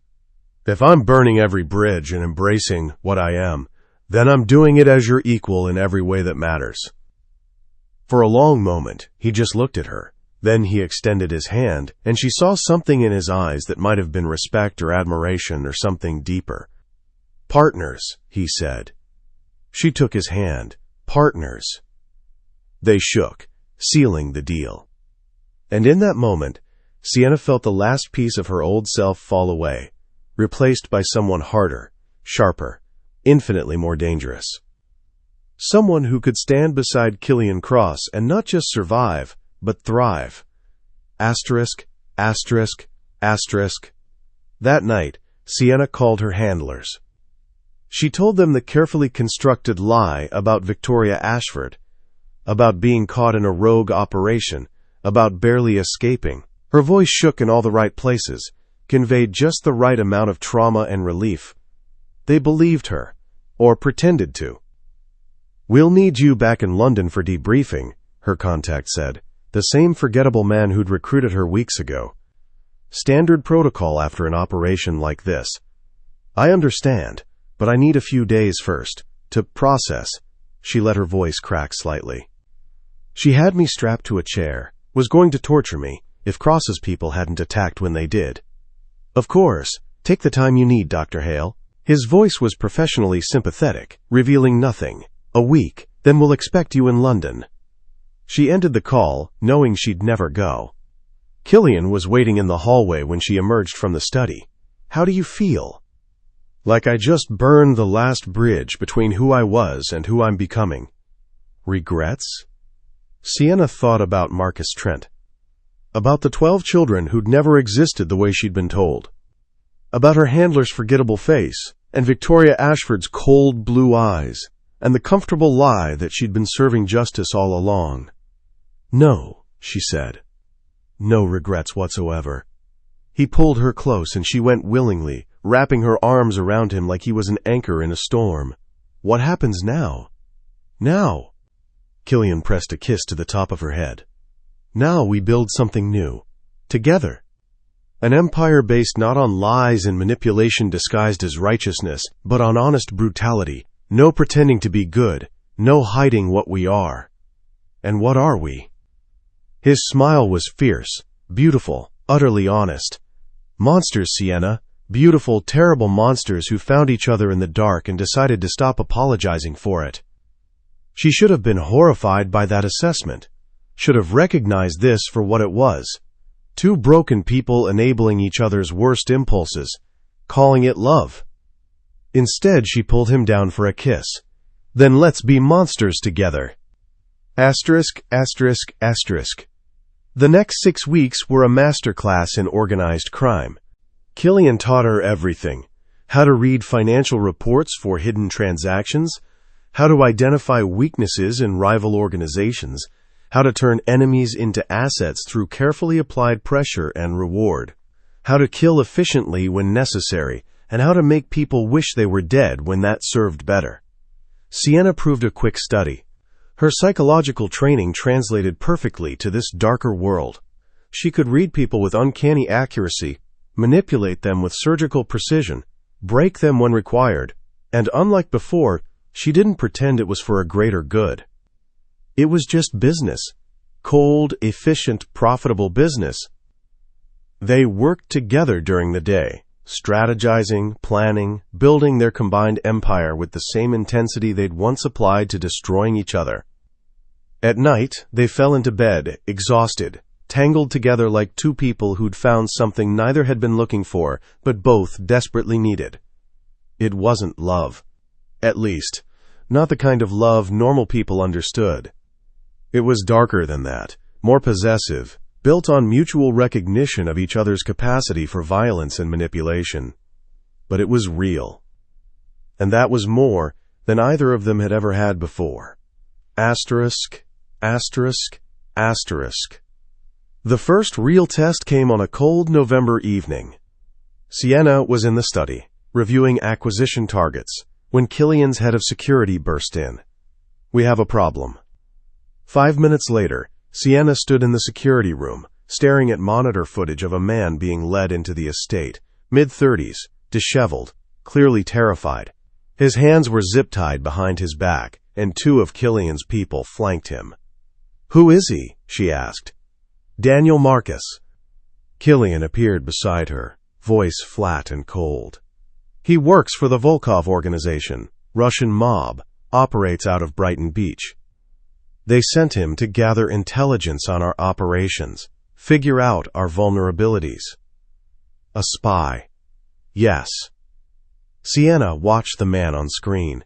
if I'm burning every bridge and embracing what I am, then I'm doing it as your equal in every way that matters. For a long moment, he just looked at her. Then he extended his hand, and she saw something in his eyes that might have been respect or admiration or something deeper. Partners, he said. She took his hand. Partners. They shook, sealing the deal. And in that moment, Sienna felt the last piece of her old self fall away, replaced by someone harder, sharper, infinitely more dangerous. Someone who could stand beside Killian Cross and not just survive, but thrive. Asterisk, asterisk, asterisk. That night, Sienna called her handlers. She told them the carefully constructed lie about Victoria Ashford, about being caught in a rogue operation, about barely escaping. Her voice shook in all the right places, conveyed just the right amount of trauma and relief. They believed her, or pretended to. We'll need you back in London for debriefing, her contact said, the same forgettable man who'd recruited her weeks ago. Standard protocol after an operation like this. I understand, but I need a few days first, to process. She let her voice crack slightly. She had me strapped to a chair, was going to torture me, if Cross's people hadn't attacked when they did. Of course, take the time you need, Dr. Hale. His voice was professionally sympathetic, revealing nothing. A week, then we'll expect you in London. She ended the call, knowing she'd never go. Killian was waiting in the hallway when she emerged from the study. How do you feel? Like I just burned the last bridge between who I was and who I'm becoming. Regrets? Sienna thought about Marcus Trent. About the 12 children who'd never existed the way she'd been told. About her handler's forgettable face, and Victoria Ashford's cold blue eyes, and the comfortable lie that she'd been serving justice all along. No, she said. No regrets whatsoever. He pulled her close and she went willingly, wrapping her arms around him like he was an anchor in a storm. What happens now? Now. Killian pressed a kiss to the top of her head. Now we build something new. Together. An empire based not on lies and manipulation disguised as righteousness, but on honest brutality. No pretending to be good. No hiding what we are. And what are we? His smile was fierce, beautiful, utterly honest. Monsters, Sienna. Beautiful, terrible monsters who found each other in the dark and decided to stop apologizing for it. She should have been horrified by that assessment. Should have recognized this for what it was. Two broken people enabling each other's worst impulses, calling it love. Instead, she pulled him down for a kiss. Then let's be monsters together. Asterisk, asterisk, asterisk. The next 6 weeks were a masterclass in organized crime. Killian taught her everything. How to read financial reports for hidden transactions, how to identify weaknesses in rival organizations, how to turn enemies into assets through carefully applied pressure and reward, how to kill efficiently when necessary, and how to make people wish they were dead when that served better. Sienna proved a quick study. Her psychological training translated perfectly to this darker world. She could read people with uncanny accuracy, manipulate them with surgical precision, break them when required, and unlike before, she didn't pretend it was for a greater good. It was just business. Cold, efficient, profitable business. They worked together during the day, strategizing, planning, building their combined empire with the same intensity they'd once applied to destroying each other. At night, they fell into bed, exhausted, tangled together like two people who'd found something neither had been looking for, but both desperately needed. It wasn't love. At least, not the kind of love normal people understood. It was darker than that, more possessive, built on mutual recognition of each other's capacity for violence and manipulation. But it was real. And that was more than either of them had ever had before. Asterisk, asterisk, asterisk. The first real test came on a cold November evening. Sienna was in the study, reviewing acquisition targets, when Killian's head of security burst in. "We have a problem." 5 minutes later, Sienna stood in the security room, staring at monitor footage of a man being led into the estate, mid-30s, disheveled, clearly terrified. His hands were zip-tied behind his back, and 2 of Killian's people flanked him. "Who is he?" she asked. "Daniel Marcus." Killian appeared beside her, voice flat and cold. "He works for the Volkov organization, Russian mob, operates out of Brighton Beach. They sent him to gather intelligence on our operations, figure out our vulnerabilities." A spy. Yes. Sienna watched the man on screen.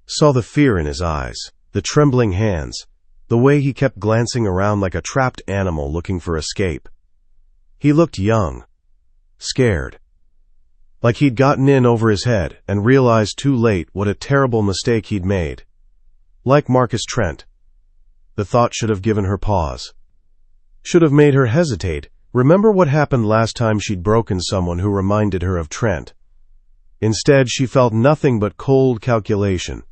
Saw the fear in his eyes, the trembling hands, the way he kept glancing around like a trapped animal looking for escape. He looked young, scared, like he'd gotten in over his head and realized too late what a terrible mistake he'd made. Like Marcus Trent. The thought should have given her pause. Should have made her hesitate, remember what happened last time she'd broken someone who reminded her of Trent. Instead, she felt nothing but cold calculation.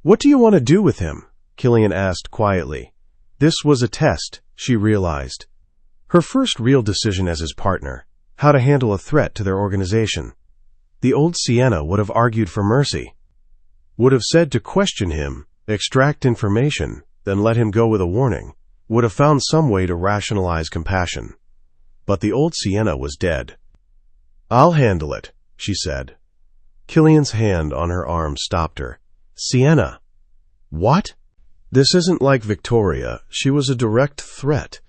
"What do you want to do with him?" Killian asked quietly. This was a test, she realized. Her first real decision as his partner, how to handle a threat to their organization. The old Sienna would have argued for mercy. Would have said to question him, extract information, then let him go with a warning. Would have found some way to rationalize compassion. But the old Sienna was dead. "I'll handle it," she said. Killian's hand on her arm stopped her. "Sienna." "What?" "This isn't like Victoria. She was a direct threat.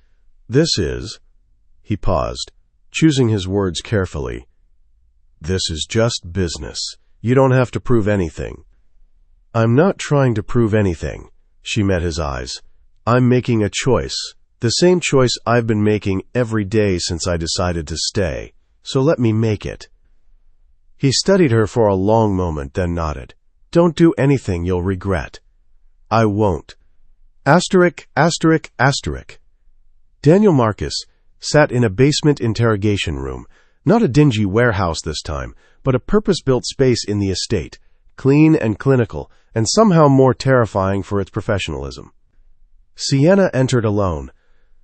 This is—" He paused, choosing his words carefully. "This is just business. You don't have to prove anything." "I'm not trying to prove anything." She met his eyes. "I'm making a choice. The same choice I've been making every day since I decided to stay. So let me make it." He studied her for a long moment, then nodded. "Don't do anything you'll regret." "I won't." Asterisk, asterisk, asterisk. Daniel Marcus sat in a basement interrogation room, not a dingy warehouse this time, but a purpose-built space in the estate, clean and clinical, and somehow more terrifying for its professionalism. Sienna entered alone.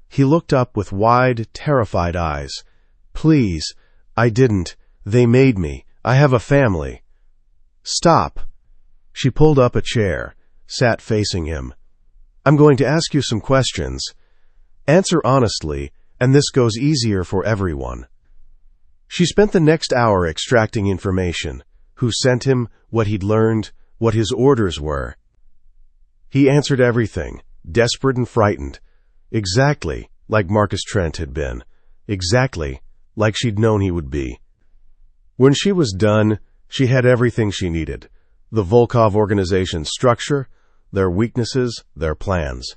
He looked up with wide, terrified eyes. "Please, I didn't. They made me. I have a family." "Stop." She pulled up a chair, sat facing him. "I'm going to ask you some questions. Answer honestly, and this goes easier for everyone." She spent the next hour extracting information. Who sent him, what he'd learned, what his orders were. He answered everything, desperate and frightened. Exactly like Marcus Trent had been. Exactly like she'd known he would be. When she was done, she had everything she needed. The Volkov organization's structure, their weaknesses, their plans.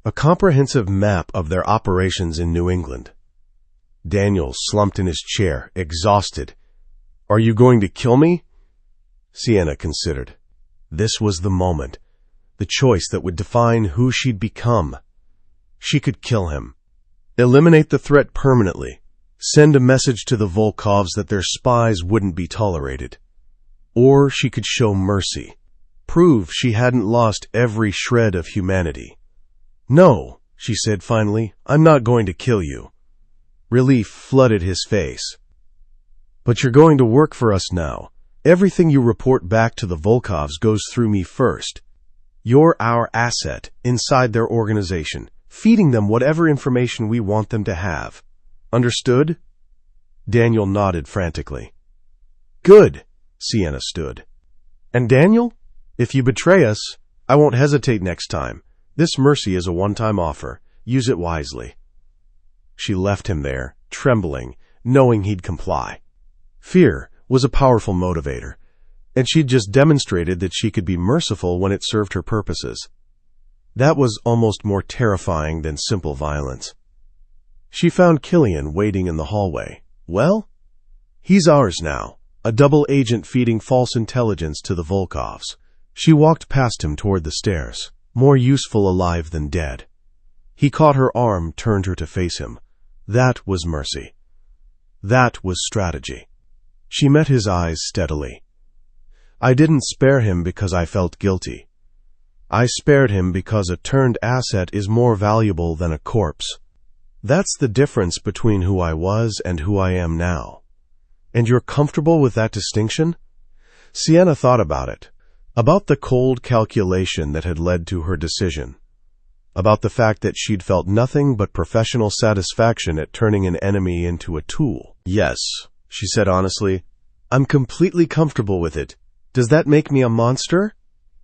A comprehensive map of their operations in New England. Daniel slumped in his chair, exhausted. "Are you going to kill me?" Sienna considered. This was the moment, the choice that would define who she'd become. She could kill him. Eliminate the threat permanently. Send a message to the Volkovs that their spies wouldn't be tolerated. Or she could show mercy. Prove she hadn't lost every shred of humanity. "No," she said finally, "I'm not going to kill you." Relief flooded his face. "But you're going to work for us now. Everything you report back to the Volkovs goes through me first. You're our asset inside their organization, feeding them whatever information we want them to have. Understood?" Daniel nodded frantically. "Good," Sienna stood. "And Daniel, if you betray us, I won't hesitate next time. This mercy is a one-time offer. Use it wisely." She left him there, trembling, knowing he'd comply. Fear was a powerful motivator, and she'd just demonstrated that she could be merciful when it served her purposes. That was almost more terrifying than simple violence. She found Killian waiting in the hallway. "Well, he's ours now, a double agent feeding false intelligence to the Volkovs." She walked past him toward the stairs, more useful alive than dead. He caught her arm, turned her to face him. That was mercy. That was strategy. She met his eyes steadily. "I didn't spare him because I felt guilty. I spared him because a turned asset is more valuable than a corpse. That's the difference between who I was and who I am now. And you're comfortable with that distinction?" Sienna thought about it. About the cold calculation that had led to her decision. About the fact that she'd felt nothing but professional satisfaction at turning an enemy into a tool. "Yes," she said honestly, "I'm completely comfortable with it. Does that make me a monster?"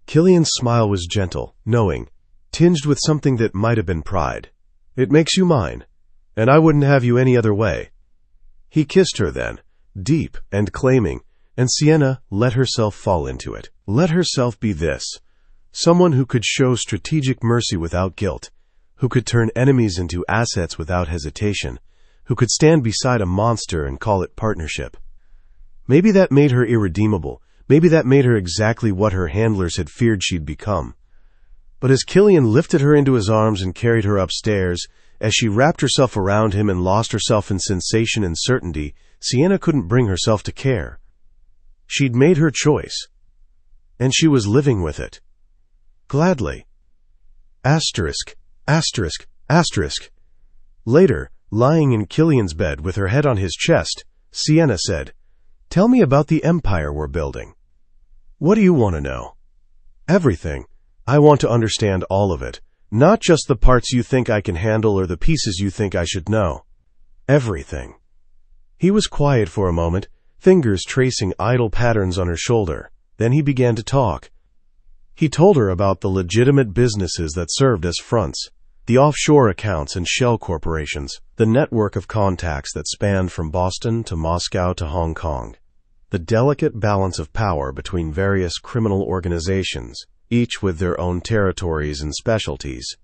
Killian's smile was gentle, knowing, tinged with something that might have been pride. "It makes you mine, and I wouldn't have you any other way." He kissed her then, deep and claiming, and Sienna let herself fall into it. Let herself be this, someone who could show strategic mercy without guilt, who could turn enemies into assets without hesitation, who could stand beside a monster and call it partnership. Maybe that made her irredeemable. Maybe that made her exactly what her handlers had feared she'd become. But as Killian lifted her into his arms and carried her upstairs, as she wrapped herself around him and lost herself in sensation and certainty, Sienna couldn't bring herself to care. She'd made her choice, and she was living with it. Gladly. Asterisk, asterisk, asterisk. Later, lying in Killian's bed with her head on his chest, Sienna said, "Tell me about the empire we're building." "What do you want to know?" "Everything. I want to understand all of it. Not just the parts you think I can handle or the pieces you think I should know. Everything." He was quiet for a moment, fingers tracing idle patterns on her shoulder. Then he began to talk. He told her about the legitimate businesses that served as fronts, the offshore accounts and shell corporations, the network of contacts that spanned from Boston to Moscow to Hong Kong, the delicate balance of power between various criminal organizations, each with their own territories and specialties.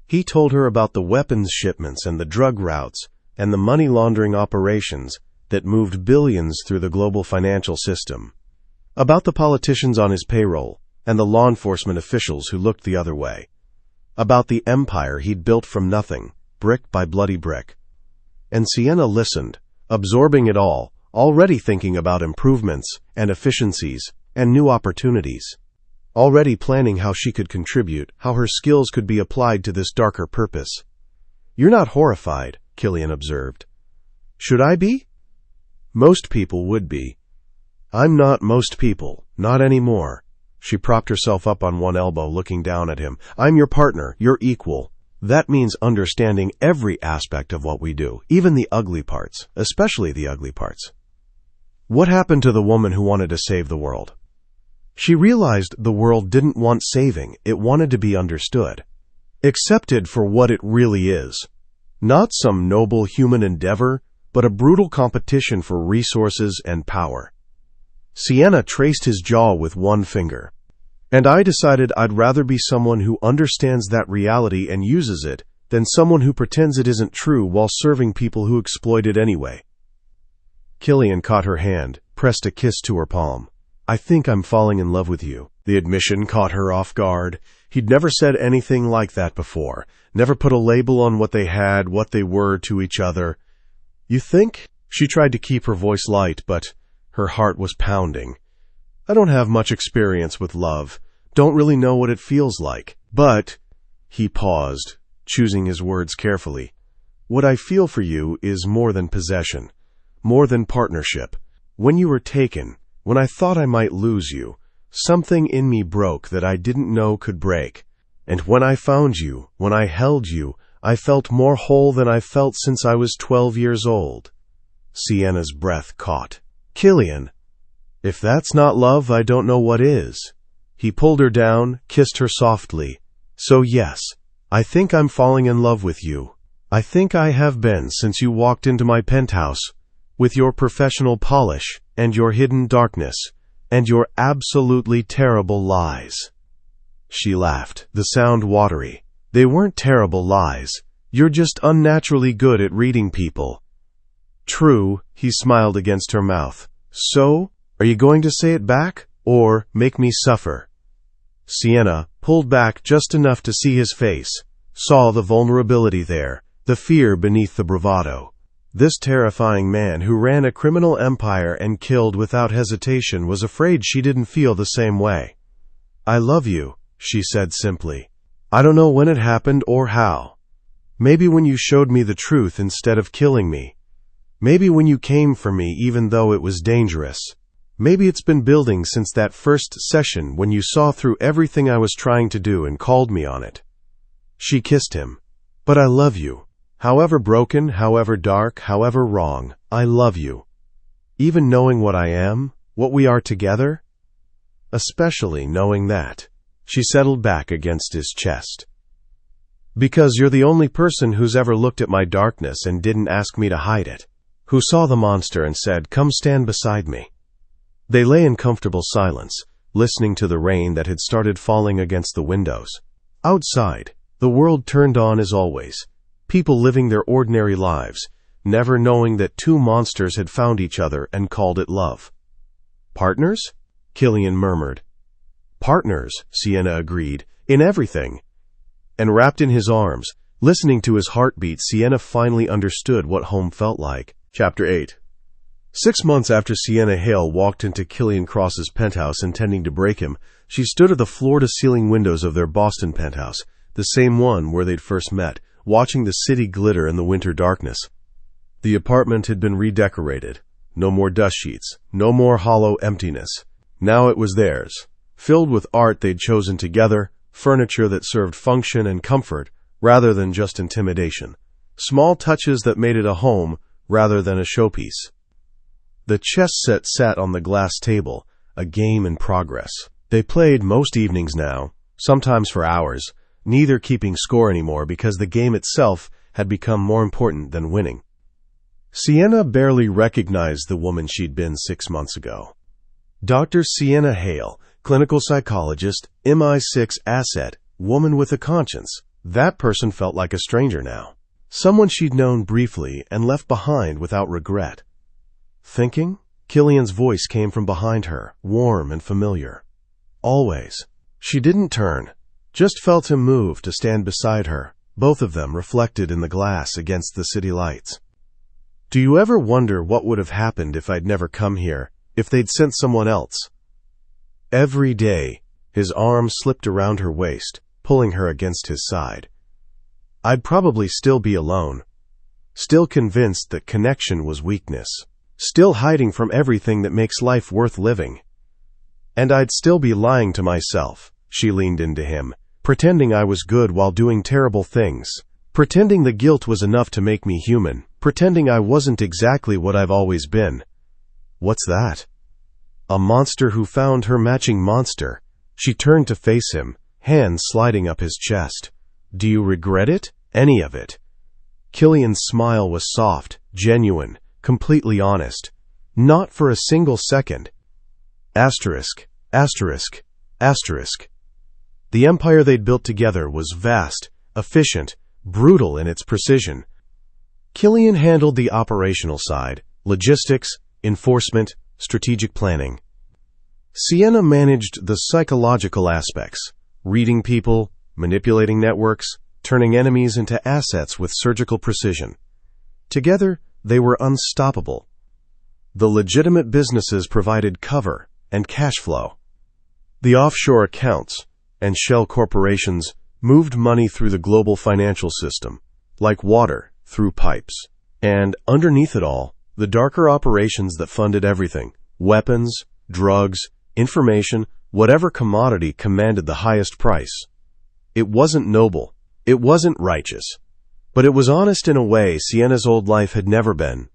He told her about the weapons shipments and the drug routes and the money laundering operations that moved billions through the global financial system, about the politicians on his payroll and the law enforcement officials who looked the other way, about the empire he'd built from nothing, brick by bloody brick. And Sienna listened, absorbing it all, already thinking about improvements and efficiencies and new opportunities, already planning how she could contribute, how her skills could be applied to this darker purpose. "You're not horrified," Killian observed. "Should I be?" "Most people would be. I'm not most people, not anymore." She propped herself up on one elbow, looking down at him. "I'm your partner, your equal. That means understanding every aspect of what we do, even the ugly parts, especially the ugly parts." What happened to the woman who wanted to save the world? She realized the world didn't want saving, it wanted to be understood. Accepted for what it really is. Not some noble human endeavor, but a brutal competition for resources and power. Sienna traced his jaw with one finger. And I decided I'd rather be someone who understands that reality and uses it than someone who pretends it isn't true while serving people who exploit it anyway. Killian caught her hand, pressed a kiss to her palm. I think I'm falling in love with you. The admission caught her off guard. He'd never said anything like that before, never put a label on what they had, what they were to each other. You think? She tried to keep her voice light, but her heart was pounding. I don't have much experience with love, don't really know what it feels like, but, he paused, choosing his words carefully, what I feel for you is more than possession, more than partnership. When you were taken, when I thought I might lose you, something in me broke that I didn't know could break. And when I found you, when I held you, I felt more whole than I felt since I was 12 years old. Sienna's breath caught. Killian, if that's not love, I don't know what is. He pulled her down, kissed her softly. So yes, I think I'm falling in love with you. I think I have been since you walked into my penthouse, with your professional polish, and your hidden darkness, and your absolutely terrible lies. She laughed, the sound watery. They weren't terrible lies. You're just unnaturally good at reading people. True, he smiled against her mouth. So, are you going to say it back, or make me suffer? Sienna pulled back just enough to see his face, saw the vulnerability there, the fear beneath the bravado. This terrifying man who ran a criminal empire and killed without hesitation was afraid she didn't feel the same way. I love you, she said simply. I don't know when it happened or how. Maybe when you showed me the truth instead of killing me. Maybe when you came for me even though it was dangerous. Maybe it's been building since that first session when you saw through everything I was trying to do and called me on it. She kissed him. But I love you. However broken, however dark, however wrong, I love you. Even knowing what I am, what we are together? Especially knowing that. She settled back against his chest. Because you're the only person who's ever looked at my darkness and didn't ask me to hide it. Who saw the monster and said, come stand beside me. They lay in comfortable silence, listening to the rain that had started falling against the windows. Outside, the world turned on as always. People living their ordinary lives, never knowing that two monsters had found each other and called it love. Partners? Killian murmured. Partners, Sienna agreed, in everything. And wrapped in his arms, listening to his heartbeat, Sienna finally understood what home felt like. Chapter 8. 6 months after Sienna Hale walked into Killian Cross's penthouse intending to break him, she stood at the floor-to-ceiling windows of their Boston penthouse, the same one where they'd first met, watching the city glitter in the winter darkness. The apartment had been redecorated. No more dust sheets, no more hollow emptiness. Now it was theirs, filled with art they'd chosen together, furniture that served function and comfort rather than just intimidation, small touches that made it a home rather than a showpiece. The chess set sat on the glass table, a game in progress. They played most evenings now, sometimes for hours, neither keeping score anymore because the game itself had become more important than winning. Sienna barely recognized the woman she'd been 6 months ago. Dr. Sienna Hale, clinical psychologist, MI6 asset, woman with a conscience. That person felt like a stranger now. Someone she'd known briefly and left behind without regret. Thinking? Killian's voice came from behind her, warm and familiar. Always. She didn't turn, just felt him move to stand beside her, both of them reflected in the glass against the city lights. Do you ever wonder what would have happened if I'd never come here, if they'd sent someone else? Every day, his arm slipped around her waist, pulling her against his side. I'd probably still be alone, still convinced that connection was weakness, still hiding from everything that makes life worth living. And I'd still be lying to myself, she leaned into him, pretending I was good while doing terrible things, pretending the guilt was enough to make me human, pretending I wasn't exactly what I've always been. What's that? A monster who found her matching monster. She turned to face him, hands sliding up his chest. Do you regret it? Any of it? Killian's smile was soft, genuine, completely honest. Not for a single second. Asterisk, asterisk, asterisk. The empire they'd built together was vast, efficient, brutal in its precision. Killian handled the operational side, logistics, enforcement, strategic planning. Sienna managed the psychological aspects, reading people, manipulating networks, turning enemies into assets with surgical precision. Together, they were unstoppable. The legitimate businesses provided cover and cash flow. The offshore accounts and shell corporations moved money through the global financial system, like water through pipes. And underneath it all, the darker operations that funded everything, weapons, drugs, information, whatever commodity commanded the highest price. It wasn't noble. It wasn't righteous. But it was honest in a way Sienna's old life had never been.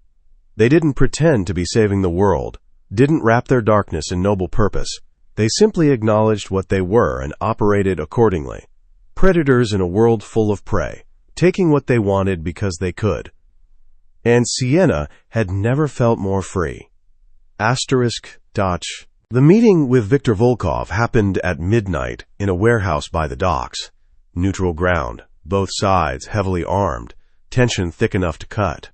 They didn't pretend to be saving the world, didn't wrap their darkness in noble purpose. They simply acknowledged what they were and operated accordingly. Predators in a world full of prey, taking what they wanted because they could. And Sienna had never felt more free. Asterisk, Dutch. The meeting with Viktor Volkov happened at midnight in a warehouse by the docks. Neutral ground, both sides heavily armed, tension thick enough to cut.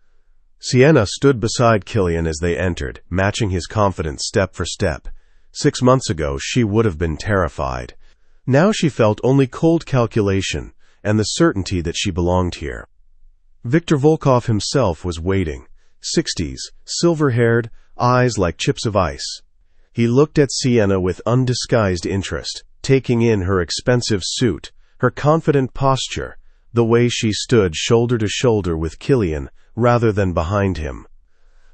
Sienna stood beside Killian as they entered, matching his confidence step for step. 6 months ago, she would have been terrified. Now she felt only cold calculation and the certainty that she belonged here. Viktor Volkov himself was waiting, 60s, silver-haired, eyes like chips of ice. He looked at Sienna with undisguised interest, taking in her expensive suit, her confident posture, the way she stood shoulder to shoulder with Killian rather than behind him.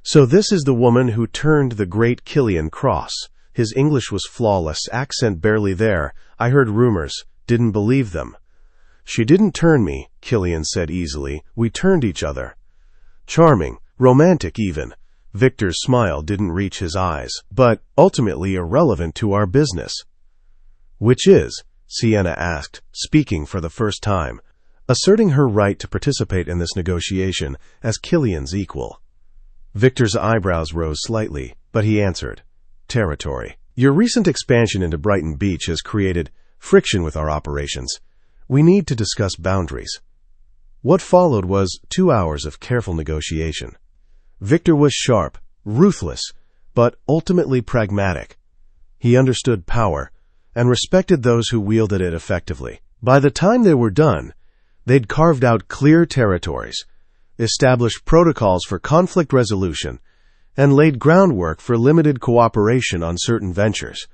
So this is the woman who turned the great Killian cross. His English was flawless, accent barely there. I heard rumors, didn't believe them. She didn't turn me, Killian said easily. We turned each other. Charming, romantic even. Victor's smile didn't reach his eyes, but ultimately irrelevant to our business. Which is? Sienna asked, speaking for the first time, asserting her right to participate in this negotiation as Killian's equal. Victor's eyebrows rose slightly, but he answered, territory. Your recent expansion into Brighton Beach has created friction with our operations. We need to discuss boundaries. What followed was 2 hours of careful negotiation. Victor was sharp, ruthless, but ultimately pragmatic. He understood power and respected those who wielded it effectively. By the time they were done, they'd carved out clear territories, established protocols for conflict resolution, and laid groundwork for limited cooperation on certain ventures.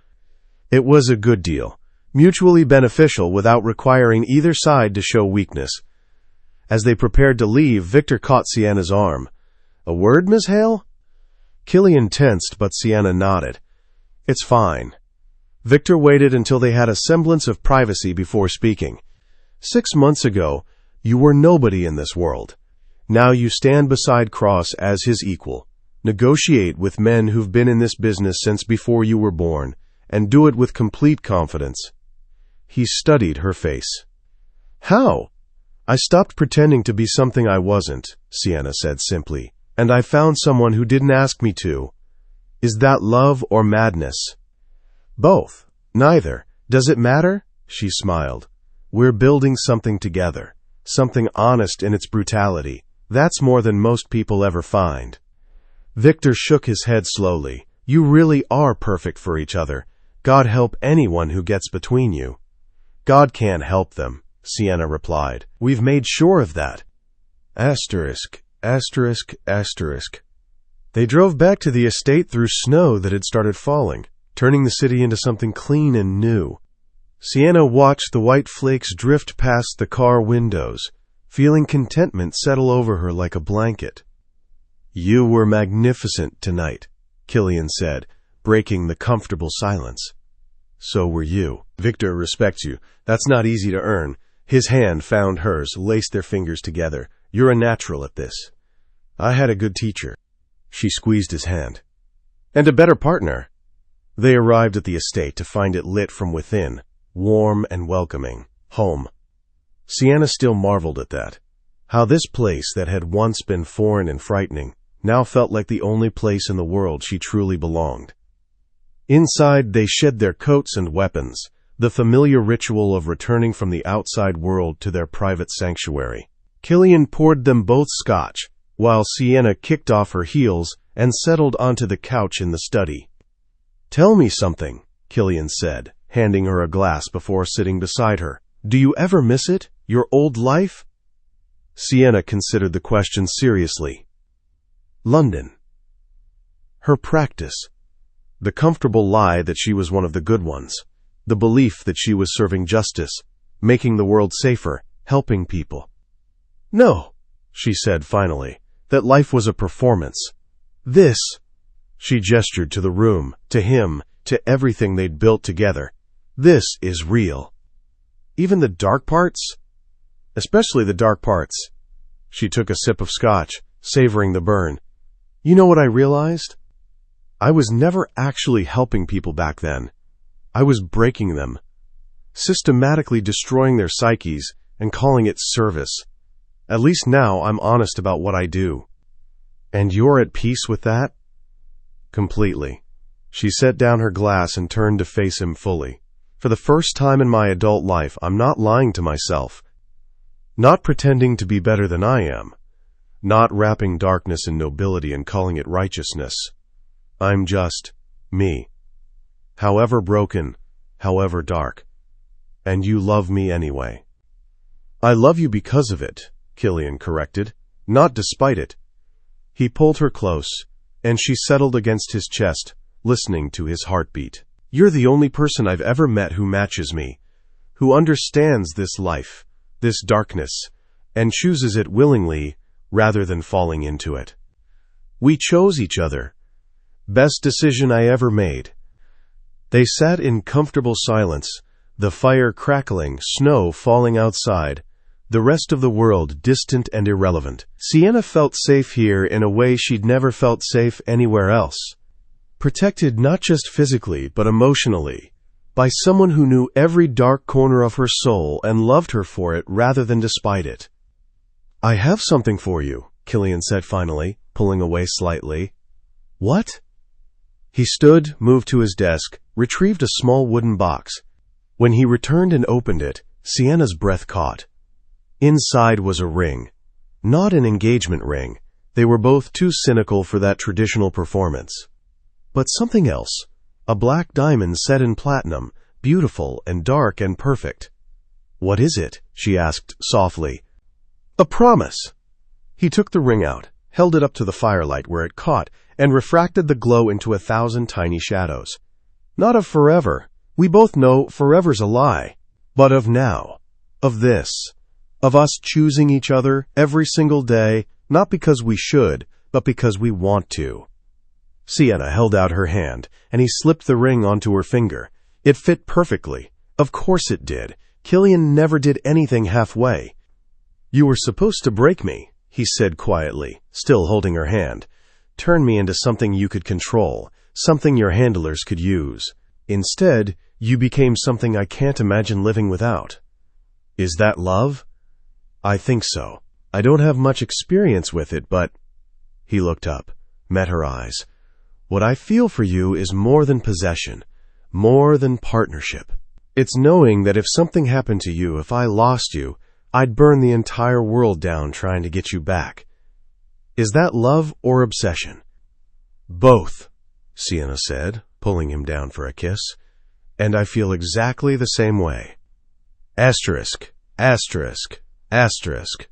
It was a good deal, mutually beneficial without requiring either side to show weakness. As they prepared to leave, Victor caught Sienna's arm. A word, Miss Hale? Killian tensed, but Sienna nodded. It's fine. Victor waited until they had a semblance of privacy before speaking. 6 months ago, you were nobody in this world. Now you stand beside Cross as his equal. Negotiate with men who've been in this business since before you were born, and do it with complete confidence. He studied her face. How? I stopped pretending to be something I wasn't, Sienna said simply. And I found someone who didn't ask me to. Is that love or madness? Both. Neither. Does it matter? She smiled. We're building something together. Something honest in its brutality. That's more than most people ever find. Victor shook his head slowly. You really are perfect for each other. God help anyone who gets between you. God can't help them, Sienna replied. We've made sure of that. Asterisk. Asterisk, asterisk. They drove back to the estate through snow that had started falling, turning the city into something clean and new. Sienna watched the white flakes drift past the car windows, feeling contentment settle over her like a blanket. You were magnificent tonight, Killian said, breaking the comfortable silence. So were you. Victor respects you. That's not easy to earn. His hand found hers, laced their fingers together. You're a natural at this. I had a good teacher. She squeezed his hand. And a better partner. They arrived at the estate to find it lit from within, warm and welcoming. Home. Sienna still marveled at that. How this place that had once been foreign and frightening now felt like the only place in the world she truly belonged. Inside, they shed their coats and weapons, the familiar ritual of returning from the outside world to their private sanctuary. Killian poured them both scotch, while Sienna kicked off her heels and settled onto the couch in the study. "Tell me something," Killian said, handing her a glass before sitting beside her. "Do you ever miss it, your old life?" Sienna considered the question seriously. London. Her practice. The comfortable lie that she was one of the good ones. The belief that she was serving justice, making the world safer, helping people. "No," she said finally, "that life was a performance. This," she gestured to the room, to him, to everything they'd built together, "this is real. Even the dark parts?" "Especially the dark parts." She took a sip of scotch, savoring the burn. "You know what I realized? I was never actually helping people back then. I was breaking them, systematically destroying their psyches and calling it service. At least now I'm honest about what I do." "And you're at peace with that?" "Completely." She set down her glass and turned to face him fully. "For the first time in my adult life, I'm not lying to myself. Not pretending to be better than I am. Not wrapping darkness in nobility and calling it righteousness. I'm just me. However broken, however dark. And you love me anyway." "I love you because of it," Killian corrected, "not despite it." He pulled her close, and she settled against his chest, listening to his heartbeat. "You're the only person I've ever met who matches me, who understands this life, this darkness, and chooses it willingly rather than falling into it. We chose each other. Best decision I ever made." They sat in comfortable silence, the fire crackling, snow falling outside, the rest of the world distant and irrelevant. Sienna felt safe here in a way she'd never felt safe anywhere else. Protected not just physically, but emotionally, by someone who knew every dark corner of her soul and loved her for it rather than despite it. "I have something for you," Killian said finally, pulling away slightly. "What?" He stood, moved to his desk, retrieved a small wooden box. When he returned and opened it, Sienna's breath caught. Inside was a ring. Not an engagement ring. They were both too cynical for that traditional performance. But something else. A black diamond set in platinum, beautiful and dark and perfect. "What is it?" she asked softly. "A promise." He took the ring out, held it up to the firelight where it caught, and refracted the glow into 1,000 tiny shadows. "Not of forever. We both know forever's a lie. But of now. Of this. Of us choosing each other every single day, not because we should, but because we want to." Sienna held out her hand, and he slipped the ring onto her finger. It fit perfectly. Of course it did. Killian never did anything halfway. "You were supposed to break me," he said quietly, still holding her hand. "Turn me into something you could control, something your handlers could use. Instead, you became something I can't imagine living without. Is that love?" "I think so. I don't have much experience with it, but—" He looked up, met her eyes. "What I feel for you is more than possession, more than partnership. It's knowing that if something happened to you, if I lost you, I'd burn the entire world down trying to get you back. Is that love or obsession?" "Both," Sienna said, pulling him down for a kiss. "And I feel exactly the same way. Asterisk, asterisk, asterisk."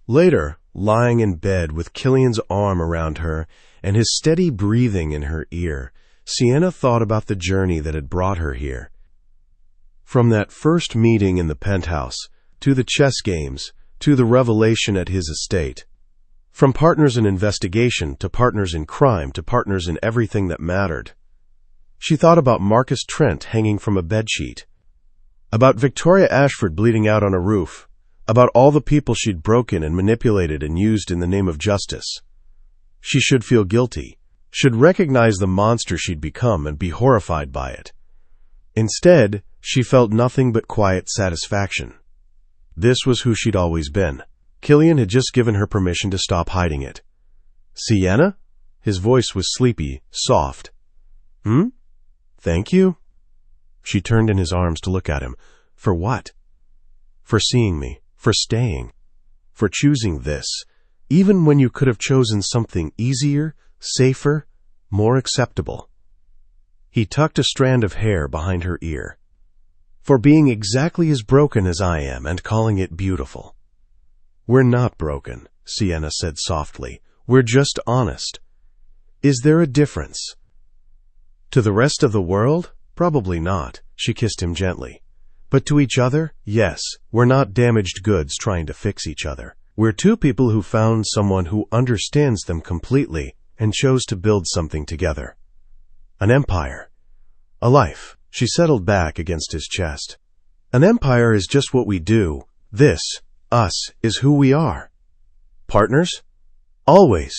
Later, lying in bed with Killian's arm around her and his steady breathing in her ear, Sienna thought about the journey that had brought her here. From that first meeting in the penthouse, to the chess games, to the revelation at his estate. From partners in investigation, to partners in crime, to partners in everything that mattered. She thought about Marcus Trent hanging from a bedsheet, about Victoria Ashford bleeding out on a roof, about all the people she'd broken and manipulated and used in the name of justice. She should feel guilty, should recognize the monster she'd become and be horrified by it. Instead, she felt nothing but quiet satisfaction. This was who she'd always been. Killian had just given her permission to stop hiding it. "Sienna?" His voice was sleepy, soft. "Hmm?" Thank you? She turned in his arms to look at him. For what? For seeing me, for staying, for choosing this, even when you could have chosen something easier, safer, more acceptable. He tucked a strand of hair behind her ear. For being exactly as broken as I am and calling it beautiful. We're not broken, Sienna said softly. We're just honest. Is there a difference? To the rest of the world? Probably not. She kissed him gently. But to each other? Yes. We're not damaged goods trying to fix each other. We're two people who found someone who understands them completely and chose to build something together. An empire. A life. She settled back against his chest. An empire is just what we do. This, us, is who we are. Partners? Always.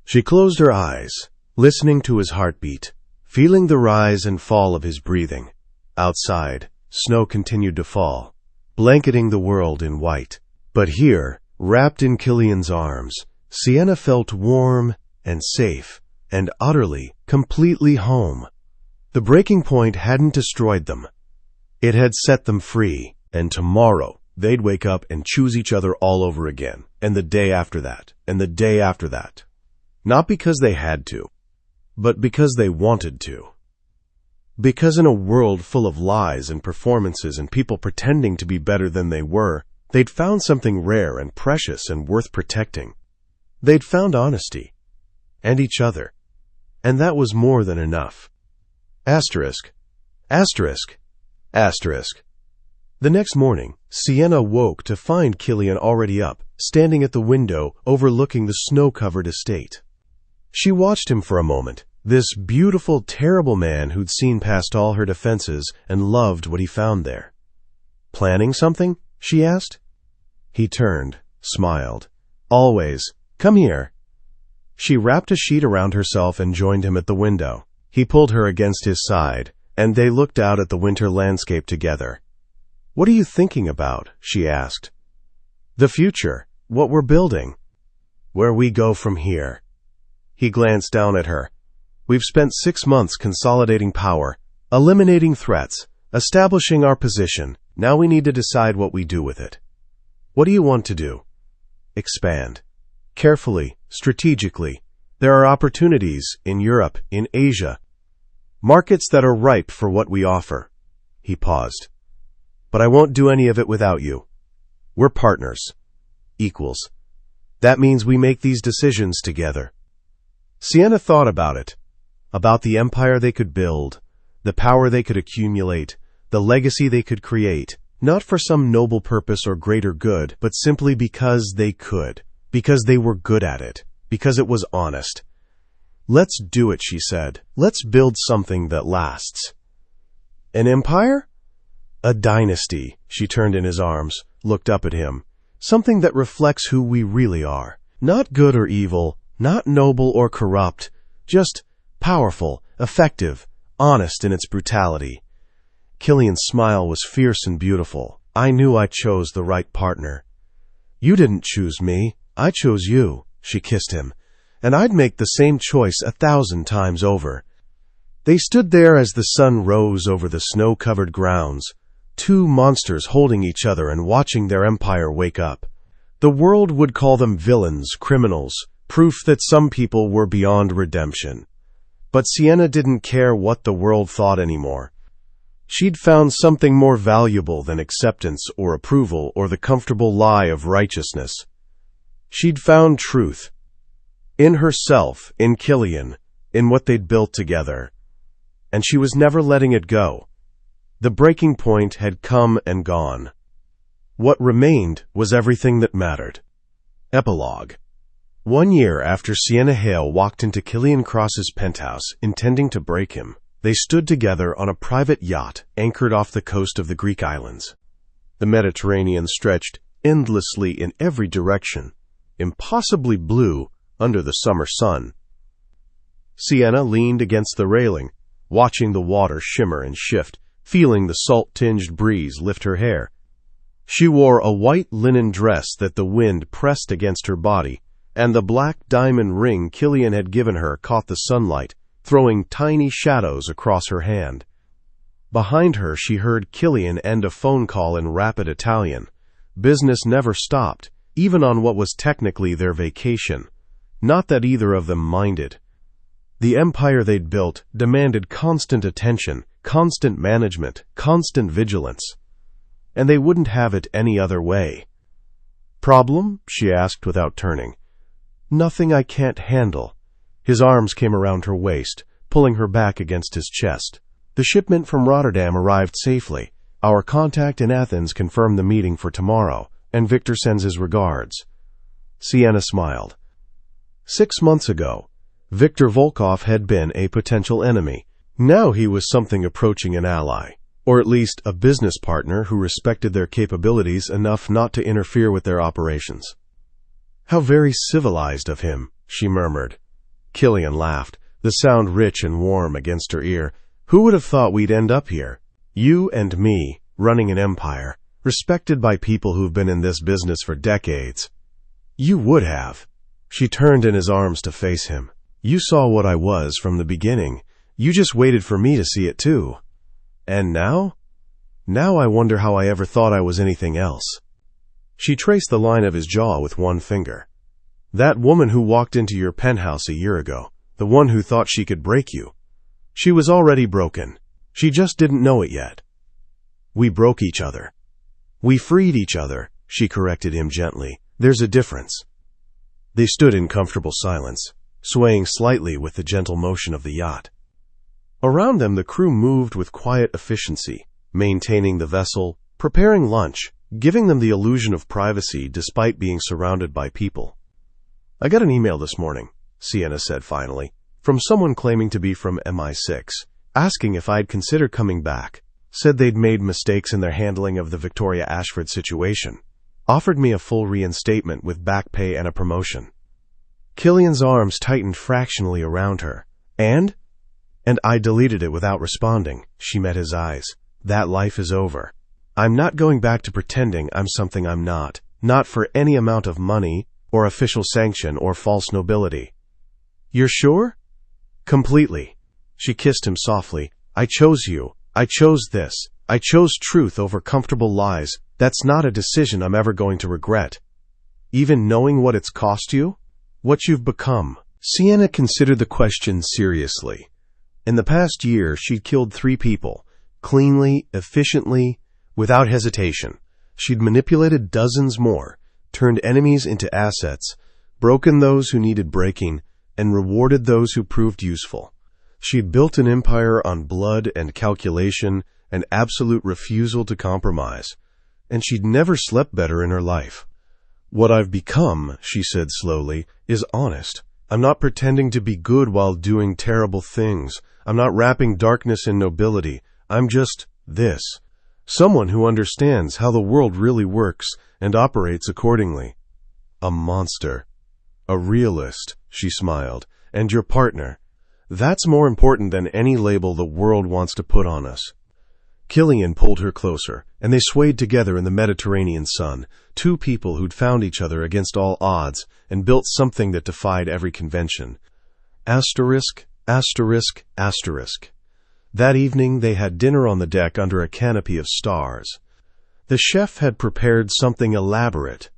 She closed her eyes, listening to his heartbeat, feeling the rise and fall of his breathing. Outside, snow continued to fall, blanketing the world in white. But here, wrapped in Killian's arms, Sienna felt warm and safe and utterly, completely home. The breaking point hadn't destroyed them. It had set them free, and tomorrow they'd wake up and choose each other all over again, and the day after that, and the day after that. Not because they had to, but because they wanted to. Because in a world full of lies and performances and people pretending to be better than they were, they'd found something rare and precious and worth protecting. They'd found honesty. And each other. And that was more than enough. Asterisk. Asterisk. Asterisk. The next morning, Sienna woke to find Killian already up, standing at the window overlooking the snow-covered estate. She watched him for a moment, this beautiful, terrible man who'd seen past all her defenses and loved what he found there. Planning something? She asked. He turned, smiled. Always. Come here. She wrapped a sheet around herself and joined him at the window. He pulled her against his side, and they looked out at the winter landscape together. What are you thinking about? She asked. The future. What we're building. Where we go from here. He glanced down at her. We've spent 6 months consolidating power, eliminating threats, establishing our position. Now we need to decide what we do with it. What do you want to do? Expand. Carefully, strategically. There are opportunities in Europe, in Asia. Markets that are ripe for what we offer. He paused. But I won't do any of it without you. We're partners. Equals. That means we make these decisions together. Sienna thought about it. About the empire they could build, the power they could accumulate, the legacy they could create, not for some noble purpose or greater good, but simply because they could, because they were good at it, because it was honest. Let's do it, she said. Let's build something that lasts. An empire? A dynasty. She turned in his arms, looked up at him. Something that reflects who we really are. Not good or evil, not noble or corrupt, just powerful, effective, honest in its brutality. Killian's smile was fierce and beautiful. I knew I chose the right partner. You didn't choose me. I chose you. She kissed him. And I'd make the same choice 1,000 times over. They stood there as the sun rose over the snow-covered grounds, two monsters holding each other and watching their empire wake up. The world would call them villains, criminals, proof that some people were beyond redemption. But Sienna didn't care what the world thought anymore. She'd found something more valuable than acceptance or approval or the comfortable lie of righteousness. She'd found truth. In herself, in Killian, in what they'd built together. And she was never letting it go. The breaking point had come and gone. What remained was everything that mattered. Epilogue. 1 year after Sienna Hale walked into Killian Cross's penthouse, intending to break him, they stood together on a private yacht anchored off the coast of the Greek islands. The Mediterranean stretched endlessly in every direction, impossibly blue under the summer sun. Sienna leaned against the railing, watching the water shimmer and shift, feeling the salt-tinged breeze lift her hair. She wore a white linen dress that the wind pressed against her body, and the black diamond ring Killian had given her caught the sunlight, throwing tiny shadows across her hand. Behind her, she heard Killian end a phone call in rapid Italian. Business never stopped, even on what was technically their vacation. Not that either of them minded. The empire they'd built demanded constant attention, constant management, constant vigilance. And they wouldn't have it any other way. "Problem?" she asked without turning. "Nothing I can't handle." His arms came around her waist, pulling her back against his chest. "The shipment from Rotterdam arrived safely. Our contact in Athens confirmed the meeting for tomorrow, and Victor sends his regards." Sienna smiled. 6 months ago, Victor Volkov had been a potential enemy. Now he was something approaching an ally, or at least a business partner who respected their capabilities enough not to interfere with their operations. "How very civilized of him," she murmured. Killian laughed, the sound rich and warm against her ear. "Who would have thought we'd end up here? You and me, running an empire, respected by people who've been in this business for decades." "You would have." She turned in his arms to face him. "You saw what I was from the beginning. You just waited for me to see it too. And now? Now I wonder how I ever thought I was anything else." She traced the line of his jaw with one finger. "That woman who walked into your penthouse a year ago, the one who thought she could break you. She was already broken. She just didn't know it yet. We broke each other. We freed each other," she corrected him gently. "There's a difference." They stood in comfortable silence, swaying slightly with the gentle motion of the yacht. Around them, the crew moved with quiet efficiency, maintaining the vessel, preparing lunch, giving them the illusion of privacy despite being surrounded by people. "I got an email this morning," Sienna said finally, "from someone claiming to be from MI6, asking if I'd consider coming back. Said they'd made mistakes in their handling of the Victoria Ashford situation. Offered me a full reinstatement with back pay and a promotion." Killian's arms tightened fractionally around her. And I deleted it without responding. She met his eyes. "That life is over. I'm not going back to pretending I'm something I'm not for any amount of money, or official sanction, or false nobility." "You're sure?" "Completely." She kissed him softly. "I chose you. I chose this. I chose truth over comfortable lies. That's not a decision I'm ever going to regret. Even knowing what it's cost you? What you've become." Sienna considered the question seriously. In the past year, she'd killed 3 people, cleanly, efficiently, without hesitation. She'd manipulated dozens more, turned enemies into assets, broken those who needed breaking, and rewarded those who proved useful. She'd built an empire on blood and calculation and absolute refusal to compromise, and she'd never slept better in her life. "What I've become," she said slowly, "is honest. I'm not pretending to be good while doing terrible things. I'm not wrapping darkness in nobility. I'm just this. Someone who understands how the world really works and operates accordingly." "A monster. A realist," she smiled. "And your partner. That's more important than any label the world wants to put on us." Killian pulled her closer, and they swayed together in the Mediterranean sun, 2 people who'd found each other against all odds and built something that defied every convention. Asterisk, asterisk, asterisk. That evening they had dinner on the deck under a canopy of stars. The chef had prepared something elaborate.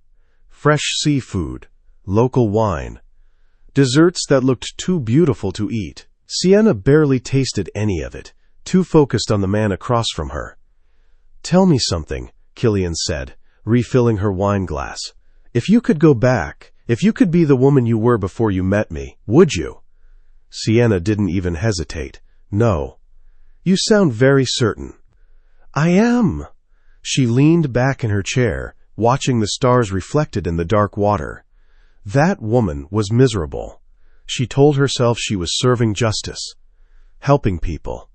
Fresh seafood, local wine, desserts that looked too beautiful to eat. Sienna barely tasted any of it, too focused on the man across from her. "Tell me something," Killian said, refilling her wine glass. "If you could go back, if you could be the woman you were before you met me, would you?" Sienna didn't even hesitate. "No." "You sound very certain." "I am." She leaned back in her chair, watching the stars reflected in the dark water. That woman was miserable. She told herself she was serving justice, helping people,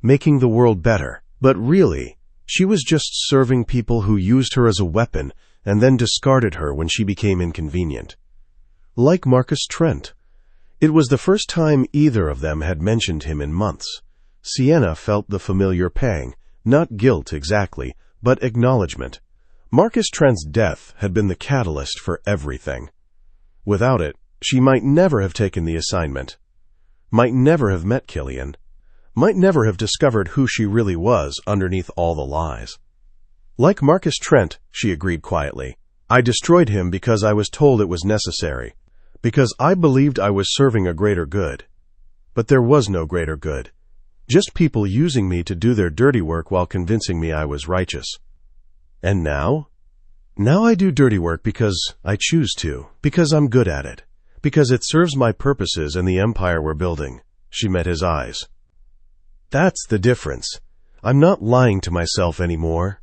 making the world better. But really, she was just serving people who used her as a weapon and then discarded her when she became inconvenient. Like Marcus Trent. It was the first time either of them had mentioned him in months. Sienna felt the familiar pang, not guilt exactly, but acknowledgement. Marcus Trent's death had been the catalyst for everything. Without it, she might never have taken the assignment. might never have met Killian, might never have discovered who she really was underneath all the lies. Like Marcus Trent, she agreed quietly, I destroyed him because I was told it was necessary, because I believed I was serving a greater good. But there was no greater good. Just people using me to do their dirty work while convincing me I was righteous. And now? Now I do dirty work because I choose to, because I'm good at it, because it serves my purposes and the empire we're building. She met his eyes. That's the difference. I'm not lying to myself anymore.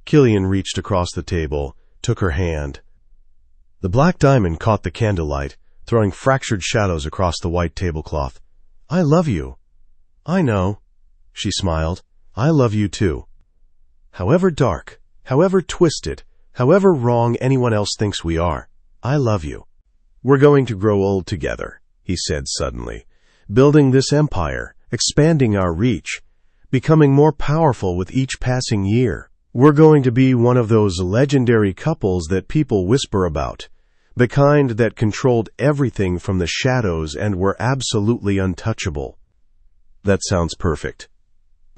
Killian reached across the table, took her hand. The black diamond caught the candlelight, throwing fractured shadows across the white tablecloth. I love you. I know, she smiled. I love you too. However dark, however twisted, however wrong anyone else thinks we are, I love you. We're going to grow old together, he said suddenly, building this empire, expanding our reach, becoming more powerful with each passing year. We're going to be one of those legendary couples that people whisper about, the kind that controlled everything from the shadows and were absolutely untouchable. That sounds perfect.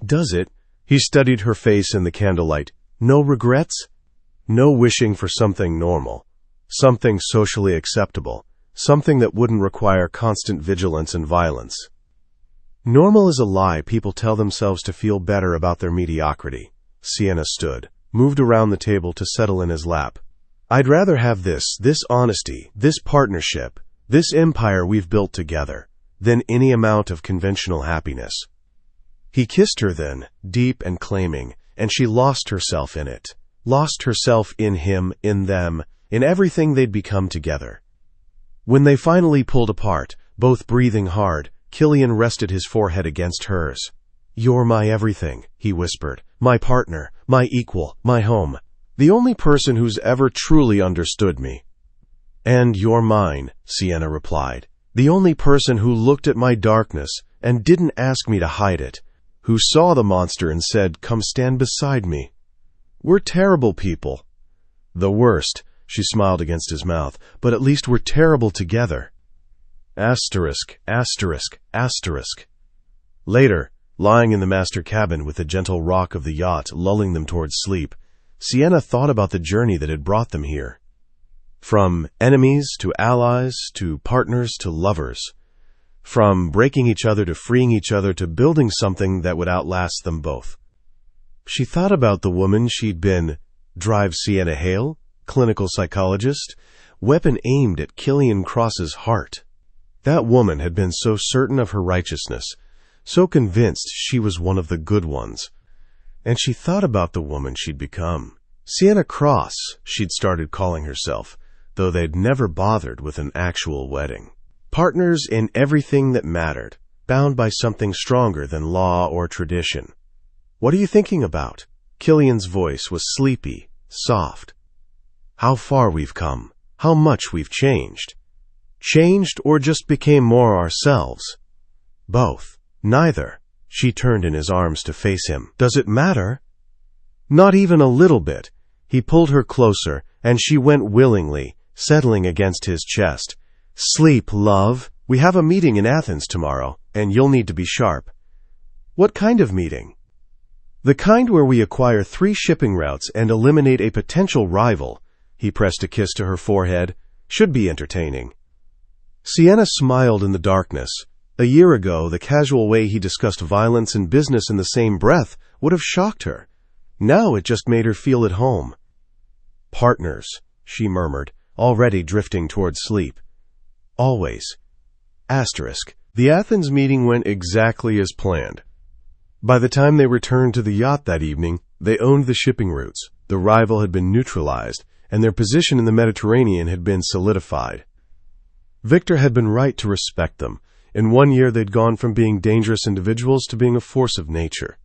Does it? He studied her face in the candlelight. No regrets? No wishing for something normal, something socially acceptable, something that wouldn't require constant vigilance and violence. Normal is a lie people tell themselves to feel better about their mediocrity. Sienna stood, moved around the table to settle in his lap. I'd rather have this honesty, this partnership, this empire we've built together, than any amount of conventional happiness. He kissed her then, deep and claiming, and she lost herself in it, lost herself in him, in them, in everything they'd become together. When they finally pulled apart, both breathing hard, Killian rested his forehead against hers. You're my everything, he whispered, my partner, my equal, my home, the only person who's ever truly understood me. And you're mine, Sienna replied, the only person who looked at my darkness and didn't ask me to hide it, who saw the monster and said, come stand beside me. We're terrible people. The worst, she smiled against his mouth, but at least we're terrible together. Asterisk, asterisk, asterisk. Later, lying in the master cabin with the gentle rock of the yacht lulling them towards sleep, Sienna thought about the journey that had brought them here. From enemies to allies to partners to lovers. From breaking each other to freeing each other to building something that would outlast them both. She thought about the woman she'd been, drive Sienna Hale, clinical psychologist, weapon aimed at Killian Cross's heart. That woman had been so certain of her righteousness, so convinced she was one of the good ones. And she thought about the woman she'd become. Sienna Cross, she'd started calling herself, though they'd never bothered with an actual wedding. Partners in everything that mattered, bound by something stronger than law or tradition. What are you thinking about? Killian's voice was sleepy, soft. How far we've come, how much we've changed. Changed or just became more ourselves? Both. Neither. She turned in his arms to face him. Does it matter? Not even a little bit. He pulled her closer, and she went willingly, settling against his chest. Sleep, love. We have a meeting in Athens tomorrow, and you'll need to be sharp. What kind of meeting? The kind where we acquire 3 shipping routes and eliminate a potential rival. He pressed a kiss to her forehead. Should be entertaining. Sienna smiled in the darkness. A year ago, the casual way he discussed violence and business in the same breath would have shocked her. Now it just made her feel at home. Partners, she murmured, already drifting toward sleep. Always. Asterisk. The Athens meeting went exactly as planned. By the time they returned to the yacht that evening, they owned the shipping routes, the rival had been neutralized, and their position in the Mediterranean had been solidified. Victor had been right to respect them. In 1 year, they'd gone from being dangerous individuals to being a force of nature.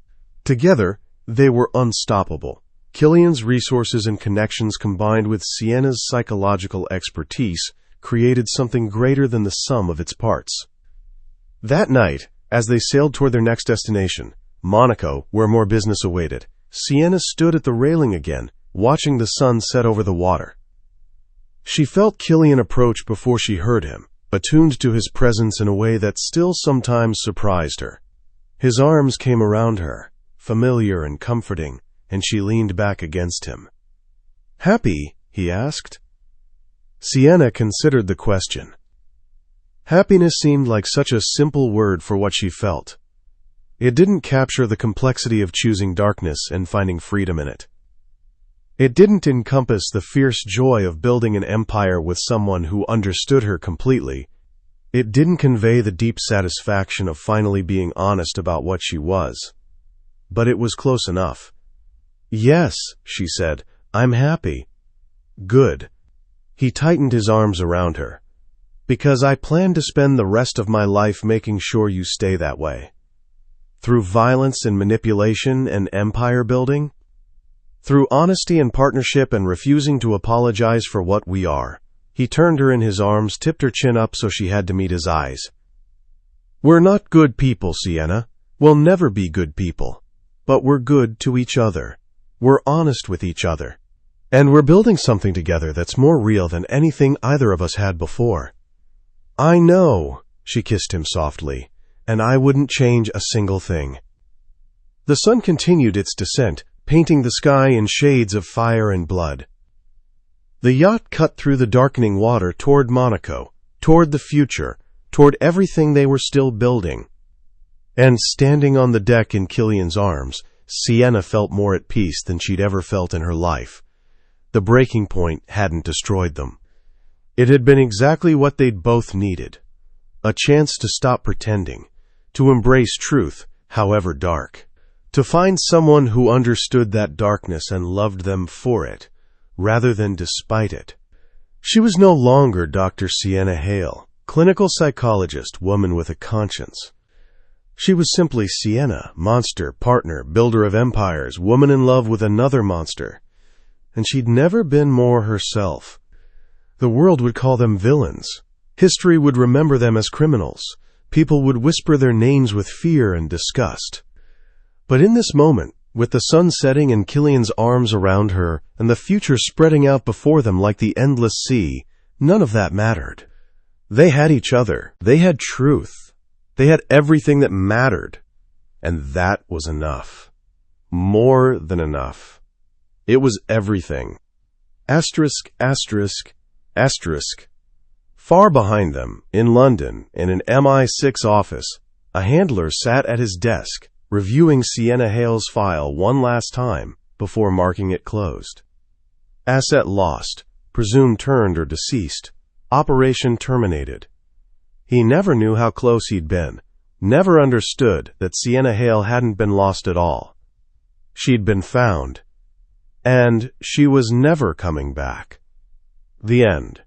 Together, they were unstoppable. Killian's resources and connections combined with Sienna's psychological expertise created something greater than the sum of its parts. That night, as they sailed toward their next destination, Monaco, where more business awaited, Sienna stood at the railing again, watching the sun set over the water. She felt Killian approach before she heard him, attuned to his presence in a way that still sometimes surprised her. His arms came around her, familiar and comforting, and she leaned back against him. "Happy?" he asked. Sienna considered the question. Happiness seemed like such a simple word for what she felt. It didn't capture the complexity of choosing darkness and finding freedom in it. It didn't encompass the fierce joy of building an empire with someone who understood her completely. It didn't convey the deep satisfaction of finally being honest about what she was. But it was close enough. "Yes," she said, "I'm happy." "Good." He tightened his arms around her. "Because I plan to spend the rest of my life making sure you stay that way. Through violence and manipulation and empire building. Through honesty and partnership and refusing to apologize for what we are." He turned her in his arms, tipped her chin up so she had to meet his eyes. "We're not good people, Sienna. We'll never be good people. But we're good to each other. We're honest with each other. And we're building something together that's more real than anything either of us had before." "I know," she kissed him softly, "and I wouldn't change a single thing." The sun continued its descent, painting the sky in shades of fire and blood. The yacht cut through the darkening water toward Monaco, toward the future, toward everything they were still building. And standing on the deck in Killian's arms, Sienna felt more at peace than she'd ever felt in her life. The breaking point hadn't destroyed them. It had been exactly what they'd both needed. A chance to stop pretending, to embrace truth, however dark. To find someone who understood that darkness and loved them for it, rather than despite it. She was no longer Dr. Sienna Hale, clinical psychologist, woman with a conscience. She was simply Sienna, monster, partner, builder of empires, woman in love with another monster. And she'd never been more herself. The world would call them villains. History would remember them as criminals. People would whisper their names with fear and disgust. But in this moment, with the sun setting and Killian's arms around her, and the future spreading out before them like the endless sea, none of that mattered. They had each other. They had truth. They had everything that mattered. And that was enough. More than enough. It was everything. Asterisk, asterisk, asterisk. Far behind them, in London, in an MI6 office, a handler sat at his desk, reviewing Sienna Hale's file one last time before marking it closed. Asset lost, presumed turned or deceased, operation terminated. He never knew how close he'd been, never understood that Sienna Hale hadn't been lost at all. She'd been found, and she was never coming back. The end.